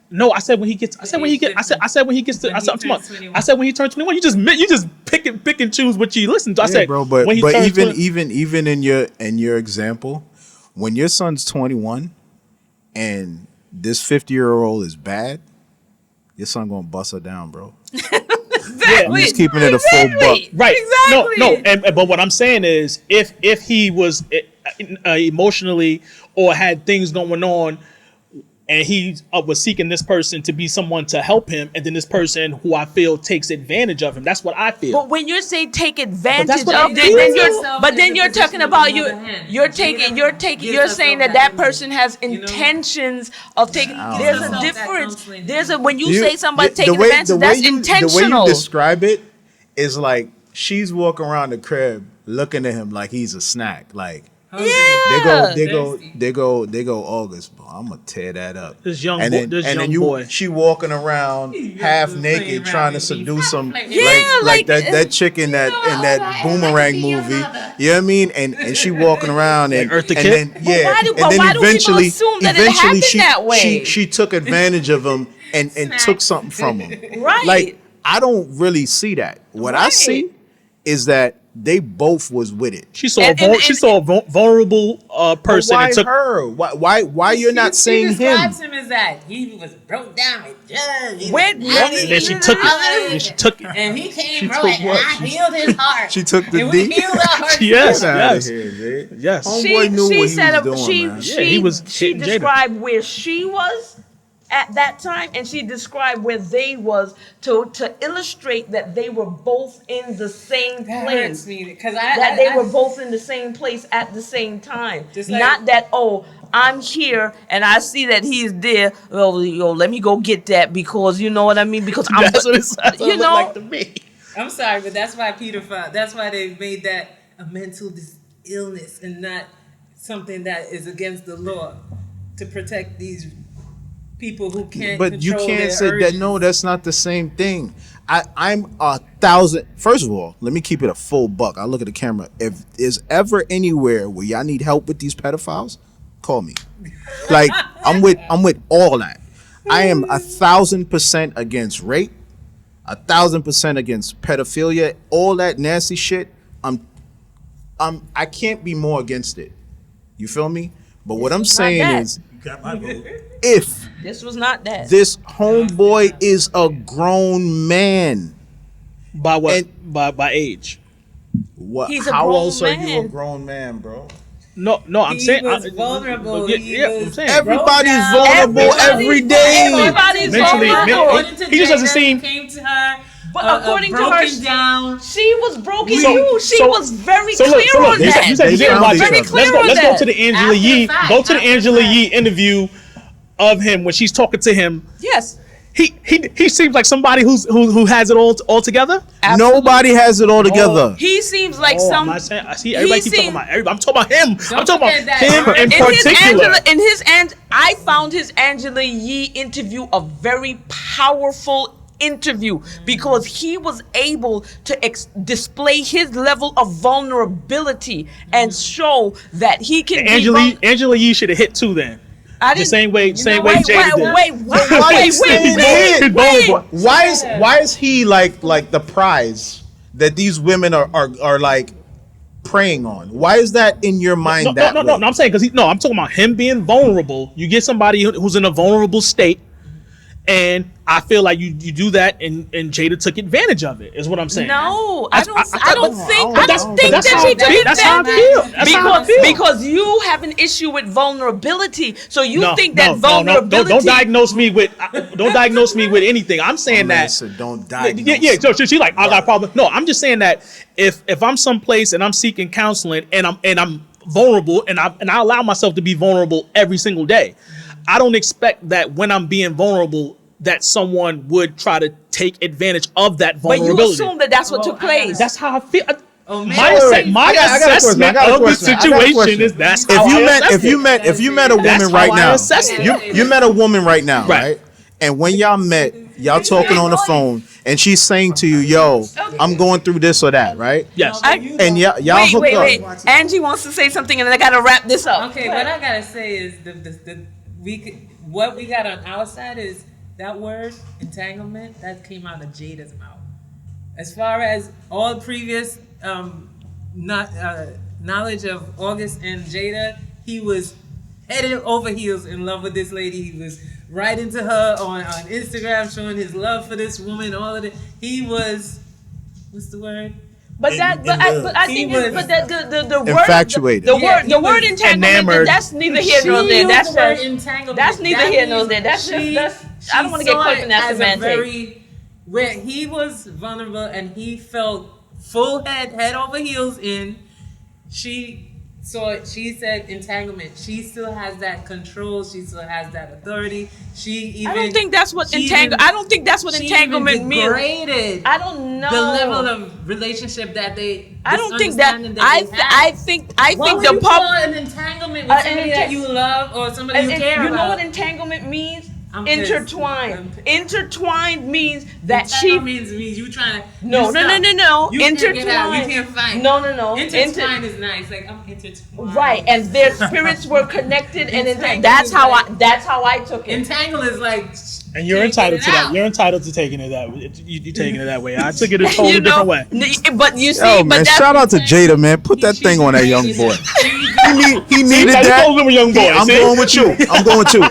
[SPEAKER 3] No, I said when he gets. I said when he turns 21. You just pick and choose what you listen to. I said,
[SPEAKER 4] bro, but
[SPEAKER 3] when he
[SPEAKER 4] even
[SPEAKER 3] turns
[SPEAKER 4] even in your example, when your son's 21 and this 50-year-old is bad, your son gonna bust her down, bro. I'm just keeping it a full buck.
[SPEAKER 3] Right.
[SPEAKER 2] Exactly.
[SPEAKER 3] No. But what I'm saying is, if he was emotionally or had things going on, and he was seeking this person to be someone to help him, and then this person who I feel takes advantage of him. That's what I feel.
[SPEAKER 2] But when you say take advantage
[SPEAKER 3] what
[SPEAKER 2] of,
[SPEAKER 3] I
[SPEAKER 2] then
[SPEAKER 3] feel.
[SPEAKER 2] you're talking about you're saying that person has intentions of taking. There's a difference. When you say somebody taking advantage, that's intentional.
[SPEAKER 4] The way you describe it is like she's walking around the crib looking at him like he's a snack. Like they go August, bro. I'm gonna tear that up.
[SPEAKER 3] This young
[SPEAKER 4] boy. She walking around half naked trying to seduce him, like that chick in that Boomerang movie. You know what I mean? And she walking around and
[SPEAKER 3] Eartha
[SPEAKER 4] and
[SPEAKER 3] Kitt?
[SPEAKER 4] then yeah,
[SPEAKER 2] But why do people assume that it happened that way?
[SPEAKER 4] she took advantage of him and took something from him.
[SPEAKER 2] Right.
[SPEAKER 4] Like I don't really see that. What I see is that they both was with it.
[SPEAKER 3] She saw a vulnerable person.
[SPEAKER 4] Why
[SPEAKER 3] and took
[SPEAKER 4] her? Why you're not saying
[SPEAKER 5] She
[SPEAKER 4] him?
[SPEAKER 5] describes him as that. He was broke down with drugs.
[SPEAKER 2] When
[SPEAKER 3] then she took it.
[SPEAKER 5] And he came, bro, and I healed his heart.
[SPEAKER 4] She took the
[SPEAKER 5] and we
[SPEAKER 4] D.
[SPEAKER 5] healed our heart.
[SPEAKER 3] Yes.
[SPEAKER 4] Get outta
[SPEAKER 3] Yes.
[SPEAKER 4] here, man.
[SPEAKER 3] Yes.
[SPEAKER 4] Homeboy knew what he was doing, man.
[SPEAKER 2] She described where she was at that time, and she described where they was to illustrate that they were both in the same place.
[SPEAKER 5] Because
[SPEAKER 2] They were both in the same place at the same time.
[SPEAKER 5] Just like-
[SPEAKER 2] Not that, I'm here and I see that he's there. Let me go get that because you know what I mean. Because I'm.
[SPEAKER 3] That's what it sounds like to me.
[SPEAKER 5] I'm sorry, but that's why pedophile. That's why they made that a mental illness and not something that is against the law to protect these people who can't.
[SPEAKER 4] But you
[SPEAKER 5] control
[SPEAKER 4] can't
[SPEAKER 5] their
[SPEAKER 4] say that.
[SPEAKER 5] urges.
[SPEAKER 4] No, that's not the same thing. I'm 1,000. First of all, let me keep it a full buck. I look at the camera. If there's ever anywhere where y'all need help with these pedophiles, call me. Like I'm with all that. I am 1,000% against rape, 1,000% against pedophilia, all that nasty shit. I can't be more against it. You feel me? But what I'm saying is
[SPEAKER 6] got my vote.
[SPEAKER 4] If
[SPEAKER 2] This was not that.
[SPEAKER 4] this homeboy is a grown man,
[SPEAKER 3] By what?
[SPEAKER 4] And-
[SPEAKER 3] By age.
[SPEAKER 4] what?
[SPEAKER 2] He's a
[SPEAKER 4] How
[SPEAKER 2] grown
[SPEAKER 4] else are you a
[SPEAKER 2] man.
[SPEAKER 4] grown man, bro?
[SPEAKER 3] No, I'm
[SPEAKER 5] He
[SPEAKER 3] saying.
[SPEAKER 5] was vulnerable.
[SPEAKER 3] Yeah,
[SPEAKER 5] He
[SPEAKER 3] yeah,
[SPEAKER 5] was
[SPEAKER 3] I'm saying.
[SPEAKER 4] Everybody's
[SPEAKER 5] down.
[SPEAKER 4] vulnerable every day.
[SPEAKER 2] Everybody's
[SPEAKER 3] Mentally,
[SPEAKER 2] vulnerable.
[SPEAKER 5] According to
[SPEAKER 3] he just doesn't
[SPEAKER 5] Jada,
[SPEAKER 3] seem-
[SPEAKER 5] came to her.
[SPEAKER 2] But according to her,
[SPEAKER 5] broken down.
[SPEAKER 2] She was broken
[SPEAKER 3] So-
[SPEAKER 2] too. She
[SPEAKER 3] so-
[SPEAKER 2] was very
[SPEAKER 3] So
[SPEAKER 2] clear
[SPEAKER 3] look, so look,
[SPEAKER 2] on
[SPEAKER 3] you
[SPEAKER 2] that.
[SPEAKER 3] said you
[SPEAKER 4] They
[SPEAKER 3] didn't
[SPEAKER 4] found
[SPEAKER 3] watch
[SPEAKER 4] each
[SPEAKER 3] it.
[SPEAKER 4] other.
[SPEAKER 3] Let's
[SPEAKER 2] Clear
[SPEAKER 3] go.
[SPEAKER 2] on
[SPEAKER 3] Let's go
[SPEAKER 2] that.
[SPEAKER 3] to the Angela
[SPEAKER 5] After the
[SPEAKER 3] Yee.
[SPEAKER 5] fact,
[SPEAKER 3] Go to the
[SPEAKER 5] after the
[SPEAKER 3] Angela
[SPEAKER 5] fact.
[SPEAKER 3] Yee interview of him when she's talking to him.
[SPEAKER 2] Yes.
[SPEAKER 3] He seems like somebody who has it all together.
[SPEAKER 2] Absolutely.
[SPEAKER 4] Nobody has it all together.
[SPEAKER 2] He seems like
[SPEAKER 3] Oh,
[SPEAKER 2] some.
[SPEAKER 3] I'm not saying. I see everybody keeps talking
[SPEAKER 2] seemed-
[SPEAKER 3] about everybody. I'm talking about him. I'm talking
[SPEAKER 5] forget
[SPEAKER 3] about
[SPEAKER 5] that.
[SPEAKER 3] him in
[SPEAKER 2] In his
[SPEAKER 3] particular.
[SPEAKER 2] I found his Angela Yee interview a very powerful interview because he was able to display his level of vulnerability and show that he can be
[SPEAKER 3] Angela Yee should have hit too then.
[SPEAKER 2] I
[SPEAKER 3] The
[SPEAKER 2] didn't-
[SPEAKER 3] same way Jada did.
[SPEAKER 2] Wait.
[SPEAKER 4] Why is he like the prize that these women are like preying on? Why is that in your mind?
[SPEAKER 3] No, I'm saying because I'm talking about him being vulnerable. You get somebody who's in a vulnerable state, and I feel like you do that, and Jada took advantage of it. Is what I'm saying.
[SPEAKER 2] No,
[SPEAKER 3] That's-
[SPEAKER 2] I don't think
[SPEAKER 3] that's
[SPEAKER 2] that
[SPEAKER 3] how
[SPEAKER 2] she
[SPEAKER 3] I
[SPEAKER 2] took
[SPEAKER 3] feel. That's how I feel. That's how I feel.
[SPEAKER 2] because you have an issue with vulnerability, so you think that
[SPEAKER 3] No,
[SPEAKER 2] vulnerability.
[SPEAKER 3] don't diagnose me with anything. I'm saying that.
[SPEAKER 4] So don't diagnose.
[SPEAKER 3] Yeah. So she's like, I got a problem. No, I'm just saying that if I'm someplace and I'm seeking counseling and I'm vulnerable and I allow myself to be vulnerable every single day, I don't expect that when I'm being vulnerable that someone would try to take advantage of that
[SPEAKER 2] But
[SPEAKER 3] vulnerability.
[SPEAKER 2] you assume that that's what took place.
[SPEAKER 3] That's how I feel.
[SPEAKER 5] Oh,
[SPEAKER 3] My
[SPEAKER 5] man.
[SPEAKER 3] my
[SPEAKER 4] I got a question.
[SPEAKER 3] assessment
[SPEAKER 4] I got a
[SPEAKER 3] of the
[SPEAKER 4] question. I got a
[SPEAKER 3] situation
[SPEAKER 4] question.
[SPEAKER 3] is that's how I assess
[SPEAKER 4] if you
[SPEAKER 3] it.
[SPEAKER 4] met a
[SPEAKER 3] That's
[SPEAKER 4] woman
[SPEAKER 3] how
[SPEAKER 4] right
[SPEAKER 3] I
[SPEAKER 4] now,
[SPEAKER 3] assess it.
[SPEAKER 4] you met a woman right now,
[SPEAKER 3] Right.
[SPEAKER 4] right? And when y'all met, y'all talking on the phone, and she's saying to you, "Yo, I'm going through this or that," right?
[SPEAKER 3] Yes.
[SPEAKER 4] And y'all hooked
[SPEAKER 2] wait.
[SPEAKER 4] up.
[SPEAKER 2] Angie wants to say something, and I gotta wrap this up.
[SPEAKER 5] Okay, what I gotta say is what we got on our side is that word entanglement that came out of Jada's mouth. As far as all previous knowledge of August and Jada, he was head over heels in love with this lady. He was writing to her on Instagram, showing his love for this woman. All of it. He was, what's the word?
[SPEAKER 2] But that, but I
[SPEAKER 5] He
[SPEAKER 2] think,
[SPEAKER 5] was
[SPEAKER 2] but that the word,
[SPEAKER 4] infatuated.
[SPEAKER 2] the
[SPEAKER 5] Yeah,
[SPEAKER 2] word,
[SPEAKER 5] he
[SPEAKER 2] the
[SPEAKER 5] was
[SPEAKER 2] word entanglement.
[SPEAKER 3] enamored.
[SPEAKER 2] That's neither here
[SPEAKER 5] She
[SPEAKER 2] nor there.
[SPEAKER 5] used
[SPEAKER 2] That's
[SPEAKER 5] the word
[SPEAKER 2] just,
[SPEAKER 5] entanglement.
[SPEAKER 2] that's neither
[SPEAKER 5] That
[SPEAKER 2] here nor
[SPEAKER 5] means
[SPEAKER 2] there. That's
[SPEAKER 5] she-
[SPEAKER 2] just. I don't want to get
[SPEAKER 5] saw
[SPEAKER 2] caught
[SPEAKER 5] it
[SPEAKER 2] in that
[SPEAKER 5] as a
[SPEAKER 2] semantic.
[SPEAKER 5] where he was vulnerable and he felt full head over heels in. She saw it. She said entanglement. She still has that control. She still has that authority.
[SPEAKER 2] I don't think that's what entanglement means.
[SPEAKER 5] Degraded
[SPEAKER 2] I don't know
[SPEAKER 5] the level of relationship that they.
[SPEAKER 2] I don't think that. I think
[SPEAKER 5] Why
[SPEAKER 2] the
[SPEAKER 5] would you call
[SPEAKER 2] pub.
[SPEAKER 5] an entanglement with somebody that you love or somebody you care
[SPEAKER 2] You know
[SPEAKER 5] about?
[SPEAKER 2] what entanglement means?
[SPEAKER 5] I'm pissed.
[SPEAKER 2] Intertwined.
[SPEAKER 5] I'm-
[SPEAKER 2] Intertwined means that she.
[SPEAKER 5] Entanglement means you trying to.
[SPEAKER 2] No.
[SPEAKER 5] You can't get out.
[SPEAKER 2] Intertwined.
[SPEAKER 5] You can't fight.
[SPEAKER 2] No.
[SPEAKER 5] Intertwined is nice. Like I'm intertwined.
[SPEAKER 2] Right, and their spirits were connected, and
[SPEAKER 5] Entangled
[SPEAKER 2] that's
[SPEAKER 5] is
[SPEAKER 2] how
[SPEAKER 5] like-
[SPEAKER 2] that's how I took it.
[SPEAKER 5] Entangle is like.
[SPEAKER 3] And you're
[SPEAKER 5] can't
[SPEAKER 3] entitled
[SPEAKER 5] get
[SPEAKER 3] to
[SPEAKER 5] it
[SPEAKER 3] that.
[SPEAKER 5] out.
[SPEAKER 3] You're entitled to taking it that way. You taking it that way. I took it a totally
[SPEAKER 2] You know,
[SPEAKER 3] different way.
[SPEAKER 2] But you see,
[SPEAKER 4] Yo,
[SPEAKER 2] but
[SPEAKER 4] man,
[SPEAKER 2] that's
[SPEAKER 4] shout out to Jada, man. Put that thing on that young boy. He needed
[SPEAKER 3] Like, you
[SPEAKER 4] that.
[SPEAKER 3] told him a young boy.
[SPEAKER 4] I'm
[SPEAKER 3] see?
[SPEAKER 4] going with you. I'm going with you.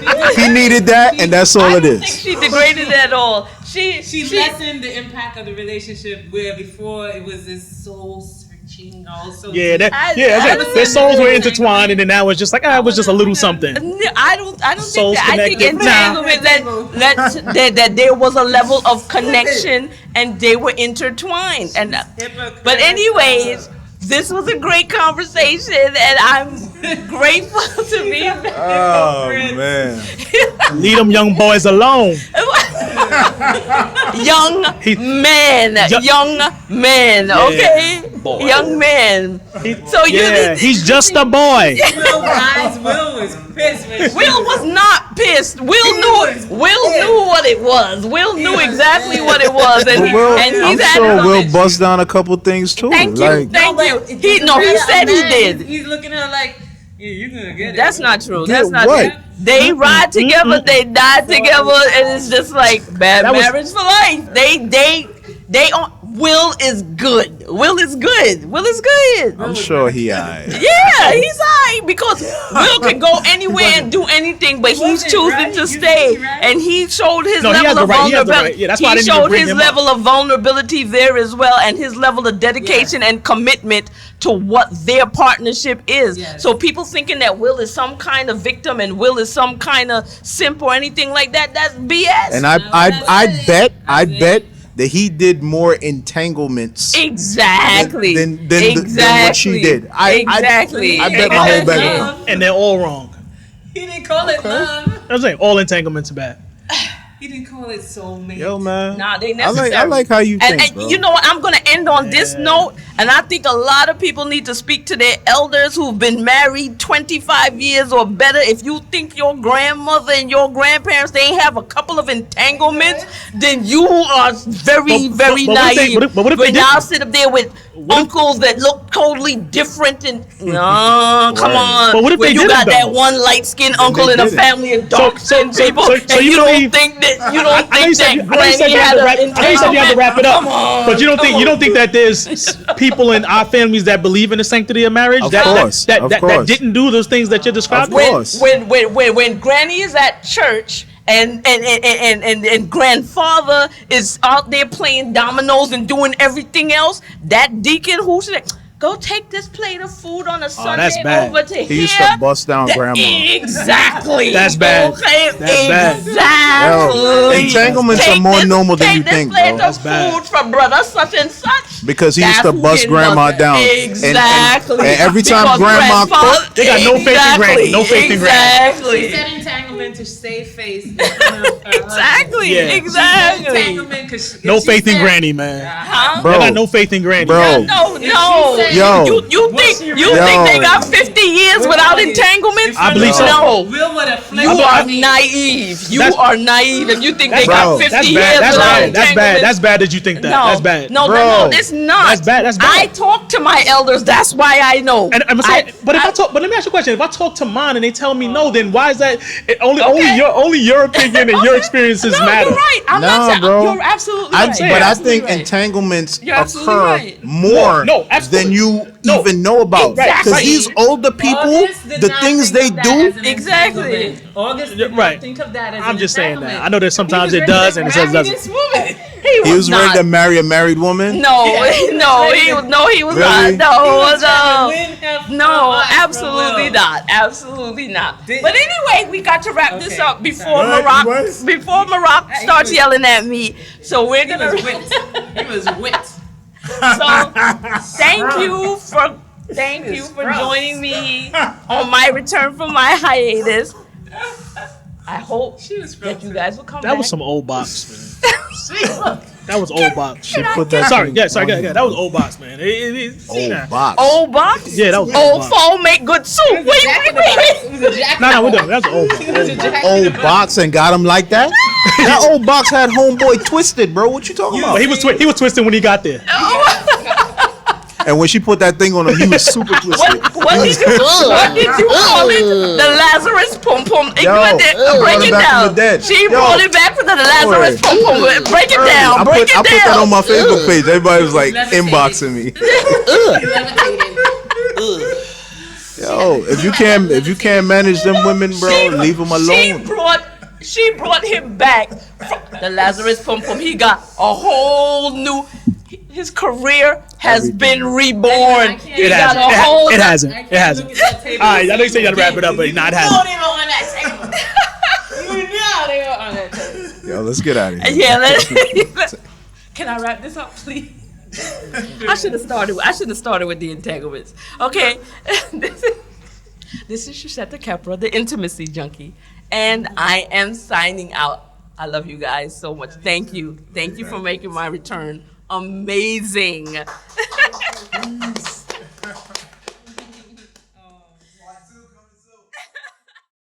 [SPEAKER 4] He needed that, and that's all
[SPEAKER 2] I
[SPEAKER 4] it
[SPEAKER 2] don't think
[SPEAKER 4] is.
[SPEAKER 2] she degraded at all. She
[SPEAKER 5] lessened the impact of the relationship where before it was this soul searching also.
[SPEAKER 3] Yeah, that's
[SPEAKER 2] I
[SPEAKER 3] it. Their souls were intertwined, and then now it's just like, it was just a little something.
[SPEAKER 2] No, I don't
[SPEAKER 3] Souls
[SPEAKER 2] think that. I think
[SPEAKER 3] connected.
[SPEAKER 2] entanglement that there was a level of connection and they were intertwined. And but anyways, this was a great conversation, and I'm grateful to be.
[SPEAKER 4] Oh man.
[SPEAKER 3] Leave them young boys alone.
[SPEAKER 2] Young men, okay,
[SPEAKER 3] Boy.
[SPEAKER 2] young men. So
[SPEAKER 3] Yeah, he's just a boy.
[SPEAKER 5] Will was pissed when
[SPEAKER 2] Will was not pissed. Will knew what it was. Will knew exactly what it was, and,
[SPEAKER 4] I'm
[SPEAKER 2] he's had
[SPEAKER 4] sure
[SPEAKER 2] it.
[SPEAKER 4] Will bust down a couple things too.
[SPEAKER 2] Thank you,
[SPEAKER 4] Like,
[SPEAKER 2] thank you. He said he did.
[SPEAKER 5] He's looking at her like, yeah, you're gonna get it.
[SPEAKER 2] That's not true.
[SPEAKER 4] Get
[SPEAKER 2] That's not
[SPEAKER 4] what?
[SPEAKER 2] true. They ride together, they die together, and it's just like bad
[SPEAKER 3] That was-
[SPEAKER 2] marriage for life. They Will is good. Will is good. Will is good.
[SPEAKER 4] I'm sure he alright.
[SPEAKER 2] Yeah, he's alright because Will can go anywhere and do anything, but he's choosing to stay. And he showed his level of vulnerability.
[SPEAKER 3] Yeah, that's why I
[SPEAKER 2] he
[SPEAKER 3] didn't even
[SPEAKER 2] showed
[SPEAKER 3] bring
[SPEAKER 2] his
[SPEAKER 3] him
[SPEAKER 2] level
[SPEAKER 3] up.
[SPEAKER 2] of vulnerability there as well, and his level of dedication and commitment to what their partnership is.
[SPEAKER 5] Yes.
[SPEAKER 2] So people thinking that Will is some kind of victim and Will is some kind of simp or anything like that, that's BS.
[SPEAKER 4] And I bet that he did more entanglements
[SPEAKER 2] exactly
[SPEAKER 4] than what she did. I bet my whole bag.
[SPEAKER 3] And they're all wrong.
[SPEAKER 5] He didn't call it love.
[SPEAKER 3] I'm saying all entanglements are bad.
[SPEAKER 5] He didn't call it soulmate.
[SPEAKER 4] Yo, man.
[SPEAKER 2] Nah, they necessary.
[SPEAKER 4] I like how you think,
[SPEAKER 2] and
[SPEAKER 4] bro.
[SPEAKER 2] you know what? I'm gonna end on this note, and I think a lot of people need to speak to their elders who've been married 25 years or better. If you think your grandmother and your grandparents they ain't have a couple of entanglements, then you are very naive.
[SPEAKER 3] But what if they
[SPEAKER 2] when y'all
[SPEAKER 3] didn't?
[SPEAKER 2] sit up there with uncles that look totally different and no, come on.
[SPEAKER 3] But what if
[SPEAKER 2] when
[SPEAKER 3] they
[SPEAKER 2] you
[SPEAKER 3] didn't,
[SPEAKER 2] got that
[SPEAKER 3] though?
[SPEAKER 2] one light-skinned uncle in a
[SPEAKER 4] didn't.
[SPEAKER 2] family of dark-skinned people,
[SPEAKER 3] so
[SPEAKER 2] and
[SPEAKER 3] you
[SPEAKER 2] you don't
[SPEAKER 3] believe-
[SPEAKER 2] think that
[SPEAKER 3] I know you said you
[SPEAKER 2] Granny
[SPEAKER 3] had
[SPEAKER 2] had
[SPEAKER 3] to wrap.
[SPEAKER 2] an
[SPEAKER 3] I know you said you had to wrap it up.
[SPEAKER 2] Come on,
[SPEAKER 3] but you don't think that there's people in our families that believe in the sanctity of marriage
[SPEAKER 4] Of
[SPEAKER 3] that
[SPEAKER 4] course.
[SPEAKER 3] that didn't do those things that you're describing.
[SPEAKER 4] Of course.
[SPEAKER 2] when Granny is at church and grandfather is out there playing dominoes and doing everything else, that deacon who should go take this plate of food on a Sunday
[SPEAKER 3] that's bad.
[SPEAKER 2] over to here.
[SPEAKER 4] He used to bust down grandma.
[SPEAKER 2] Exactly.
[SPEAKER 3] That's bad.
[SPEAKER 2] Okay.
[SPEAKER 3] That's bad.
[SPEAKER 2] Exactly.
[SPEAKER 4] Yo, entanglements are more normal than you think, bro.
[SPEAKER 2] Take this
[SPEAKER 3] That's
[SPEAKER 2] plate
[SPEAKER 3] bad.
[SPEAKER 2] of food from brother such and such.
[SPEAKER 4] Because he used
[SPEAKER 2] That's
[SPEAKER 4] to
[SPEAKER 2] who
[SPEAKER 4] bust
[SPEAKER 2] getting
[SPEAKER 4] grandma
[SPEAKER 2] busted.
[SPEAKER 4] down.
[SPEAKER 2] Exactly.
[SPEAKER 4] And every time
[SPEAKER 2] Because
[SPEAKER 4] grandma
[SPEAKER 2] grandfather-
[SPEAKER 4] cooked,
[SPEAKER 3] They got no faith in Granny. No faith in Granny.
[SPEAKER 2] Exactly.
[SPEAKER 5] She said entanglement to save face. in front of her
[SPEAKER 2] Exactly.
[SPEAKER 3] Yeah.
[SPEAKER 2] Exactly.
[SPEAKER 5] Entanglement 'cause
[SPEAKER 3] No
[SPEAKER 5] if she
[SPEAKER 3] faith in
[SPEAKER 5] said-
[SPEAKER 3] Granny, man.
[SPEAKER 2] Huh?
[SPEAKER 4] bro.
[SPEAKER 3] They got no faith in Granny.
[SPEAKER 4] Bro.
[SPEAKER 2] No.
[SPEAKER 4] Yo.
[SPEAKER 2] You think they got 50 years without entanglements?
[SPEAKER 3] I believe so.
[SPEAKER 2] No.
[SPEAKER 5] Will would have
[SPEAKER 2] You
[SPEAKER 5] flipped
[SPEAKER 2] are
[SPEAKER 5] on me.
[SPEAKER 2] naive. You
[SPEAKER 3] That's-
[SPEAKER 2] are naive, and you think they
[SPEAKER 4] Bro,
[SPEAKER 2] got 50
[SPEAKER 3] That's
[SPEAKER 2] years
[SPEAKER 3] bad. That's
[SPEAKER 2] without
[SPEAKER 3] bad.
[SPEAKER 2] entanglements.
[SPEAKER 3] That's bad. That's bad that you think that.
[SPEAKER 2] No,
[SPEAKER 3] That's bad.
[SPEAKER 2] No,
[SPEAKER 4] Bro.
[SPEAKER 2] it's not.
[SPEAKER 3] That's bad. That's bad.
[SPEAKER 2] I talk to my elders. That's why I know.
[SPEAKER 3] And I'm saying, but let me ask you a question. If I talk to mine and they tell me no, then why is that? Only your opinion and your experiences
[SPEAKER 2] no,
[SPEAKER 3] matter.
[SPEAKER 2] you're right. I'm
[SPEAKER 4] Nah,
[SPEAKER 2] not saying,
[SPEAKER 4] bro.
[SPEAKER 2] You're absolutely
[SPEAKER 4] I,
[SPEAKER 2] right.
[SPEAKER 4] but
[SPEAKER 2] You're
[SPEAKER 4] I
[SPEAKER 2] absolutely
[SPEAKER 4] think
[SPEAKER 2] right.
[SPEAKER 4] entanglements
[SPEAKER 2] You're absolutely
[SPEAKER 4] occur
[SPEAKER 2] right.
[SPEAKER 4] more
[SPEAKER 3] No, absolutely.
[SPEAKER 4] than you
[SPEAKER 3] No.
[SPEAKER 4] even know about.
[SPEAKER 2] Exactly.
[SPEAKER 4] Because these older people,
[SPEAKER 5] August did
[SPEAKER 4] the
[SPEAKER 5] not
[SPEAKER 4] things
[SPEAKER 5] think
[SPEAKER 4] they
[SPEAKER 5] of that
[SPEAKER 4] do,
[SPEAKER 5] as an
[SPEAKER 2] Exactly.
[SPEAKER 5] entanglement. August did
[SPEAKER 3] Right.
[SPEAKER 5] not think of that as
[SPEAKER 3] I'm
[SPEAKER 5] an
[SPEAKER 3] just saying that.
[SPEAKER 5] entanglement.
[SPEAKER 3] I know that sometimes
[SPEAKER 5] He
[SPEAKER 3] it
[SPEAKER 5] was
[SPEAKER 3] does
[SPEAKER 5] ready
[SPEAKER 3] and it
[SPEAKER 5] to
[SPEAKER 3] says
[SPEAKER 5] marry
[SPEAKER 3] doesn't.
[SPEAKER 5] this woman.
[SPEAKER 4] he was ready
[SPEAKER 2] not.
[SPEAKER 4] to marry a married woman.
[SPEAKER 2] No, he was
[SPEAKER 4] Really?
[SPEAKER 2] not. No, absolutely
[SPEAKER 5] Will.
[SPEAKER 2] not. Absolutely not.
[SPEAKER 5] Did-
[SPEAKER 2] But anyway, we got to wrap this
[SPEAKER 5] Okay.
[SPEAKER 2] up before
[SPEAKER 6] Right,
[SPEAKER 2] Maroc
[SPEAKER 6] what?
[SPEAKER 2] starts yelling at me. So we're
[SPEAKER 5] He
[SPEAKER 2] gonna.
[SPEAKER 5] was wit. He was wit.
[SPEAKER 2] So thank you for joining me on my return from my hiatus. I hope
[SPEAKER 5] She was
[SPEAKER 2] that you guys will come
[SPEAKER 3] That
[SPEAKER 2] back.
[SPEAKER 3] was some old box, man. That was old box.
[SPEAKER 4] She put that
[SPEAKER 3] Sorry,
[SPEAKER 4] thing
[SPEAKER 3] yeah, sorry,
[SPEAKER 4] on
[SPEAKER 3] yeah, that was old box, man.
[SPEAKER 4] Old box.
[SPEAKER 2] Old box?
[SPEAKER 3] Yeah, that was
[SPEAKER 2] Old
[SPEAKER 3] box.
[SPEAKER 2] fall make good soup. What do you mean?
[SPEAKER 5] It was a jacket.
[SPEAKER 3] No, we're done. That's old box.
[SPEAKER 4] Old box and got him like that. That old box had homeboy twisted, bro. What you talking
[SPEAKER 3] But
[SPEAKER 4] about?
[SPEAKER 3] he was twisting when he got there.
[SPEAKER 4] And when she put that thing on him, he was super twisted.
[SPEAKER 2] What did you call it? The Lazarus pum pum.
[SPEAKER 4] Yo, I brought
[SPEAKER 2] Break
[SPEAKER 4] it
[SPEAKER 2] it
[SPEAKER 4] back from
[SPEAKER 2] down.
[SPEAKER 4] the dead.
[SPEAKER 2] She
[SPEAKER 4] Yo.
[SPEAKER 2] brought it back from the Lazarus pum pum. Break it down.
[SPEAKER 4] I
[SPEAKER 2] Break
[SPEAKER 4] put
[SPEAKER 2] it
[SPEAKER 4] that on
[SPEAKER 2] down.
[SPEAKER 4] my Facebook page. Everybody was like
[SPEAKER 5] Levitated.
[SPEAKER 4] inboxing me.
[SPEAKER 5] Levitated.
[SPEAKER 4] Yo, if you can't manage them women, bro, leave them alone.
[SPEAKER 2] She brought him back from the Lazarus pum pum. He got a whole new. His career has been reborn. He
[SPEAKER 3] It
[SPEAKER 2] got
[SPEAKER 3] hasn't.
[SPEAKER 2] a whole.
[SPEAKER 3] It hasn't. It hasn't.
[SPEAKER 5] Look at that table.
[SPEAKER 3] All right, I know you said you got to wrap it up, but not
[SPEAKER 5] You
[SPEAKER 3] hasn't.
[SPEAKER 5] don't even on that table. You know they were on that table.
[SPEAKER 4] Yo, let's get out of here.
[SPEAKER 2] Yeah. Can I wrap this up, please? I should have started with the entanglements. Okay. This is Sesheta Khepra, the Intimacy Junkie, and I am signing out. I love you guys so much. Thank you. Thank you for making my return amazing.